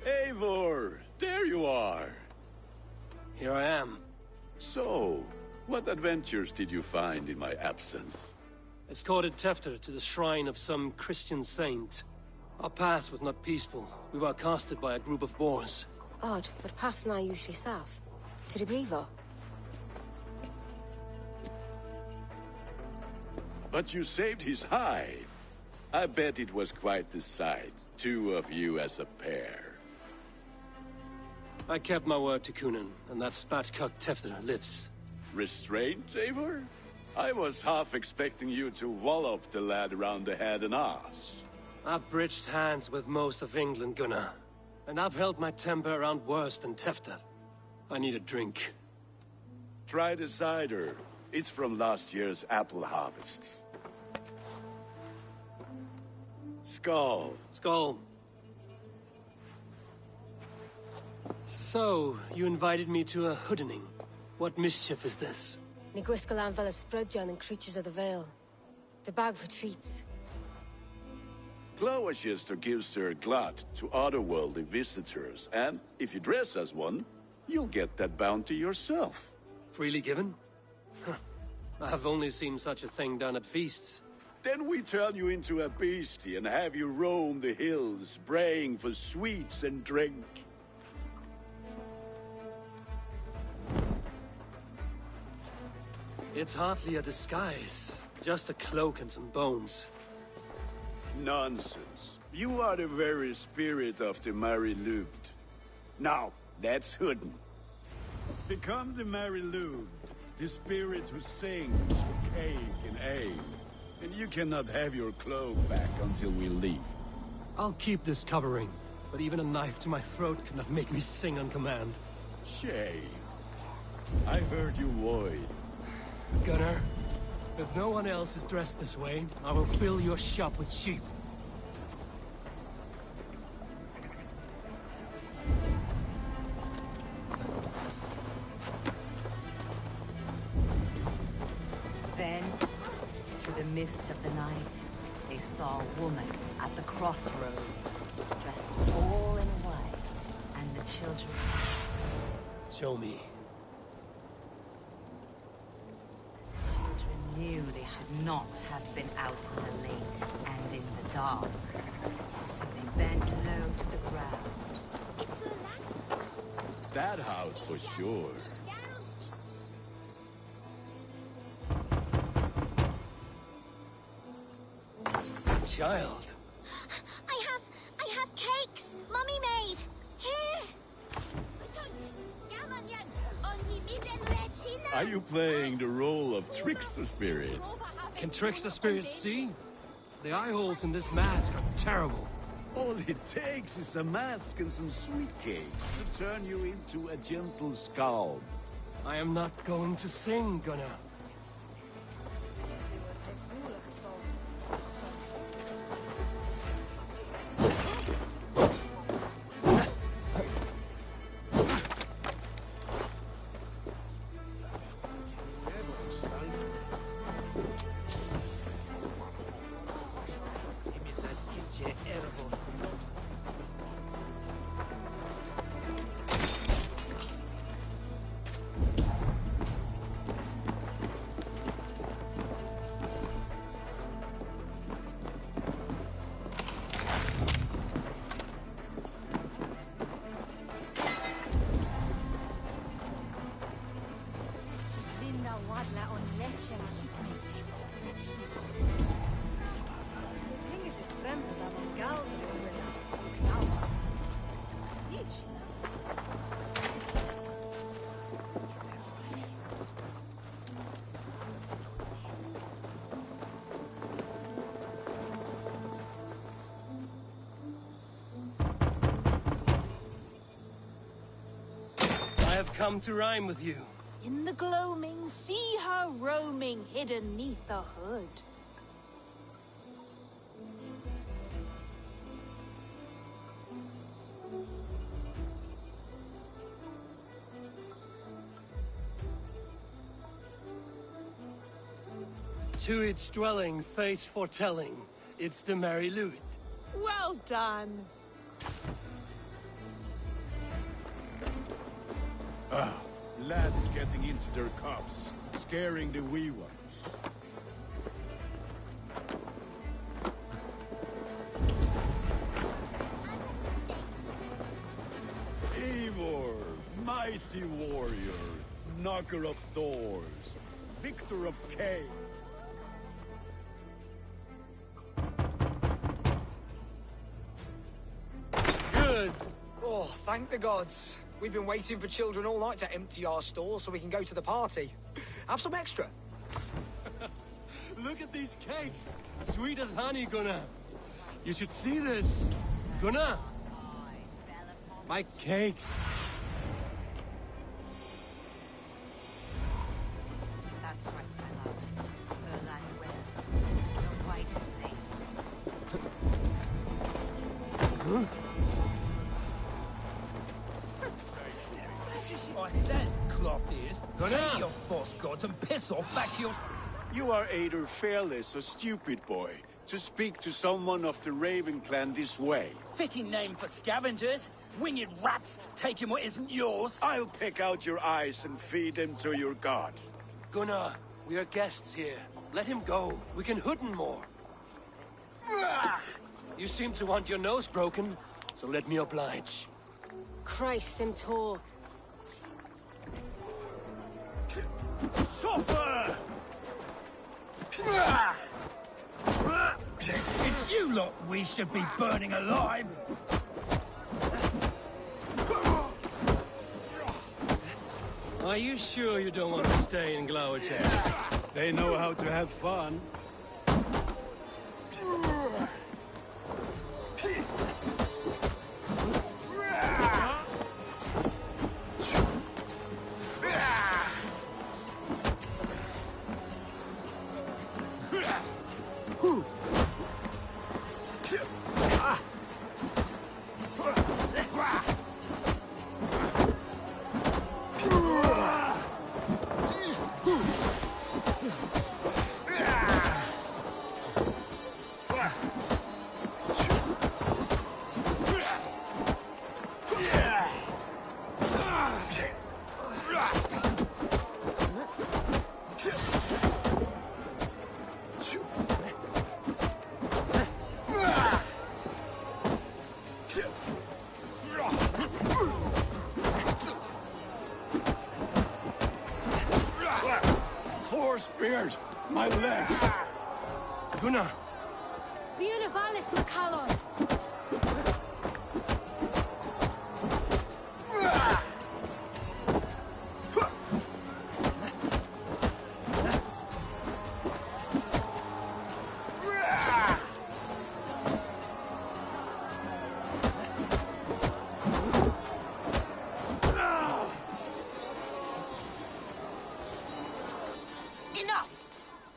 Eivor, there you are. Here I am. So, what adventures did you find in my absence? Escorted Tefter to the shrine of some Christian saint. Our path was not peaceful. We were accosted by a group of boars. Odd, but path na usually safe. To the brifo. But you saved his hide. I bet it was quite the sight, two of you as a pair. I kept my word to Kunan, and that spatcock Tefter lives. Restrained, Eivor? I was half expecting you to wallop the lad around the head and ass. I've bridged hands with most of England, Gunnar. And I've held my temper around worse than Tefter. I need a drink. Try the cider. It's from last year's apple harvest. Skull. Skull. So, you invited me to a hoodening. What mischief is this? Ni gwisgalan fel ysbrydion and creatures of the Vale. The bag for treats. Gloucester gives their glut to otherworldly visitors, and if you dress as one, you'll get that bounty yourself. Freely given? I have only seen such a thing done at feasts. Then we turn you into a beastie and have you roam the hills, braying for sweets and drink. It's hardly a disguise. Just a cloak and some bones. Nonsense. You are the very spirit of the Mary Louved. Now, that's Hooden. Become the Mary Louved, the spirit who sings for cake and ale. And you cannot have your cloak back until we leave. I'll keep this covering, but even a knife to my throat cannot make me sing on command. Shame. I heard your voice. Gunnar, if no one else is dressed this way, I will fill your shop with sheep. Then, through the mist of the night, they saw a woman at the crossroads, dressed all in white, and the children... Show me. Children knew they should not have been out in the late and in the dark, so they bent low to the ground. That house for sure. Child. I have cakes Mummy made. Here. Are you playing the role of trickster spirit? Can trickster spirits see? The eye holes in this mask are terrible. All it takes is a mask and some sweet cake to turn you into a gentle scald. I am not going to sing, Gunnar. I have come to rhyme with you. In the gloaming, see her roaming, hidden neath the hood. To its dwelling, face foretelling, it's the Mary Louis. Well done. Ah, lads getting into their cups, scaring the wee ones. Eivor, mighty warrior, knocker of doors, victor of Kay. Good. Oh, thank the gods. We've been waiting for children all night to empty our stores so we can go to the party. Have some extra. Look at these cakes. Sweet as honey, Gunnar. You should see this. Gunnar. My cakes. That's right, my love. Erland Weather. Your white flame. Huh? I said, cloth ears, pay your false gods and piss off back to your... You are either fearless or stupid, boy, to speak to someone of the Raven clan this way. Fitting name for scavengers. Winged rats taking what isn't yours. I'll pick out your eyes and feed them to your god. Gunnar, we are guests here. Let him go. We can hoot him more. You seem to want your nose broken, so let me oblige. Christ, him tall. Suffer! It's you lot we should be burning alive! Are you sure you don't want to stay in Gloucester? They know how to have fun. Four spears! My leg! Gunnar! Buenavallis McCallum! Enough!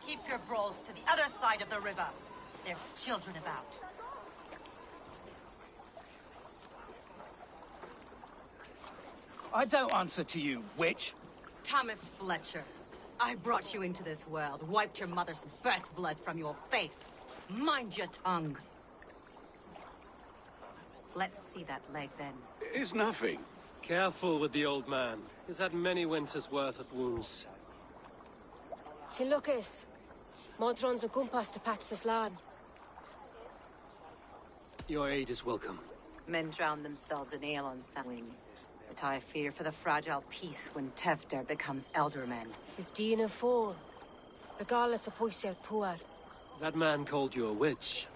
Keep your brawls to the other side of the river. There's children about. I don't answer to you, witch. Thomas Fletcher, I brought you into this world, wiped your mother's birth blood from your face. Mind your tongue. Let's see that leg, then. It's nothing. Careful with the old man. He's had many winters' worth of wounds. Tilukis. Modron's a gumpas to patch this land. Your aid is welcome. Men drown themselves in ale on Samhain. But I fear for the fragile peace when Tevder becomes eldermen. With Dina Fall. Regardless of Poisel Puar. That man called you a witch.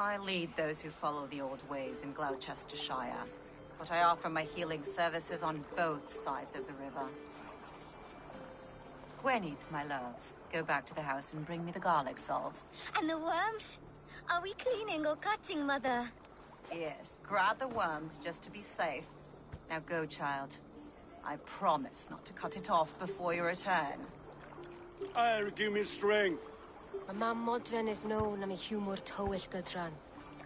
I lead those who follow the old ways in Gloucestershire. But I offer my healing services on both sides of the river. Gwenith, my love, go back to the house and bring me the garlic salve. And the worms? Are we cleaning or cutting, Mother? Yes, grab the worms just to be safe. Now go, child. I promise not to cut it off before your return. Give me strength. My mam Modron is known am a humor towish gadran.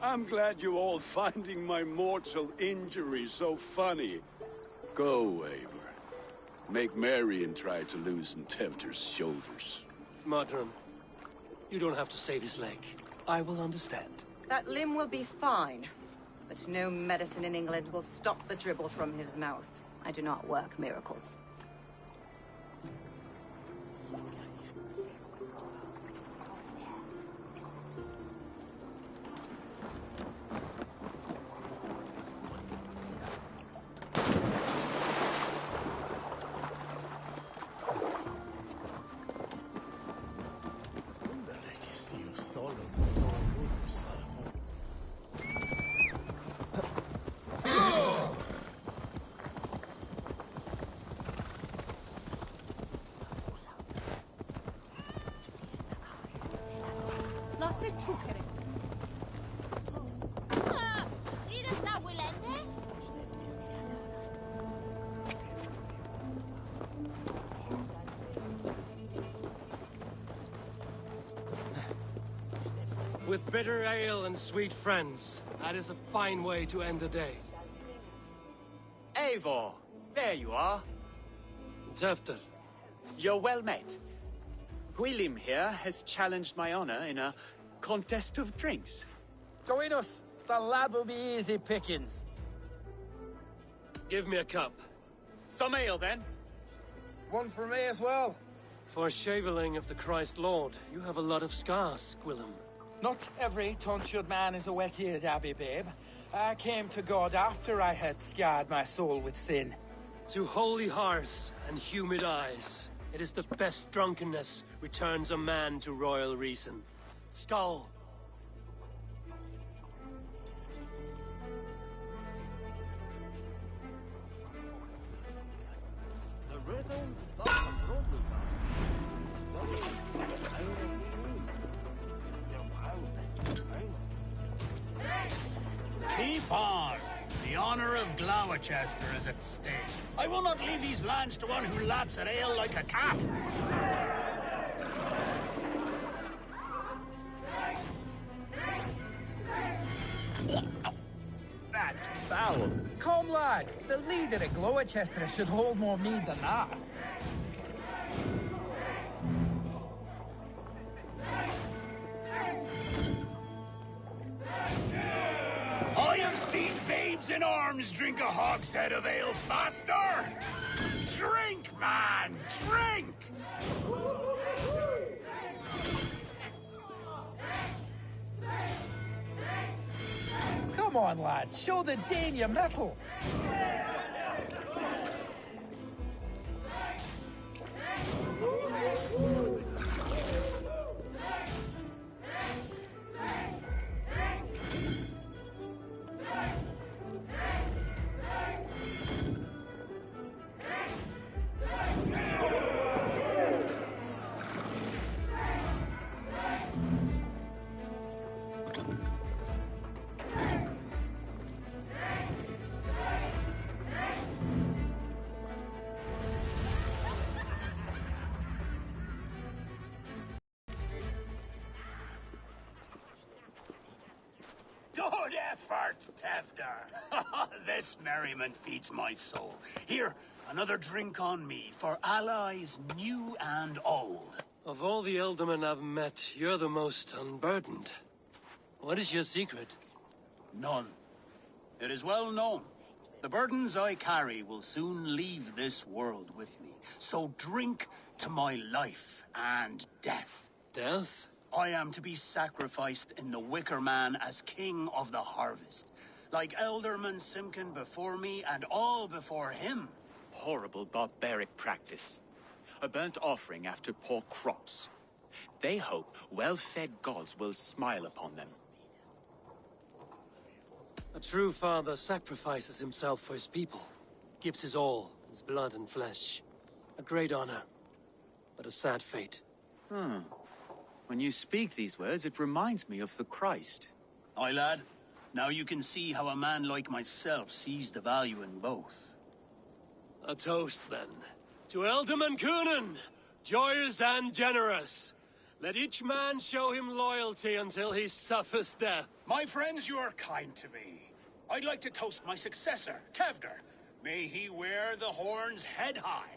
I'm glad you all finding my mortal injury so funny. Go, Eivor. Make merry and try to loosen Tevder's shoulders. Modron, you don't have to save his leg. I will understand. That limb will be fine. But no medicine in England will stop the dribble from his mouth. I do not work miracles. With bitter ale and sweet friends, that is a fine way to end the day. Eivor, there you are. Tevder. You're well met. Gwilym here has challenged my honor in a contest of drinks. Join us. The lad will be easy pickings. Give me a cup. Some ale, then. One for me as well. For shaveling of the Christ Lord, you have a lot of scars, Gwillem. Not every tonsured man is a wet-eared Abbey, babe. I came to God after I had scarred my soul with sin. To holy hearts and humid eyes, it is the best drunkenness returns a man to royal reason. Skull! Keep on! The honor of Gloucester is at stake. I will not leave these lands to one who laps at ale like a cat. That's foul. Come, lad. The leader of Gloucester should hold more mead than that. I have seen babes in arms drink a hogshead of ale faster! Drink, man! Drink! Come on, lad. Show the Dane your mettle. Good effort, Tevder. This merriment feeds my soul. Here, another drink on me for allies new and old. Of all the Ealdormen I've met, you're the most unburdened. What is your secret? None. It is well known. The burdens I carry will soon leave this world with me. So drink to my life and death. Death? I am to be sacrificed in the Wicker Man as king of the harvest. Like Elderman Simkin before me and all before him. Horrible barbaric practice. A burnt offering after poor crops. They hope well-fed gods will smile upon them. A true father sacrifices himself for his people. Gives his all, his blood and flesh. A great honor, but a sad fate. When you speak these words, it reminds me of the Christ. Aye, lad. Now you can see how a man like myself sees the value in both. A toast, then. To Ealdorman Coonan, joyous and generous. Let each man show him loyalty until he suffers death. My friends, you are kind to me. I'd like to toast my successor, Tevder. May he wear the horns head high.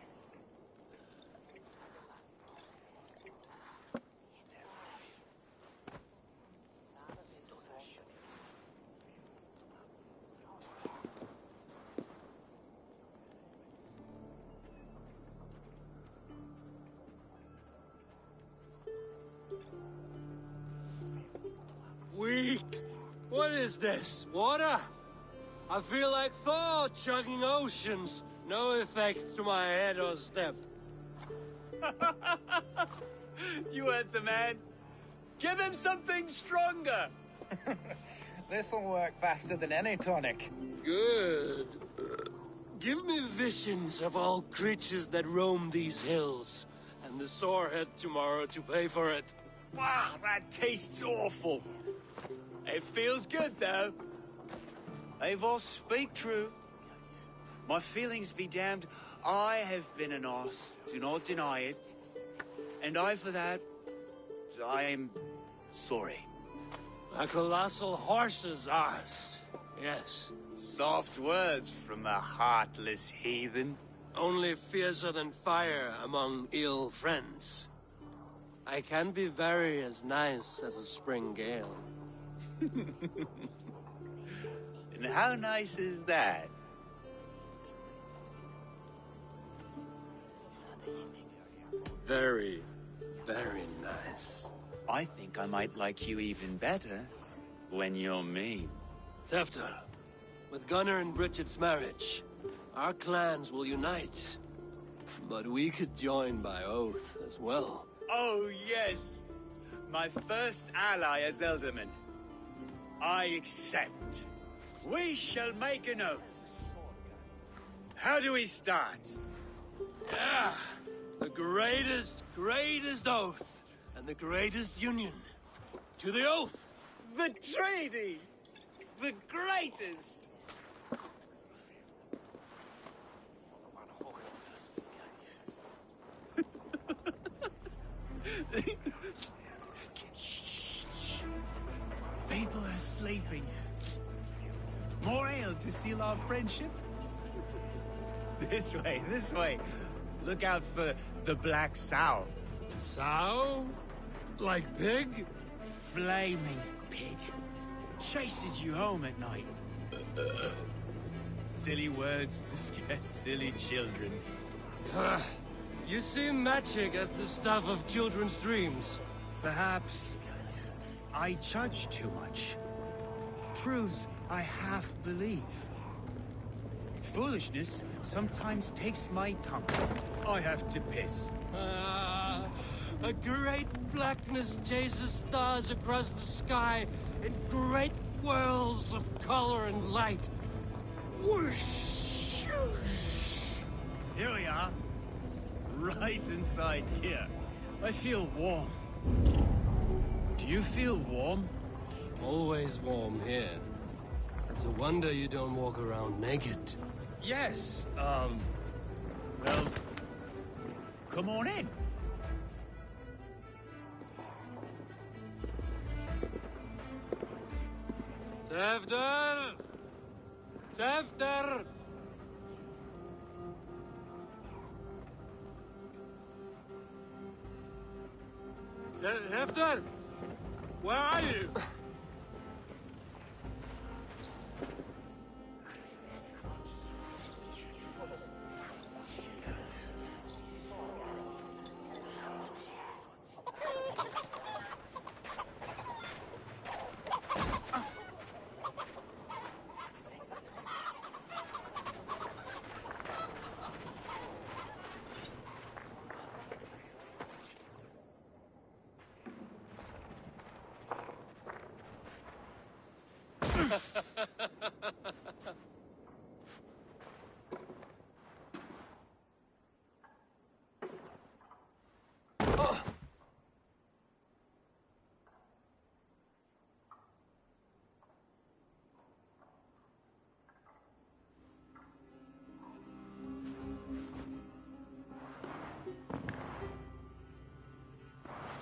Weak. What is this? Water? I feel like Thor chugging oceans. No effect to my head or step. You heard the man. Give him something stronger. This'll work faster than any tonic. Good. Give me visions of all creatures that roam these hills, and the sorehead tomorrow to pay for it. Wow, that tastes awful. It feels good, though. Eivor, speak true. My feelings be damned. I have been an arse, do not deny it. And I, for that, I am sorry. A colossal horse's arse, yes. Soft words from a heartless heathen. Only fiercer than fire among ill friends. I can be very as nice as a spring gale. And how nice is that? Very, very nice. I think I might like you even better when you're mean. Tefter, with Gunnar and Bridget's marriage, our clans will unite. But we could join by oath as well. Oh, yes. My first ally as Elderman. I accept. We shall make an oath. How do we start? Yeah! The greatest oath, and the greatest union. To the oath! The treaty! The greatest! People are sleeping. More ale to seal our friendship? This way, this way. Look out for the black sow. Sow? Like pig? Flaming pig. Chases you home at night. Silly words to scare silly children. You see magic as the stuff of children's dreams. Perhaps I judge too much. Truths I half believe. Foolishness sometimes takes my tongue. I have to piss. A great blackness chases stars across the sky in great whirls of color and light. Whoosh! Here we are. Right inside here. I feel warm. Do you feel warm? Always warm here. It's a wonder you don't walk around naked. Yes, well, come on in. Tefter! Tefter! Tefter! Where are you?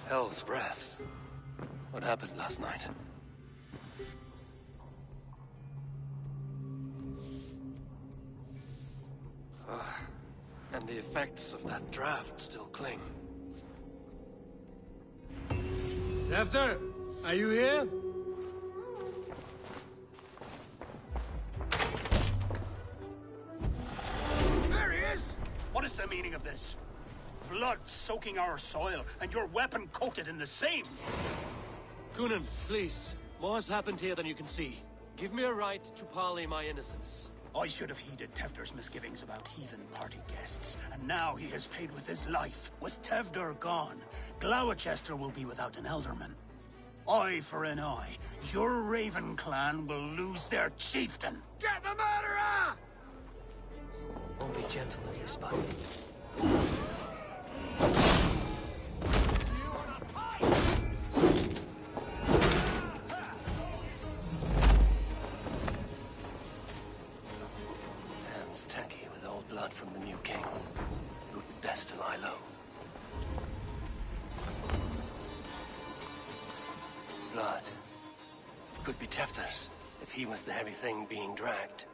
Hell's breath. What happened last night? And the effects of that draft still cling. Tefter, are you here? There he is! What is the meaning of this? Blood soaking our soil, and your weapon coated in the same! Kunan, please. More has happened here than you can see. Give me a right to parley my innocence. I should have heeded Tevder's misgivings about heathen party guests, and now he has paid with his life. With Tevder gone, Gloucester will be without an Elderman. Eye for an eye. Your Raven clan will lose their chieftain. Get the murderer! Won't be gentle if you spot me. Hands tacky with old blood from the new king. It would be best to lie low. Blood. Could be Tefter's, if he was the heavy thing being dragged.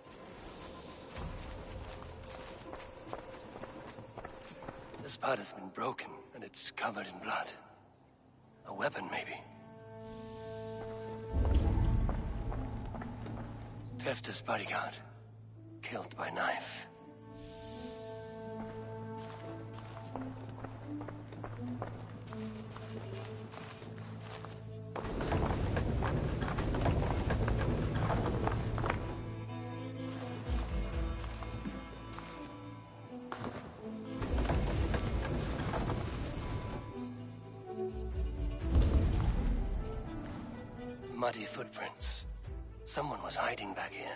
The spud has been broken, and it's covered in blood. A weapon, maybe. Tefter's bodyguard. Killed by knife. Muddy footprints. Someone was hiding back here.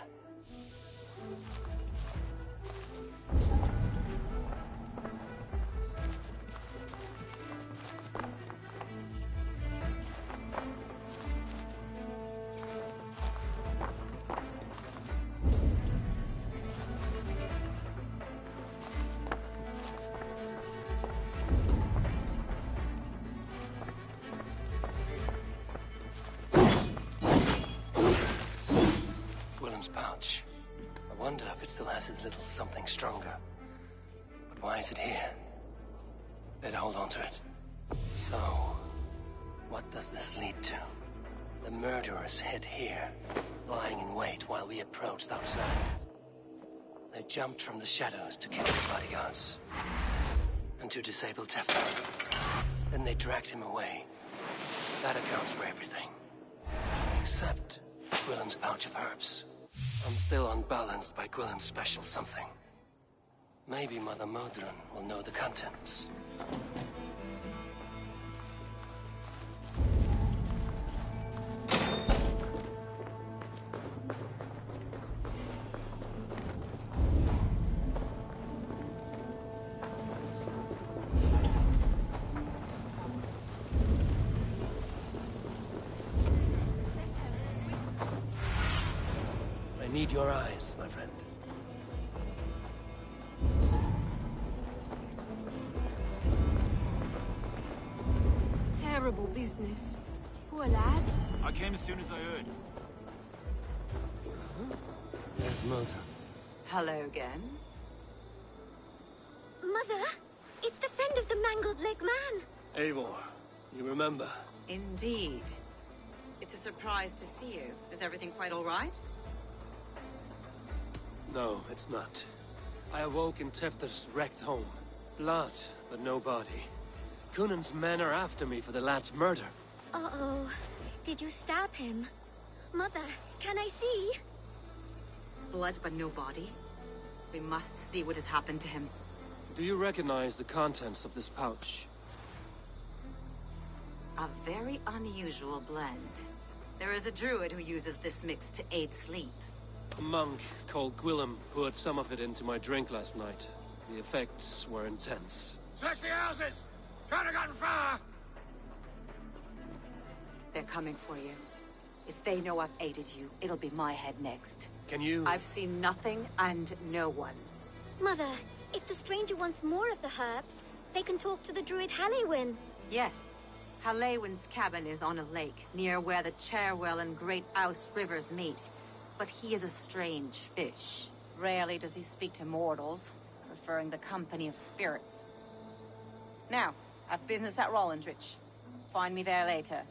Pouch. I wonder if it still has a little something stronger. But why is it here? Better hold on to it. So, what does this lead to? The murderers hid here, lying in wait while we approached outside. They jumped from the shadows to kill the bodyguards. And to disable Teflon. Then they dragged him away. That accounts for everything. Except Gwillem's pouch of herbs. I'm still unbalanced by Gwillem's special something. Maybe Mother Modron will know the contents. I need your eyes, my friend. Terrible business. Poor lad. I came as soon as I heard. There's Mother. Hello again. Mother, it's the friend of the mangled leg man. Eivor, you remember? Indeed. It's a surprise to see you. Is everything quite all right? No, it's not. I awoke in Tefter's wrecked home. Blood, but no body. Cunan's men are after me for the lad's murder. Uh-oh. Did you stab him? Mother, can I see? Blood but no body? We must see what has happened to him. Do you recognize the contents of this pouch? A very unusual blend. There is a druid who uses this mix to aid sleep. A monk called Gwillem poured some of it into my drink last night. The effects were intense. Search the houses! Could have gotten far! They're coming for you. If they know I've aided you, it'll be my head next. Can you... I've seen nothing and no one. Mother, if the stranger wants more of the herbs, they can talk to the druid Halewyn. Yes. Halewyn's cabin is on a lake, near where the Cherwell and Great Ouse rivers meet. But he is a strange fish. Rarely does he speak to mortals, preferring the company of spirits. Now, I've business at Rollindrich. Find me there later.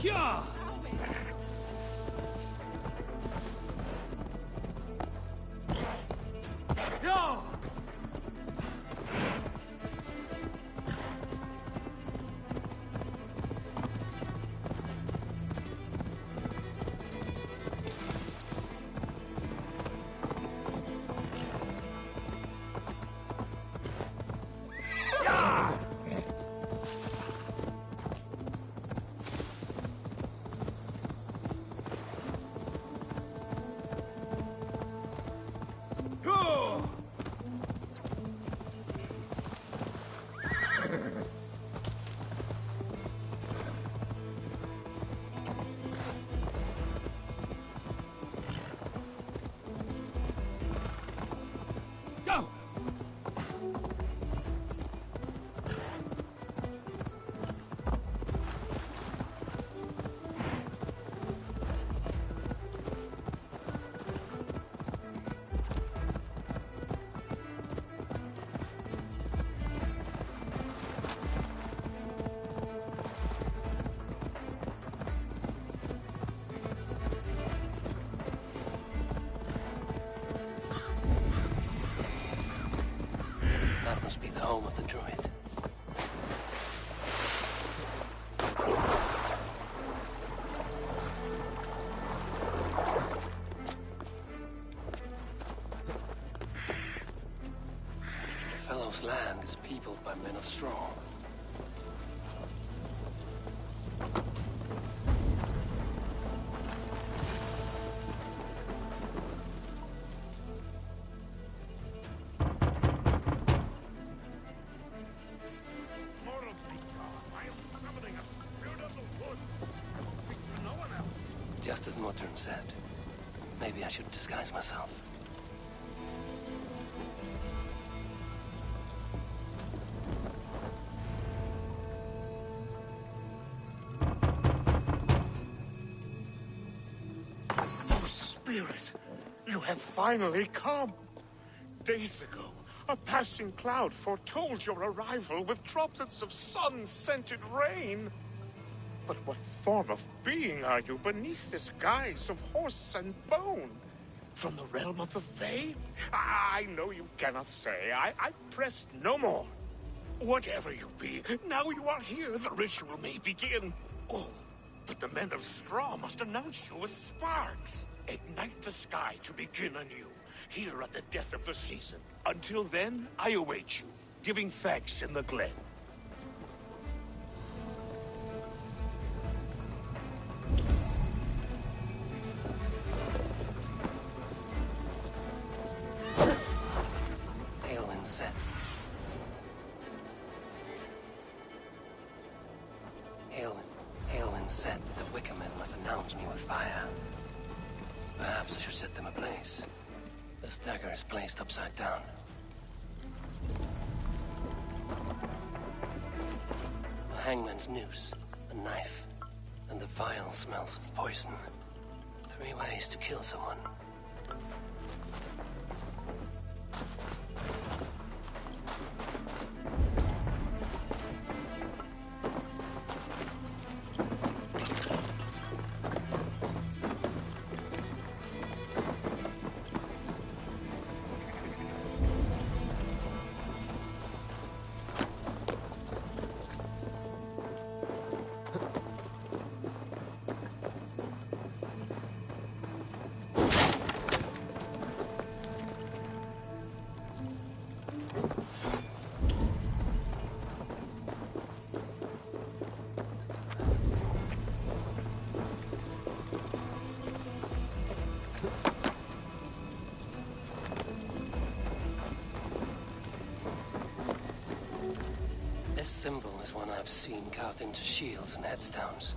Yeah! Yo! must be the home of the druid. The fellow's land is peopled by men of straw. Just as Modern said, maybe I should disguise myself. Oh, Spirit, you have finally come. Days ago, a passing cloud foretold your arrival with droplets of sun-scented rain. But what form of being are you beneath this guise of horse and bone? From the realm of the Fae? I know you cannot say. I press no more. Whatever you be, now you are here, the ritual may begin. Oh, but the men of straw must announce you with sparks. Ignite the sky to begin anew, here at the death of the season. Until then, I await you, giving thanks in the glen. Hailwind said that Wicker men must announce me with fire. Perhaps I should set them ablaze. This dagger is placed upside down. A hangman's noose, a knife, and the vile smells of poison. 3 ways to kill someone. This symbol is one I've seen carved into shields and headstones.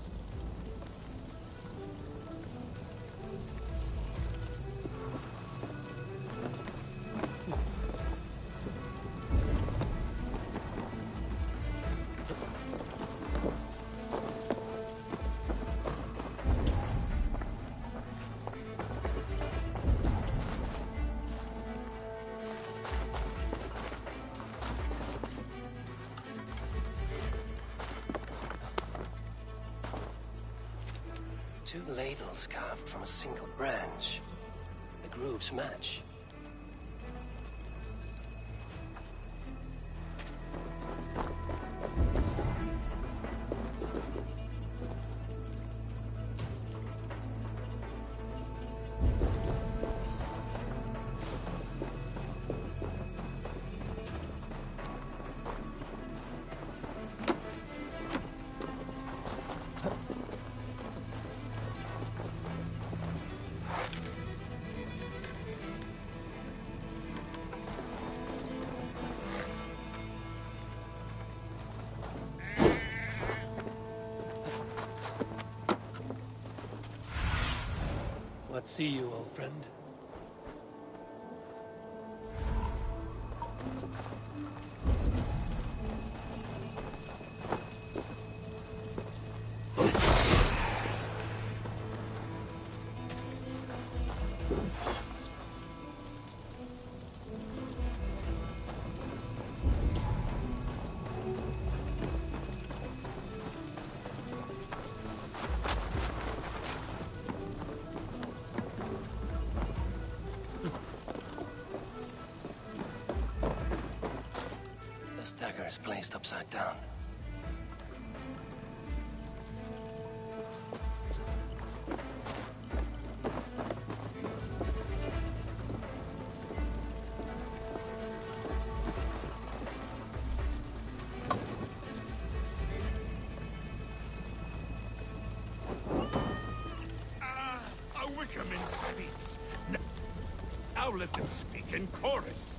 Two ladles carved from a single branch. The grooves match. What see you, old friend? dagger is placed upside down. A Wickerman speaks. Now let them speak in chorus.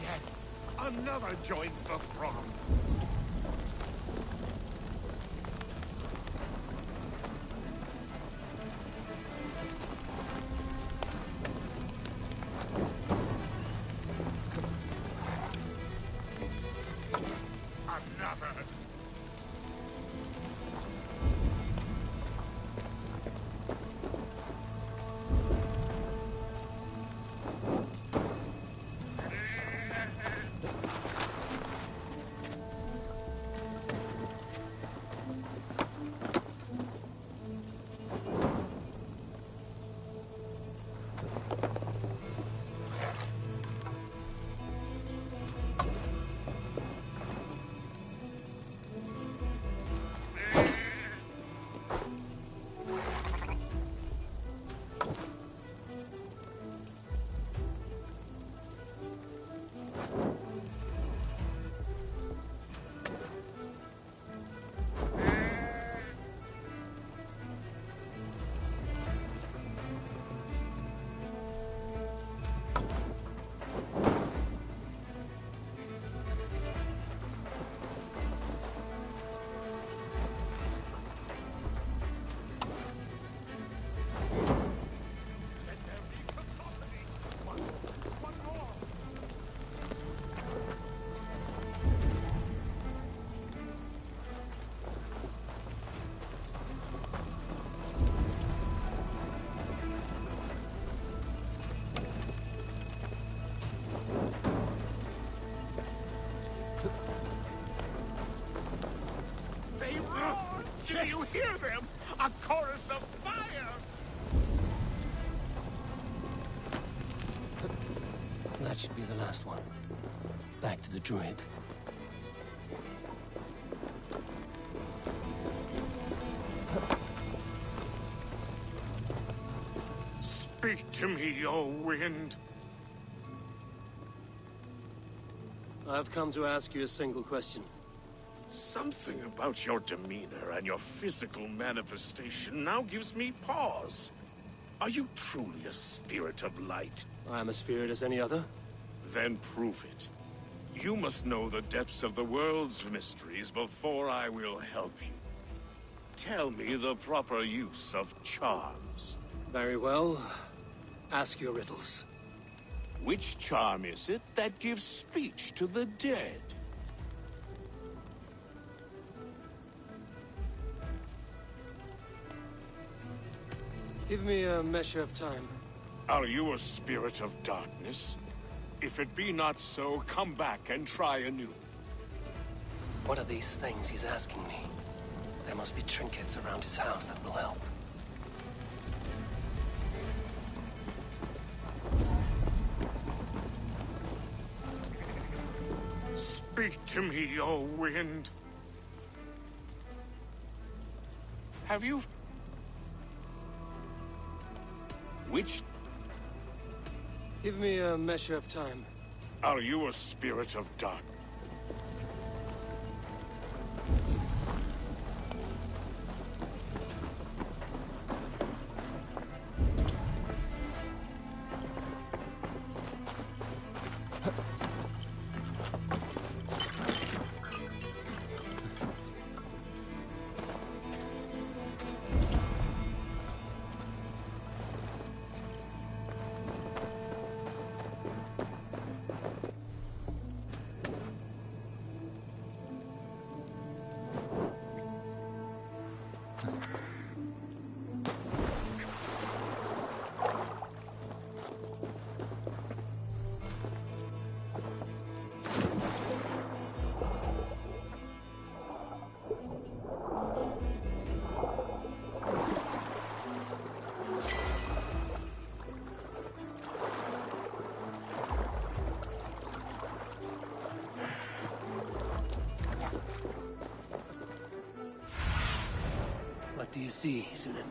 Yes, another joins the throng. Another. They roar! Do you hear them? A chorus of fire! That should be the last one. Back to the druid. Speak to me, O wind. I've come to ask you a single question. Something about your demeanor and your physical manifestation now gives me pause. Are you truly a spirit of light? I am a spirit as any other. Then prove it. You must know the depths of the world's mysteries before I will help you. Tell me the proper use of charms. Very well. Ask your riddles. Which charm is it that gives speech to the dead? Give me a measure of time. Are you a spirit of darkness? If it be not so, come back and try anew. What are these things he's asking me? There must be trinkets around his house that will help. Speak to me, O wind. Have you... Which... Give me a measure of time. Are you a spirit of dark? you see, Sunan?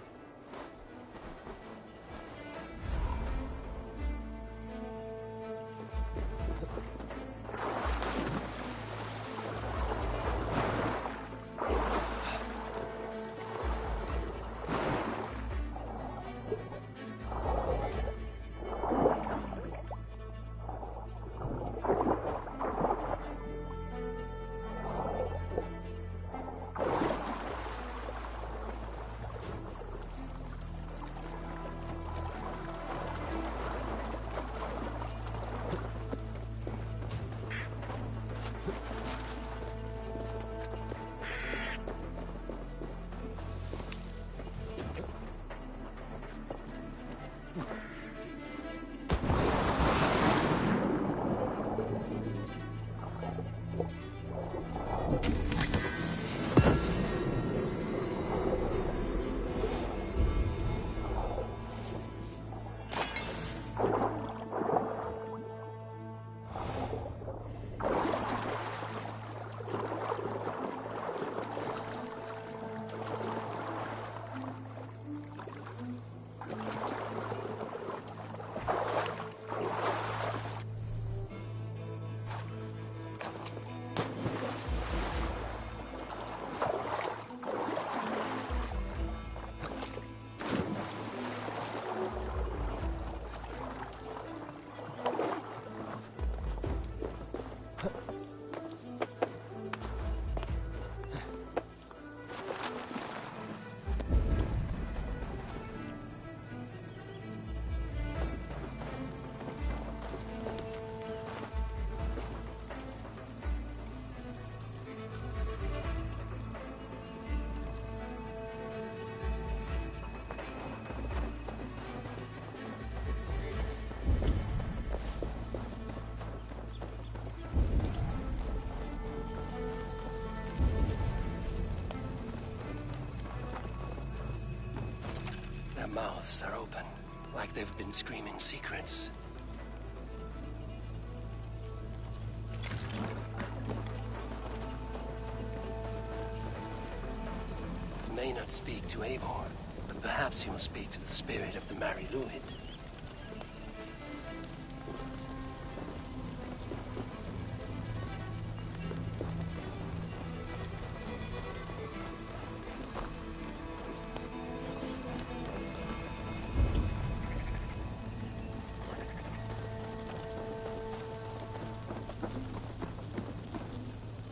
Their mouths are open, like they've been screaming secrets. He may not speak to Eivor, but perhaps he will speak to the spirit of the Mari Luid.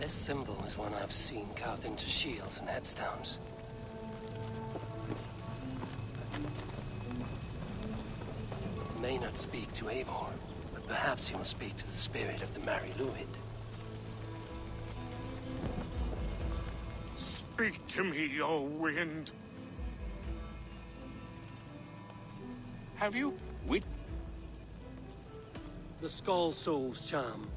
This symbol is one I've seen carved into shields and headstones. He may not speak to Eivor, but perhaps he will speak to the spirit of the Mari Luid. Speak to me, O wind. Have you The Skull Soul's charm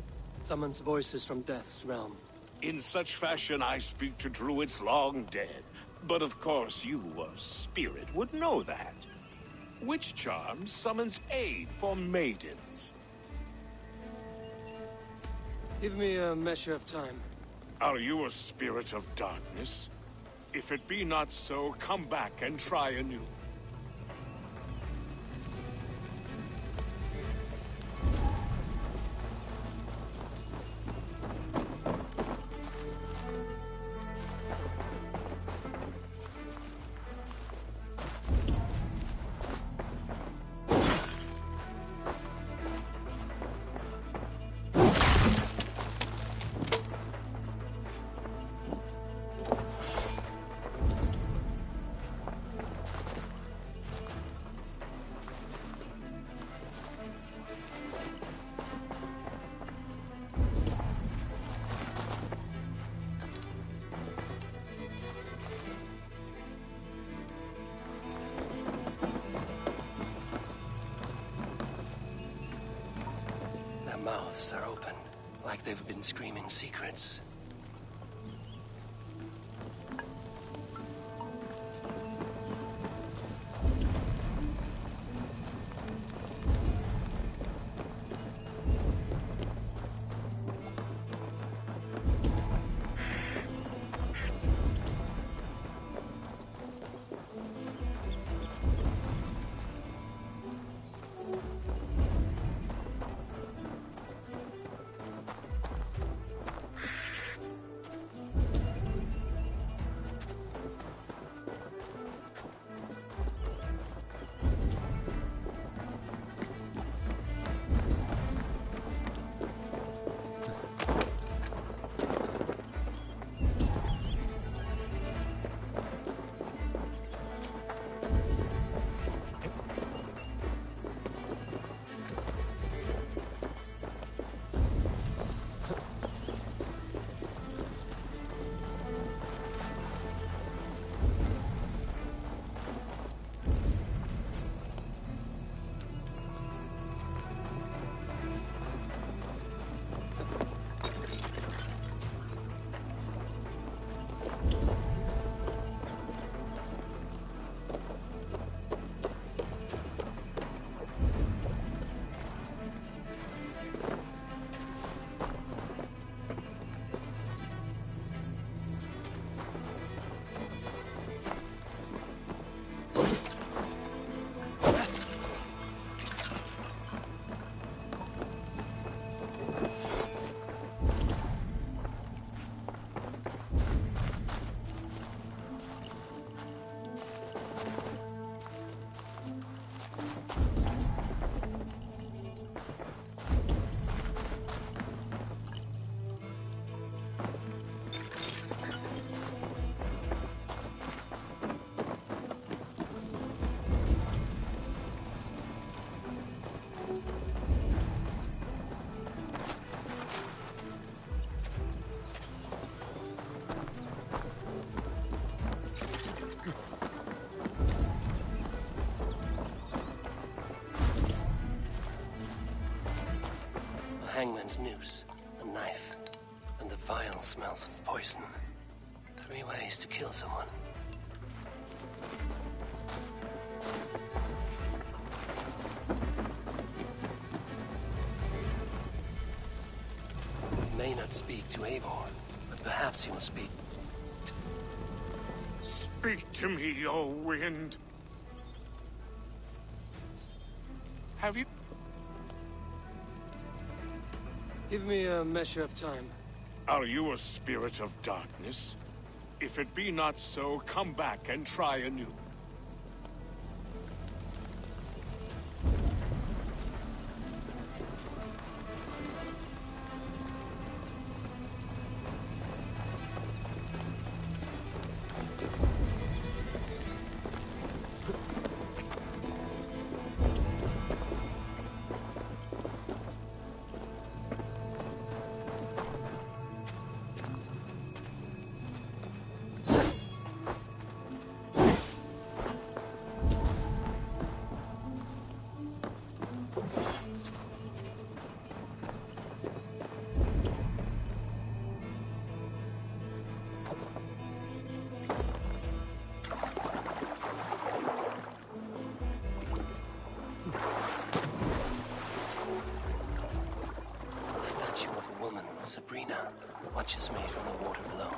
summons voices from Death's realm. In such fashion, I speak to druids long dead. But of course, you, a spirit, would know that. Which charm summons aid for maidens? Give me a measure of time. Are you a spirit of darkness? If it be not so, come back and try anew. Their mouths are open, like they've been screaming secrets. man's noose, a knife, and the vile smells of poison. 3 ways to kill someone. He may not speak to Eivor, but perhaps he will speak to... Speak to me, O wind. Have you... Give me a measure of time. Are you a spirit of darkness? If it be not so, come back and try anew. Sabrina watches me from the water below.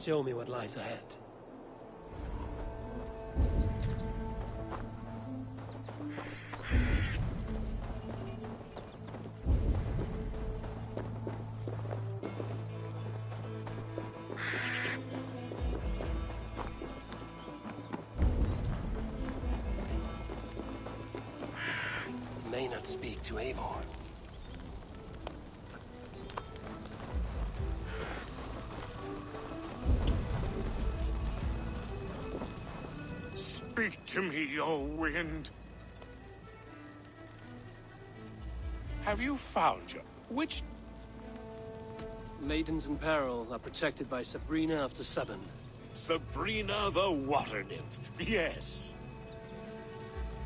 Show me what lies ahead. He may not speak to Eivor. Speak to me, O wind. Have you found your... Which... Maidens in peril are protected by Sabrina of the Southern. Sabrina the Water Nymph, yes.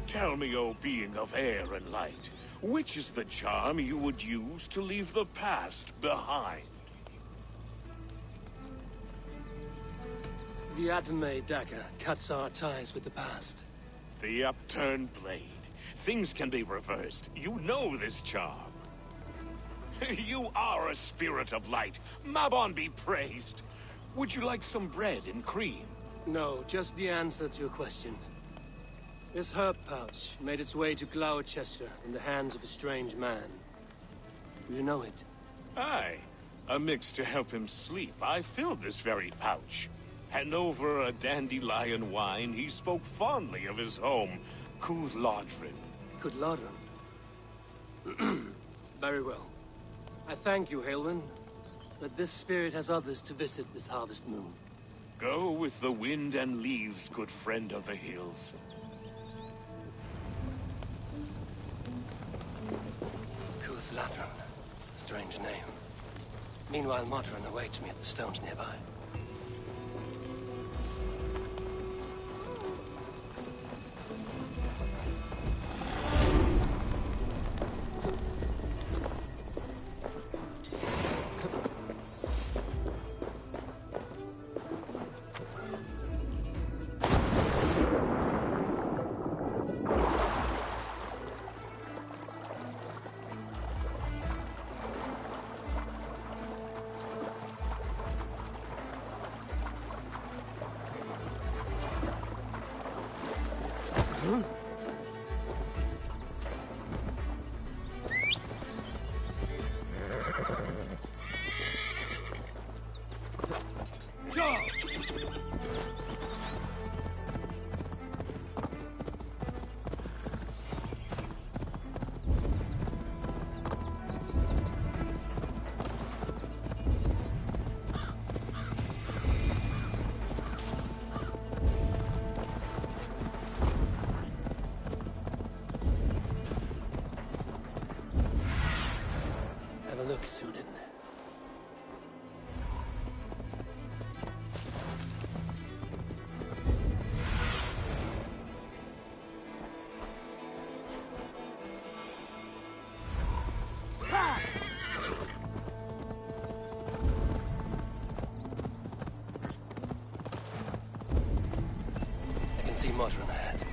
Tell me, O being of air and light, which is the charm you would use to leave the past behind? The Adame dagger cuts our ties with the past. The upturned blade. Things can be reversed. You know this charm. You are a spirit of light. Mabon be praised. Would you like some bread and cream? No, just the answer to a question. This herb pouch made its way to Gloucester in the hands of a strange man. Do you know it? Aye. A mix to help him sleep. I filled this very pouch. And over a dandelion wine, he spoke fondly of his home, Cúthládrin. Cúthládrin? Very well. I thank you, Haelwyn, but this spirit has others to visit this harvest moon. Go with the wind and leaves, good friend of the hills. Cúthládrin. Strange name. Meanwhile, Modron awaits me at the stones nearby. Have a look, Sunan. I can see Modron ahead.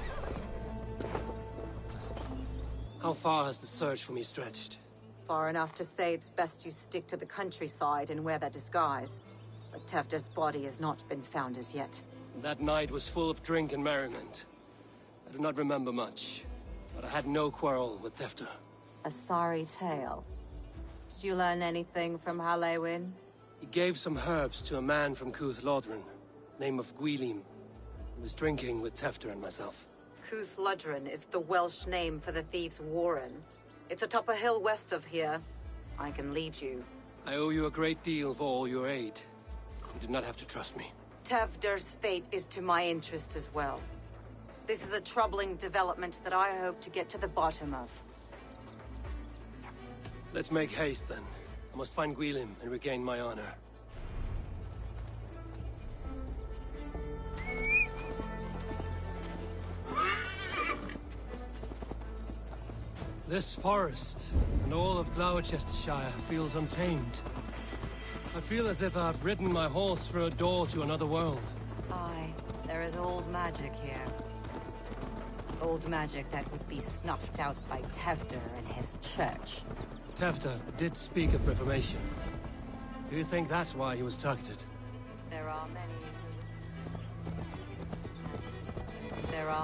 How far has the search for me stretched? Far enough to say it's best you stick to the countryside and wear that disguise. But Tefter's body has not been found as yet. That night was full of drink and merriment. I do not remember much, but I had no quarrel with Tefter. A sorry tale. Did you learn anything from Halewin? He gave some herbs to a man from Cuth Lodren, name of Gwylim. He was drinking with Tefter and myself. Cuth Lodren is the Welsh name for the thieves' warren. It's atop a hill west of here. I can lead you. I owe you a great deal for all your aid. You do not have to trust me. Tefder's fate is to my interest as well. This is a troubling development that I hope to get to the bottom of. Let's make haste, then. I must find Gwylim and regain my honor. This forest, and all of Gloucestershire, feels untamed. I feel as if I've ridden my horse through a door to another world. Aye, there is old magic here. Old magic that would be snuffed out by Tefder and his church. Tefter did speak of reformation. Do you think that's why he was targeted? There are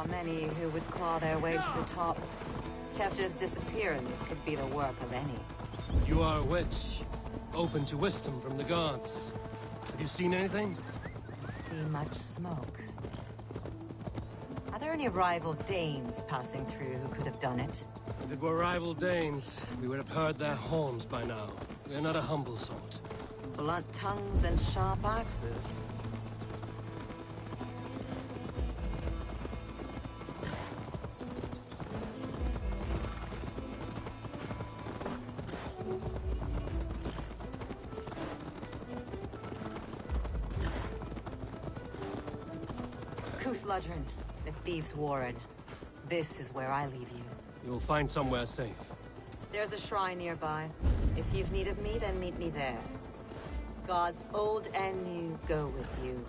many who would claw their way to the top. Tefter's disappearance could be the work of any. You are a witch, open to wisdom from the gods. Have you seen anything? See much smoke. Are there any rival Danes passing through who could have done it? If it were rival Danes, we would have heard their horns by now. We are not a humble sort. Blunt tongues and sharp axes. Cuth Lodren, the Thieves' Warren. This is where I leave you. You will find somewhere safe. There's a shrine nearby. If you've need of me, then meet me there. Gods old and new go with you.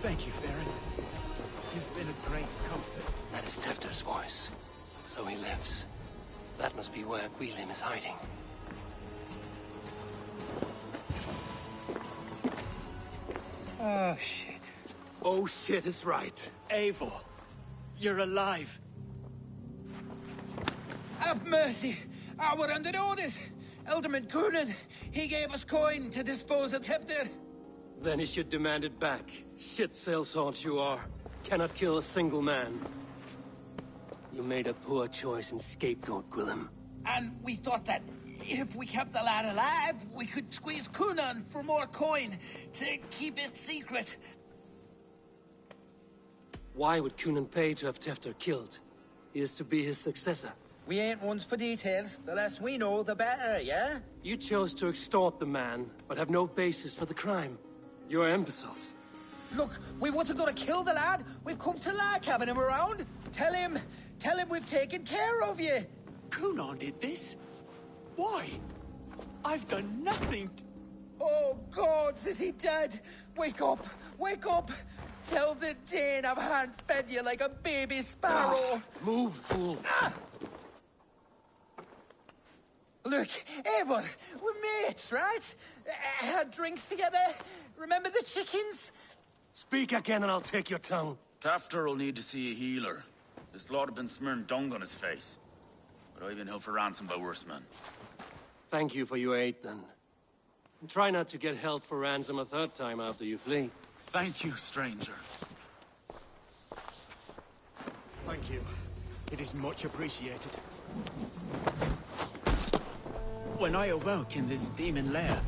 Thank you, Farron. You've been a great comfort. That is Tefter's voice. So he lives. That must be where Gwylim is hiding. Oh, shit. Oh shit is right. Eivor, you're alive. Have mercy. We're under orders. Alderman Coonan, he gave us coin to dispose of Tefter. Then he should demand it back. Shit sailsaunt you are. Cannot kill a single man. You made a poor choice in scapegoat, Gwillem. And we thought that if we kept the lad alive, we could squeeze Coonan for more coin to keep it secret. Why would Coonan pay to have Tefter killed? He is to be his successor. We ain't ones for details. The less we know, the better, yeah? You chose to extort the man, but have no basis for the crime. You're imbeciles. Look, we wasn't gonna kill the lad. We've come to like having him around. Tell him we've taken care of you. Coonan did this? Why? I've done nothing. Oh, gods, is he dead? Wake up! Wake up! Tell the Dane I've hand-fed you like a baby sparrow. Move, fool. Look, Eivor, we're mates, right? Had drinks together. Remember the chickens? Speak again and I'll take your tongue. Tafter will need to see a healer. This lord have been smearing dung on his face. But I've been held for ransom by worse men. Thank you for your aid, then. And try not to get held for ransom a third time after you flee. Thank you, stranger. Thank you. It is much appreciated. When I awoke in this demon lair,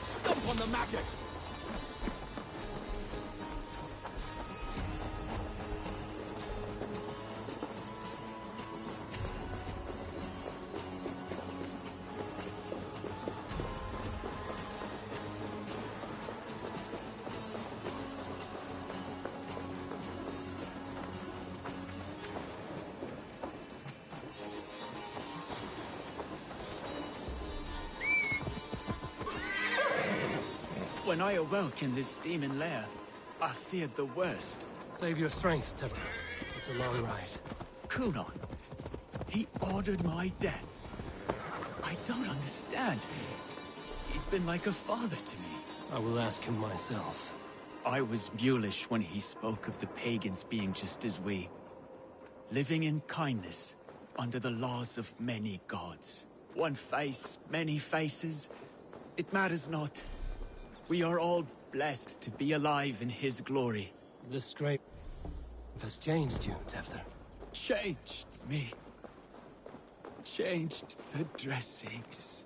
Stomp on the maggot! when I awoke in this demon lair, I feared the worst. Save your strength, Tefter. It's a long ride. Coonan, he ordered my death. I don't understand. He's been like a father to me. I will ask him myself. I was mulish when he spoke of the pagans being just as we. Living in kindness, under the laws of many gods. One face, many faces. It matters not. We are all blessed to be alive in his glory. This scrape has changed you, Tefter. Changed me. Changed the dressings.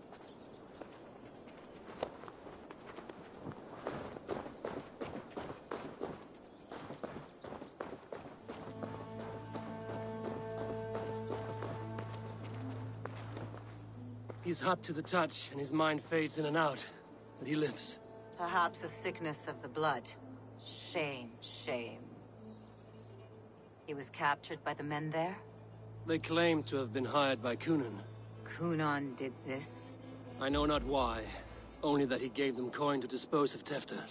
He's hot to the touch, and his mind fades in and out. But he lives. Perhaps a sickness of the blood. Shame, shame. He was captured by the men there? They claim to have been hired by Coonan. Coonan did this? I know not why. Only that he gave them coin to dispose of Tefter.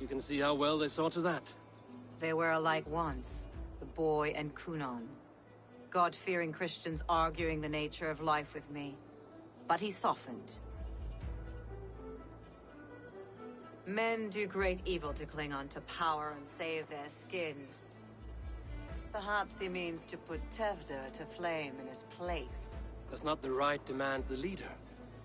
You can see how well they saw to that. They were alike once, the boy and Coonan. God-fearing Christians arguing the nature of life with me. But he softened. Men do great evil to cling on to power and save their skin. Perhaps he means to put Tefter to flame in his place. Does not the right demand the leader?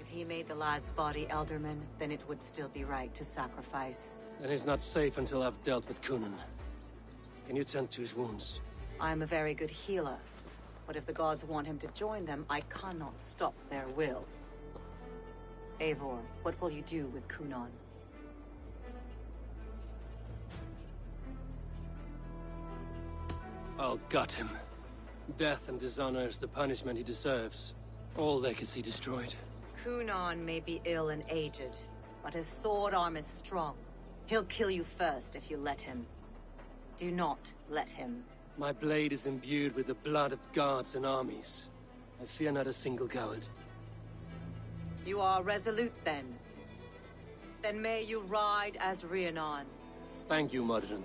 If he made the lad's body Elderman, then it would still be right to sacrifice. Then he's not safe until I've dealt with Coonan. Can you tend to his wounds? I'm a very good healer. But if the gods want him to join them, I cannot stop their will. Eivor, what will you do with Coonan? I'll gut him. Death and dishonor is the punishment he deserves. All legacy destroyed. Coonan may be ill and aged, but his sword arm is strong. He'll kill you first if you let him. Do not let him. My blade is imbued with the blood of gods and armies. I fear not a single coward. You are resolute, then. Then may you ride as Rhiannon. Thank you, Modern.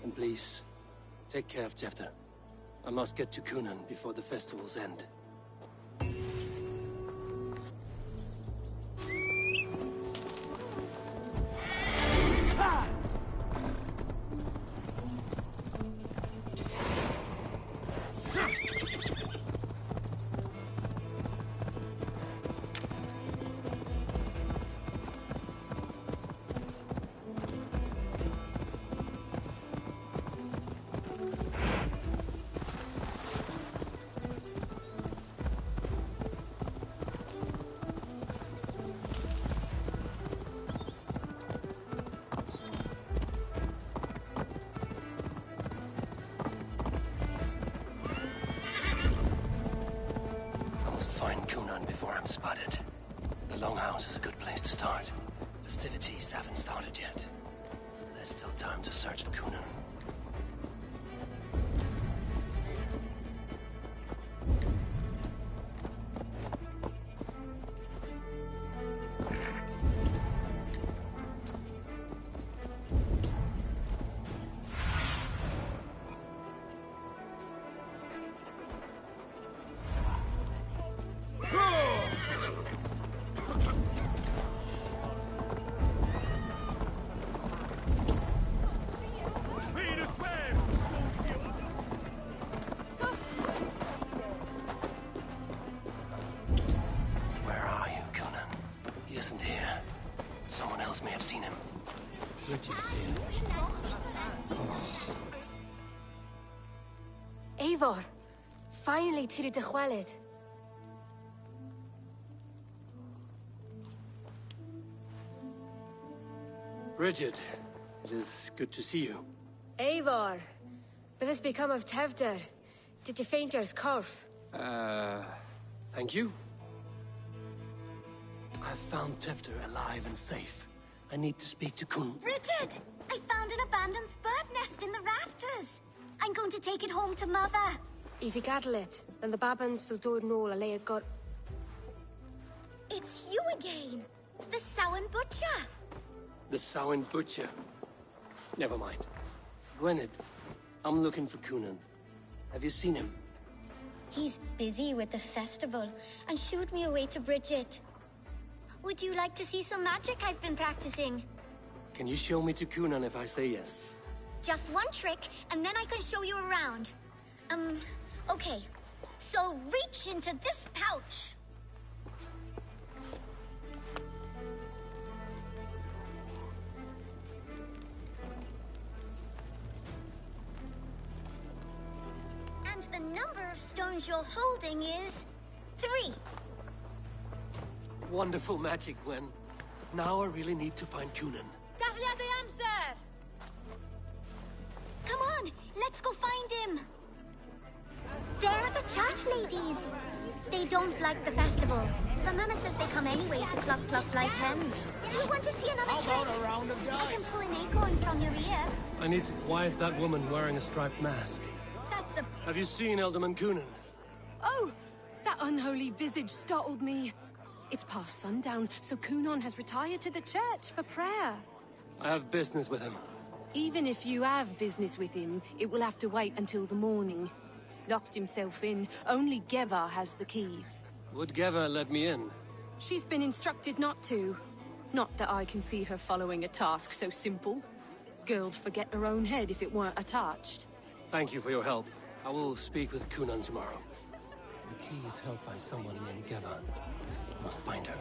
And please, take care of Tefter. I must get to Cunan before the festival's end. Find Cunan before I'm spotted. The Longhouse is a good place to start. Festivities haven't started yet. There's still time to search for Cunan. Eivor, finally tíri de chwaled. Bridget, it is good to see you. Eivor, what has become of Tevder? Did you faint your scarf? Thank you. I've found Tefter alive and safe. I need to speak to Kun. Bridget! I found an abandoned bird nest in the rafters. I'm going to take it home to Mother. If you cattle it, then the babans will do it all a got. It's you again! The Samhain Butcher! The Samhain Butcher? Never mind. Gwynedd, I'm looking for Cunan. Have you seen him? He's busy with the festival and shooed me away to Bridget. Would you like to see some magic I've been practicing? Can you show me to Cunan if I say yes? Just one trick, and then I can show you around. Okay. So reach into this pouch. And the number of stones you're holding is 3. Wonderful magic, Gwen. Now I really need to find Cunan. Come on, let's go find him. They're the church ladies. They don't like the festival. The mama says they come anyway to cluck cluck like hens. Do you want to see another trick? How about a round of I jive? can pull an acorn from your ear. I need to... Why is that woman wearing a striped mask? That's a... Have you seen Alderman Cunan? Oh! That unholy visage startled me. It's past sundown, so Cunan has retired to the church for prayer. I have business with him. Even if you have business with him, it will have to wait until the morning. Locked himself in. Only Geva has the key. Would Geva let me in? She's been instructed not to. Not that I can see her following a task so simple. Girl'd forget her own head if it weren't attached. Thank you for your help. I will speak with Cunan tomorrow. The key is held by someone named Geva. I must find her.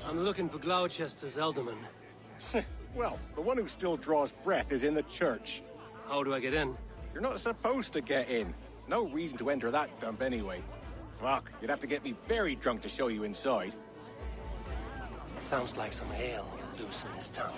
I'm looking for Gloucester's Alderman. Well, the one who still draws breath is in the church. How do I get in? You're not supposed to get in. No reason to enter that dump anyway. Fuck, you'd have to get me very drunk to show you inside. Sounds like some ale will loosen his tongue.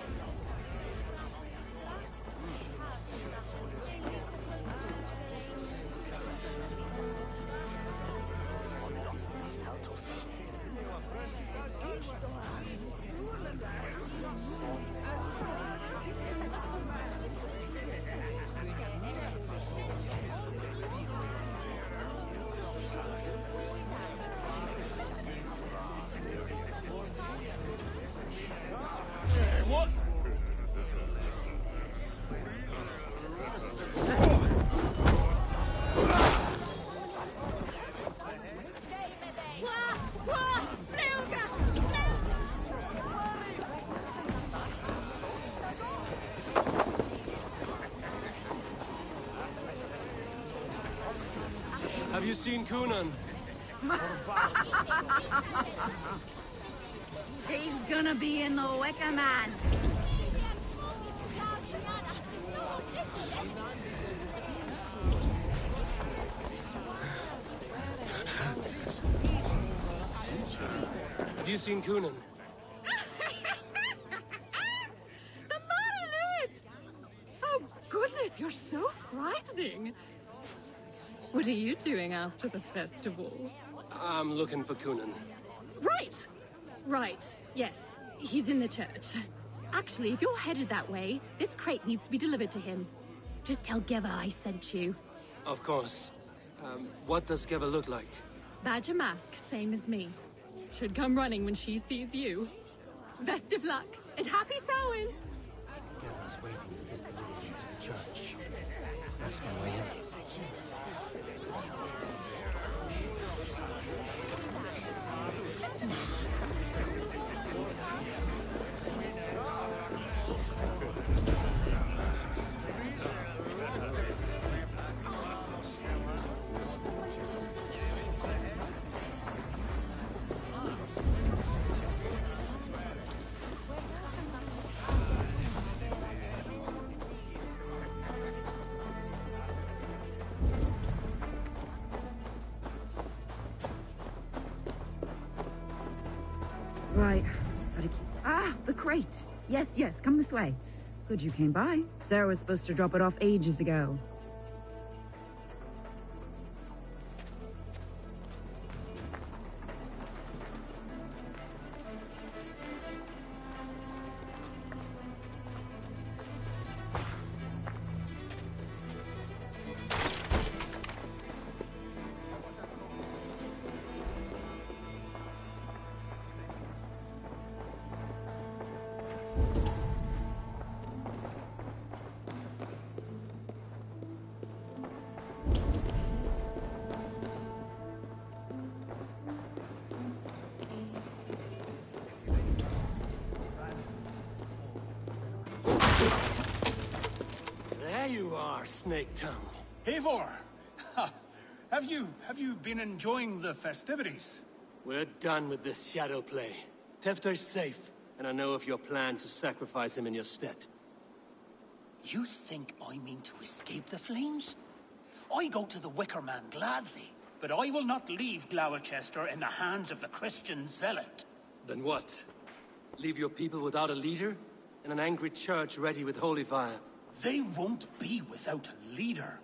Have you seen Cunan? He's gonna be in the Wicker Man. Have you seen Cunan? The monolith! Oh, goodness, you're so frightening. What are you doing after the festival? I'm looking for Cunan. Right. Yes, he's in the church. Actually, if you're headed that way, this crate needs to be delivered to him. Just tell Geva I sent you. Of course. What does Geva look like? Badger mask, same as me. Should come running when she sees you. Best of luck, and happy Samhain! Geva's waiting for this delivery to the church. That's my way in. Right. The crate. Yes, come this way. Good you came by. Sarah was supposed to drop it off ages ago. There you are, Snake Tongue. Eivor! Have you been enjoying the festivities? We're done with this shadow play. Tefter's safe, and I know of your plan to sacrifice him in your stead. You think I mean to escape the flames? I go to the Wicker Man gladly, but I will not leave Gloucester in the hands of the Christian zealot. Then what? Leave your people without a leader? And an angry church ready with holy fire? They won't be without a leader.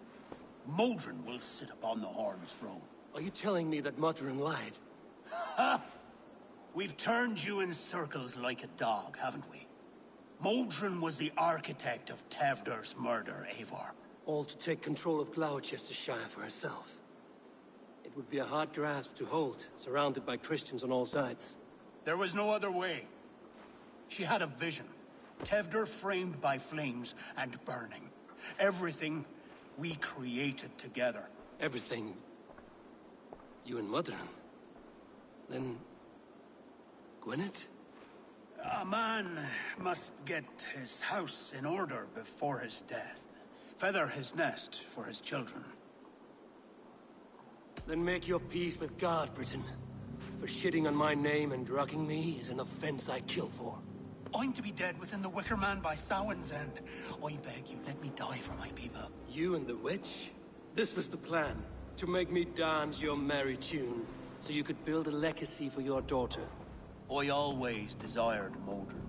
Modron will sit upon the Horn's throne. Are you telling me that Modron lied? Ha! We've turned you in circles like a dog, haven't we? Modron was the architect of Tevder's murder, Eivor. All to take control of Gloucestershire for herself. It would be a hard grasp to hold, surrounded by Christians on all sides. There was no other way. She had a vision. Tevder framed by flames and burning. Everything we created together. Everything? You and Modron? Then... Gwyneth? A man must get his house in order before his death. Feather his nest for his children. Then make your peace with God, Britain. For shitting on my name and drugging me is an offense I kill for. I'm to be dead within the Wicker Man by Samhain's end. I beg you, let me die for my people. You and the witch? This was the plan. To make me dance your merry tune, so you could build a legacy for your daughter. I always desired Modron.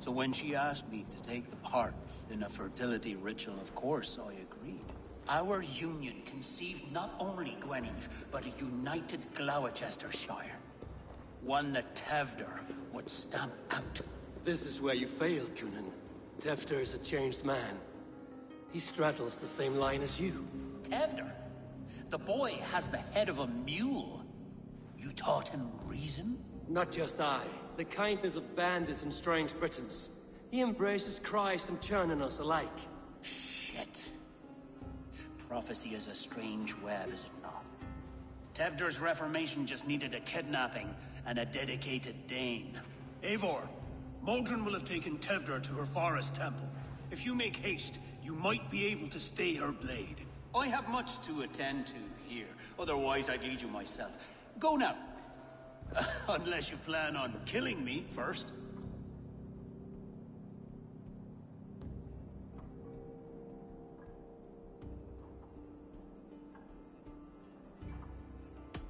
So when she asked me to take the part in a fertility ritual, of course I agreed. Our union conceived not only Gweneve, but a united Gloucestershire. One that Tevder would stamp out. This is where you failed, Cunan. Tefter is a changed man. He straddles the same line as you. Tevder? The boy has the head of a mule. You taught him reason? Not just I. The kindness of bandits and strange Britons. He embraces Christ and churning us alike. Shit. Prophecy is a strange web, is it not? Tevder's reformation just needed a kidnapping and a dedicated Dane. Eivor, Modron will have taken Tevder to her forest temple. If you make haste, you might be able to stay her blade. I have much to attend to here. Otherwise, I'd lead you myself. Go now. Unless you plan on killing me first.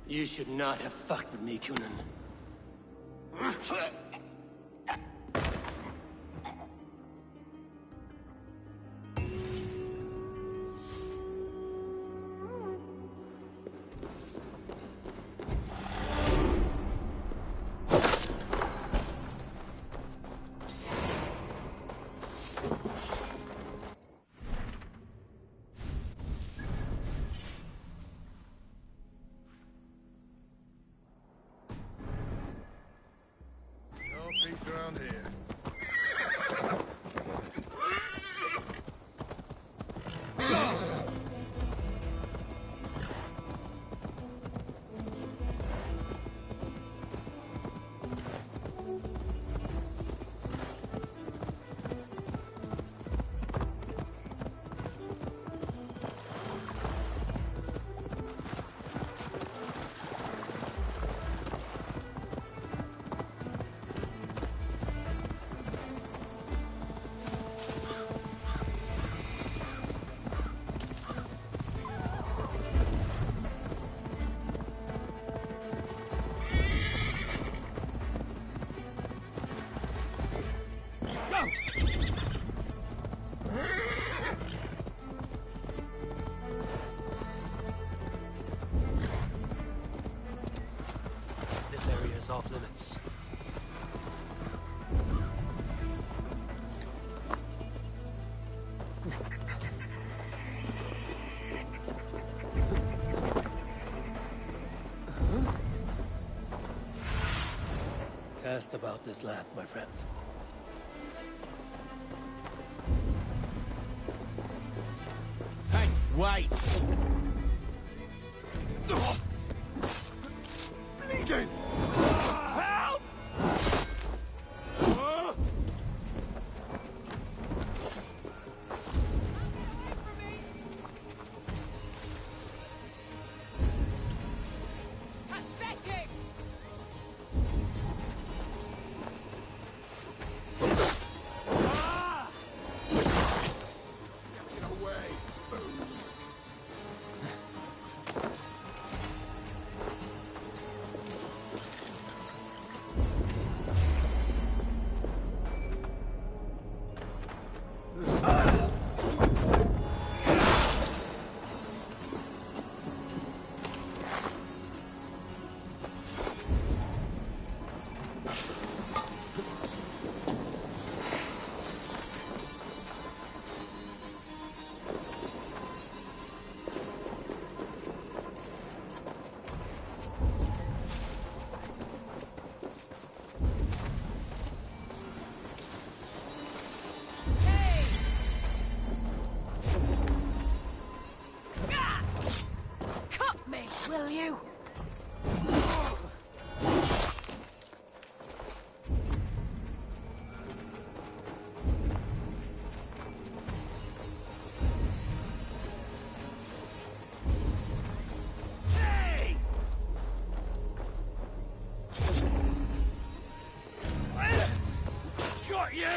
You should not have fucked with me, Cunan. Peace around here. This area is off limits. Cast about this land, my friend. Hey, wait! Bleeding! Help! Pathetic! Will you? Got you!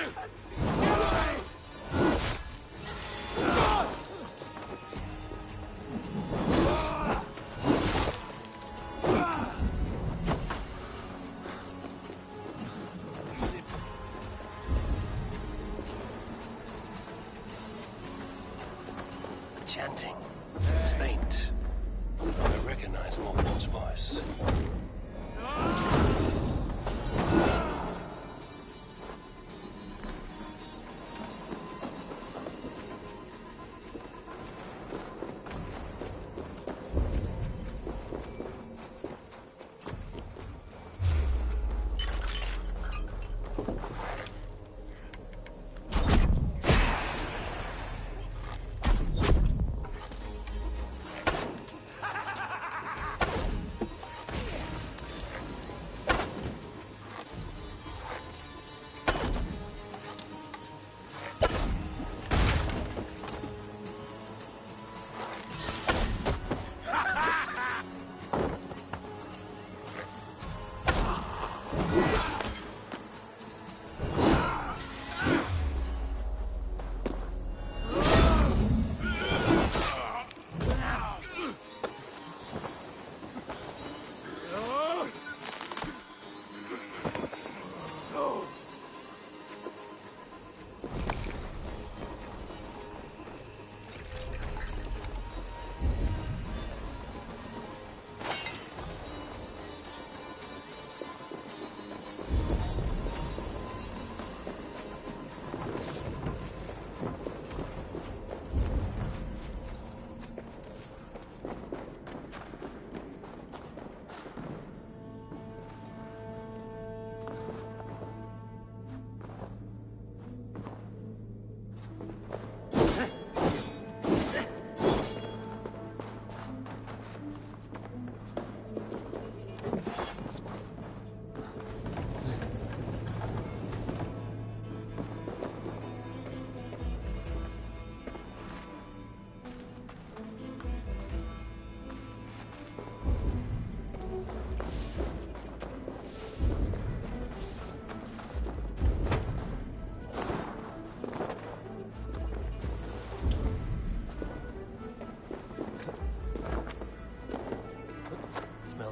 Chanting. It's faint. I recognize Morgan's voice.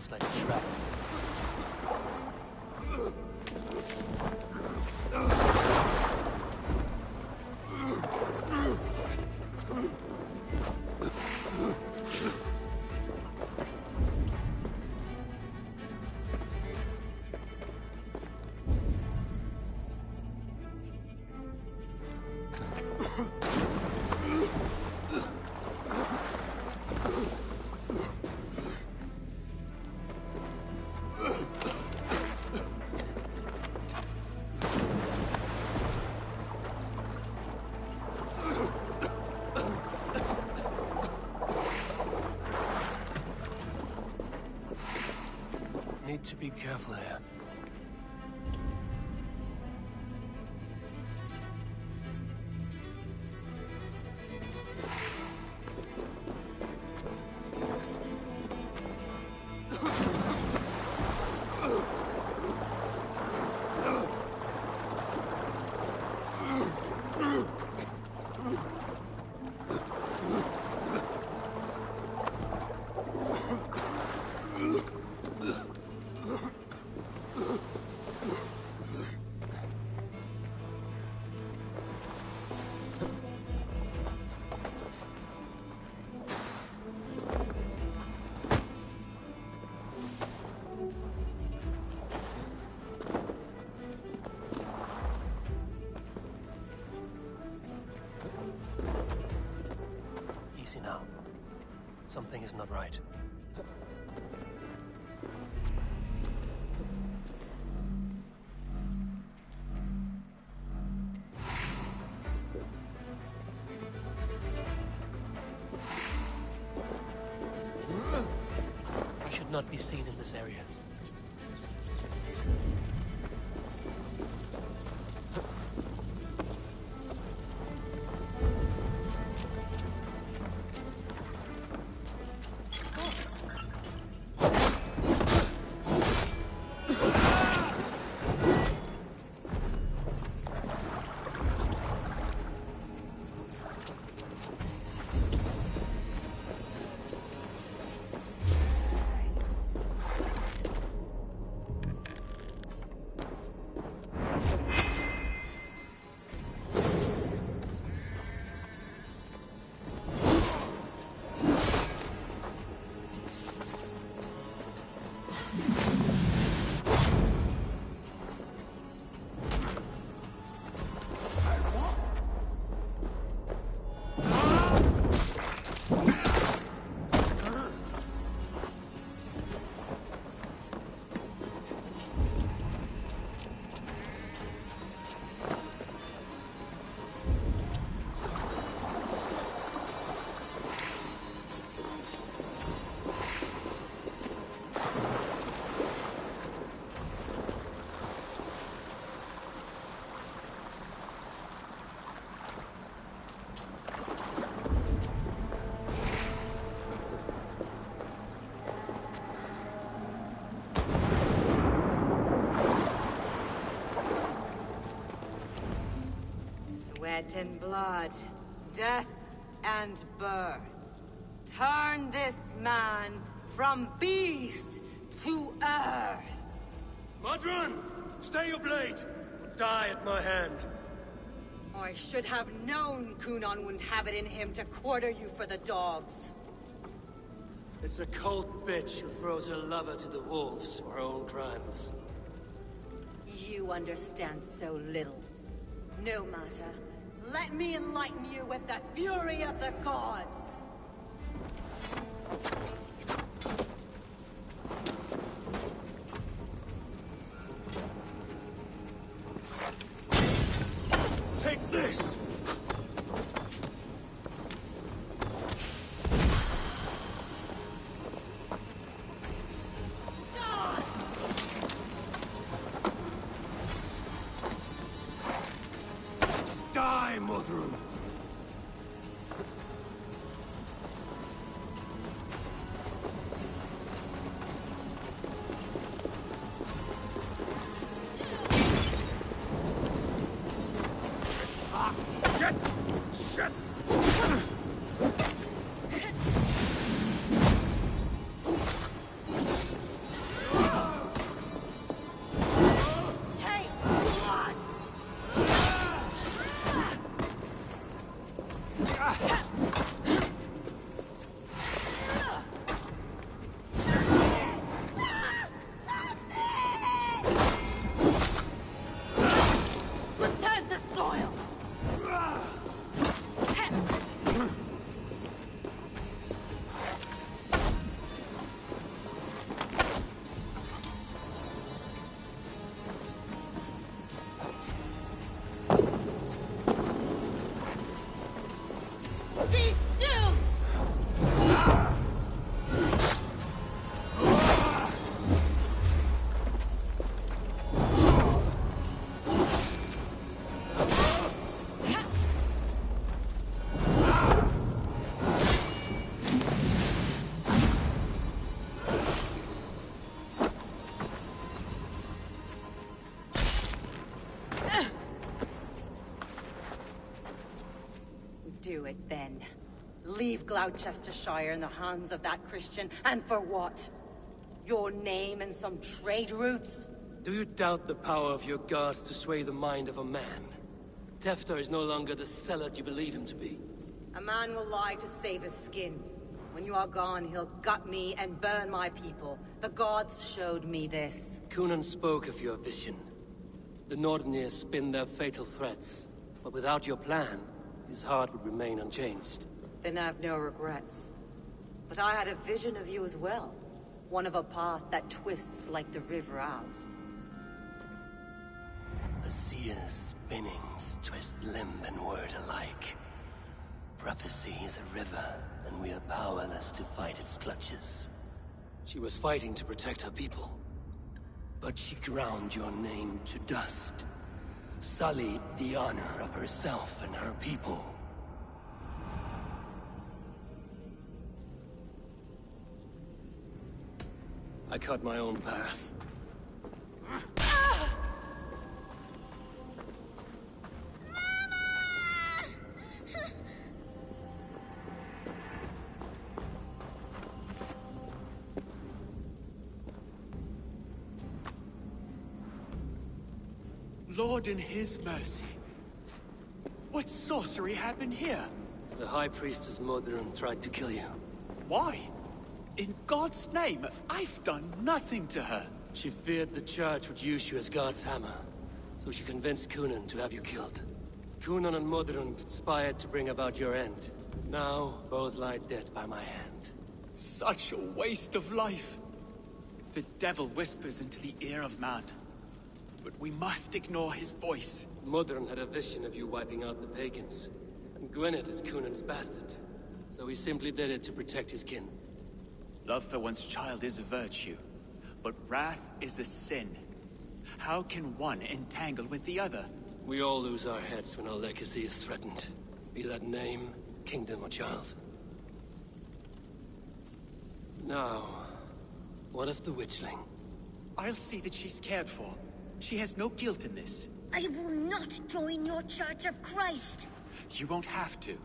looks like a trap. Need to be careful here. Easy now. Something is not right. We should not be seen in this area. Sweat and blood, death and birth. Turn this man from beast to earth. Modron! Stay your blade! Die at my hand. I should have known Kunon wouldn't have it in him to quarter you for the dogs. It's a cold bitch who throws her lover to the wolves for her own crimes. You understand so little. No matter. Let me enlighten you with the fury of the gods! Take this! Die, Modron! Shit! Leave Gloucestershire in the hands of that Christian, and for what? Your name and some trade routes? Do you doubt the power of your gods to sway the mind of a man? Tefter is no longer the zealot you believe him to be. A man will lie to save his skin. When you are gone, he'll gut me and burn my people. The gods showed me this. Cunan spoke of your vision. The Nordenir spin their fatal threats. But without your plan, his heart would remain unchanged. Then I've no regrets. But I had a vision of you as well. One of a path that twists like the river Ouse. A seer's spinnings twist limb and word alike. Prophecy is a river, and we are powerless to fight its clutches. She was fighting to protect her people. But she ground your name to dust. Sullied the honor of herself and her people. I cut my own path. Lord in his mercy. What sorcery happened here? The High Priestess Modron tried to kill you. Why? In God's name, I've done nothing to her. She feared the Church would use you as God's hammer, so she convinced Cunan to have you killed. Cunan and Modron conspired to bring about your end. Now, both lie dead by my hand. Such a waste of life. The devil whispers into the ear of man. But we must ignore his voice. Modron had a vision of you wiping out the pagans. And Gwynedd is Cunan's bastard. So he simply did it to protect his kin. Love for one's child is a virtue, but wrath is a sin. How can one entangle with the other? We all lose our heads when our legacy is threatened. Be that name, kingdom, or child. Now, what of the witchling? I'll see that she's cared for. She has no guilt in this. I will not join your Church of Christ. You won't have to.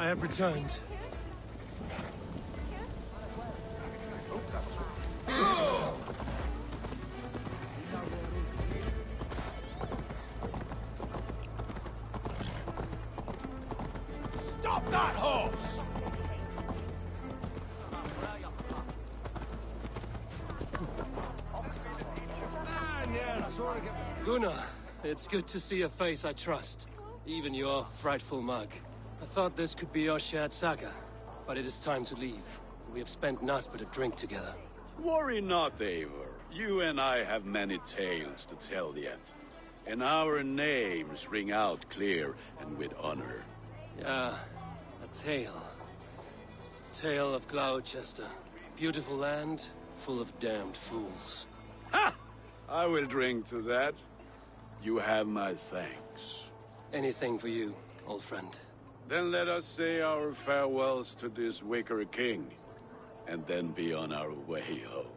I have returned. Stop that horse! Gunnar, it's good to see a face I trust. Even your frightful mug. I thought this could be our shared saga, but it is time to leave. We have spent naught but a drink together. Worry not, Eivor. You and I have many tales to tell yet. And our names ring out clear and with honor. Yeah, a tale. Tale of Gloucester. Beautiful land, full of damned fools. Ha! I will drink to that. You have my thanks. Anything for you, old friend. Then let us say our farewells to this wicker king, and then be on our way home.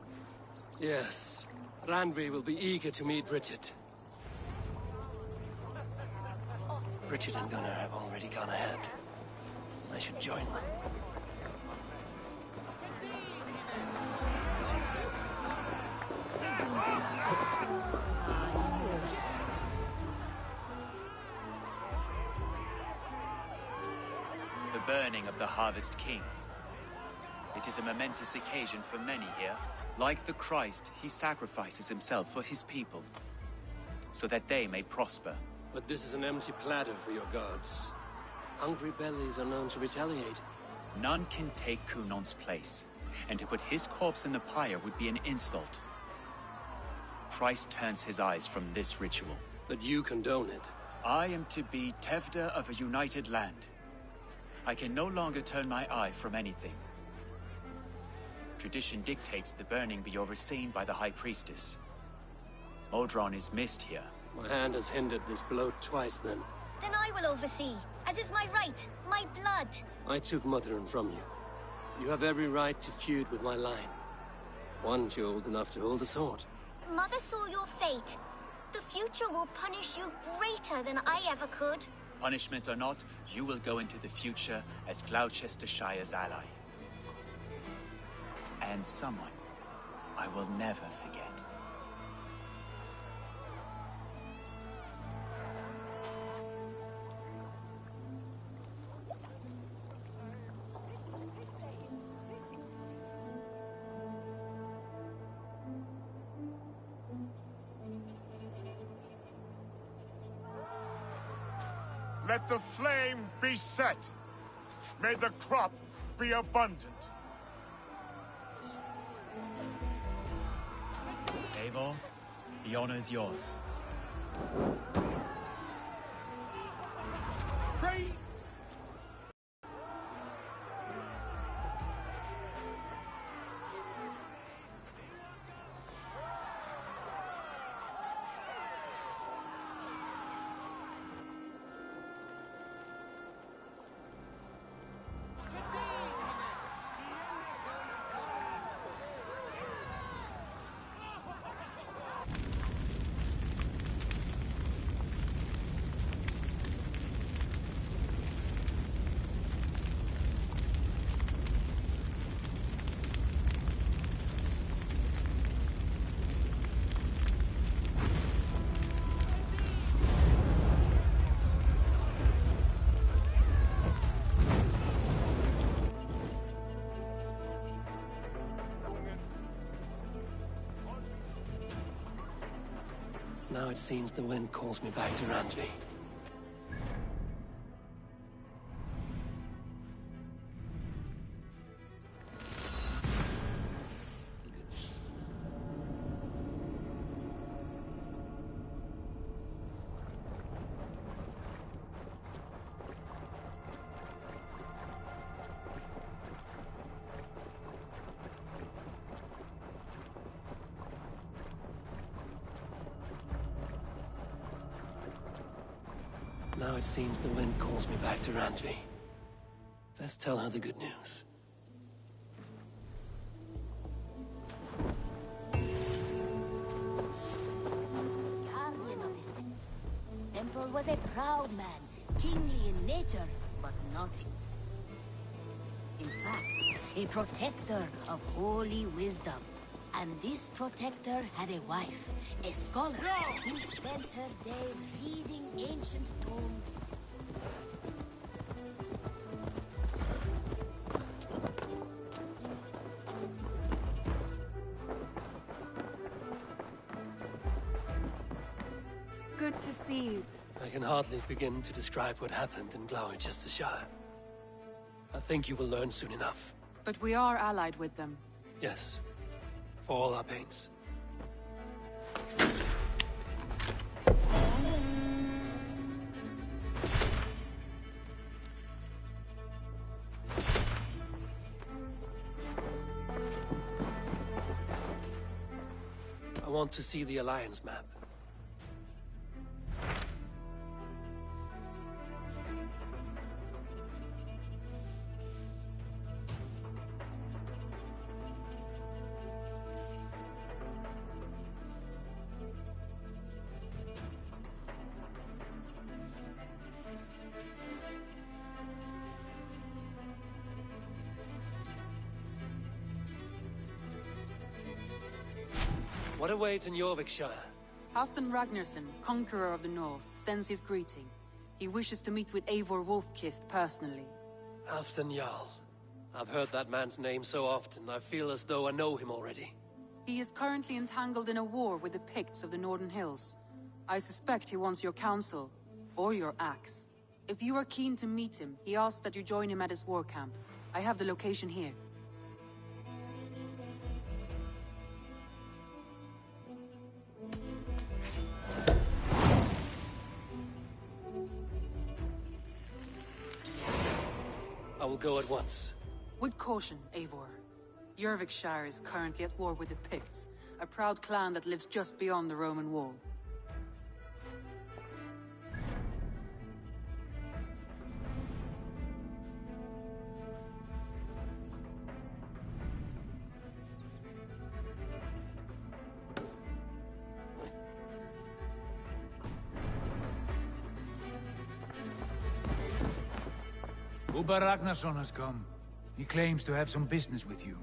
Yes. Randvi will be eager to meet Bridget. Bridget and Gunnar have already gone ahead. I should join them. The burning of the Harvest King. It is a momentous occasion for many here. Like the Christ, he sacrifices himself for his people, so that they may prosper. But this is an empty platter for your gods. Hungry bellies are known to retaliate. None can take Kunon's place, and to put his corpse in the pyre would be an insult. Christ turns his eyes from this ritual. But you condone it. I am to be Tevda of a united land. I can no longer turn my eye from anything. Tradition dictates the burning be overseen by the High Priestess. Modron is missed here. My hand has hindered this blow twice, then. Then I will oversee, as is my right, my blood. I took Mother'n from you. You have every right to feud with my line. Once you're old enough to hold a sword. Mother saw your fate. The future will punish you greater than I ever could. Punishment or not, you will go into the future as Gloucestershire's ally. And someone I will never forget. Let the flame be set. May the crop be abundant. Eivor, the honor is yours. Pray! Now it seems the wind calls me back to Randvi. Now it seems the wind calls me back to Randvi. Best tell her the good news. Temple was a proud man, kingly in nature, but naughty. In fact, a protector of holy wisdom. And this protector had a wife, a scholar, who spent her days reading ancient tomes. Good to see you. I can hardly begin to describe what happened in Gloucestershire. I think you will learn soon enough. But we are allied with them. Yes. For all our pains. I want to see the Alliance map. What awaits in Jorvikshire? Halfdan Ragnarsson, conqueror of the north, sends his greeting. He wishes to meet with Eivor Wolfkist personally. Halfdan Jarl. I've heard that man's name so often, I feel as though I know him already. He is currently entangled in a war with the Picts of the Northern Hills. I suspect he wants your counsel, or your axe. If you are keen to meet him, he asks that you join him at his war camp. I have the location here. I will go at once. With caution, Eivor. Jorvikshire is currently at war with the Picts, a proud clan that lives just beyond the Roman wall. Uber Ragnarsson has come. He claims to have some business with you.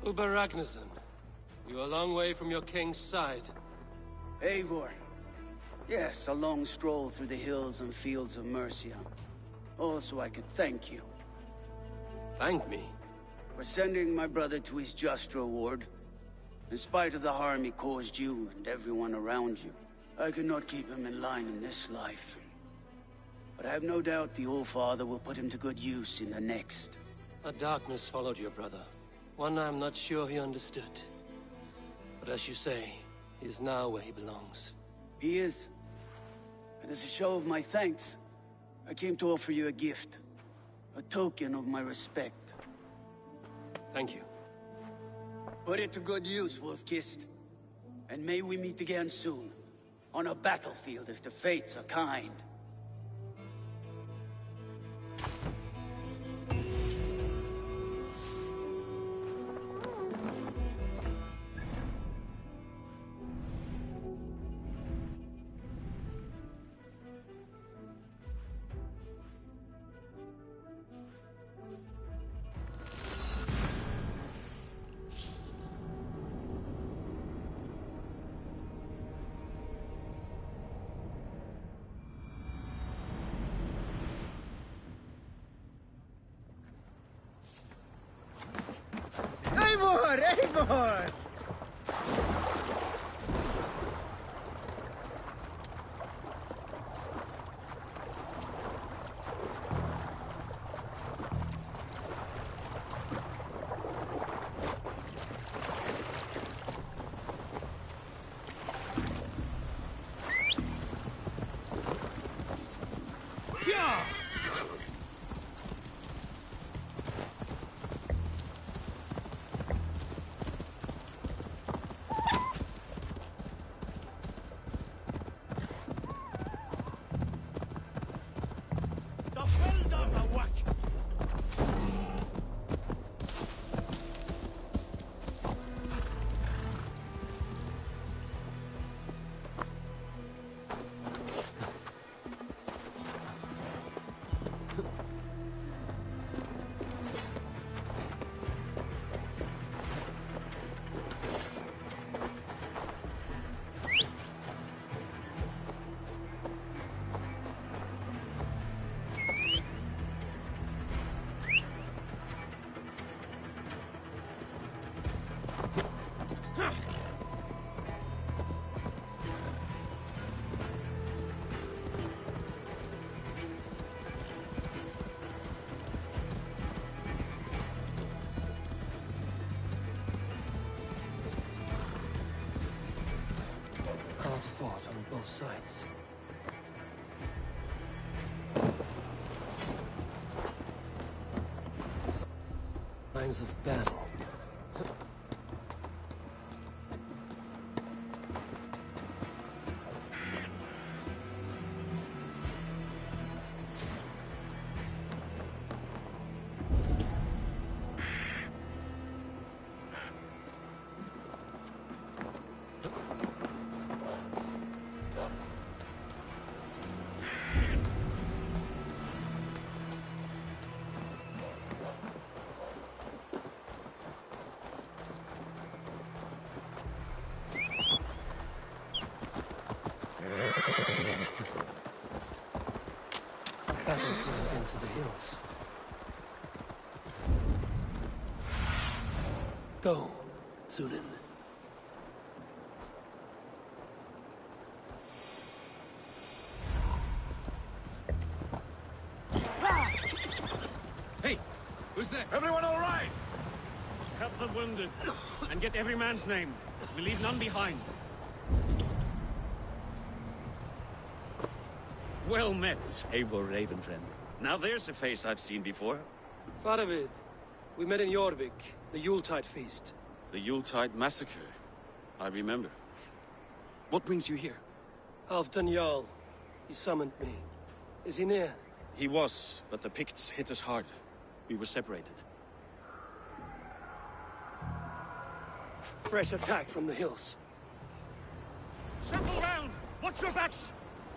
Uber Ragnarsson, you're a long way from your king's side. Eivor. Yes, a long stroll through the hills and fields of Mercia. Also, I could thank you. Thank me? For sending my brother to his just reward. In spite of the harm he caused you and everyone around you, I could not keep him in line in this life. But I have no doubt the All-Father will put him to good use in the next. A darkness followed your brother. One I'm not sure he understood. But as you say, he is now where he belongs. He is. And as a show of my thanks, I came to offer you a gift. A token of my respect. Thank you. Put it to good use, Wolf-Kissed. And may we meet again soon. On a battlefield if the fates are kind. Eivor! both sides. Signs of battle. Battlefield into the hills. Go, Sunan. Hey, who's there? Everyone all right? Help the wounded, and get every man's name. We leave none behind. Well met, Eivor Ravenfriend. Now there's a face I've seen before. Faravid, we met in Jorvik, the Yuletide feast. The Yuletide massacre. I remember. What brings you here? Halfdan Jarl. He summoned me. Is he near? He was, but the Picts hit us hard. We were separated. Fresh attack from the hills. Circle round! Watch your backs!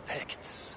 Picts.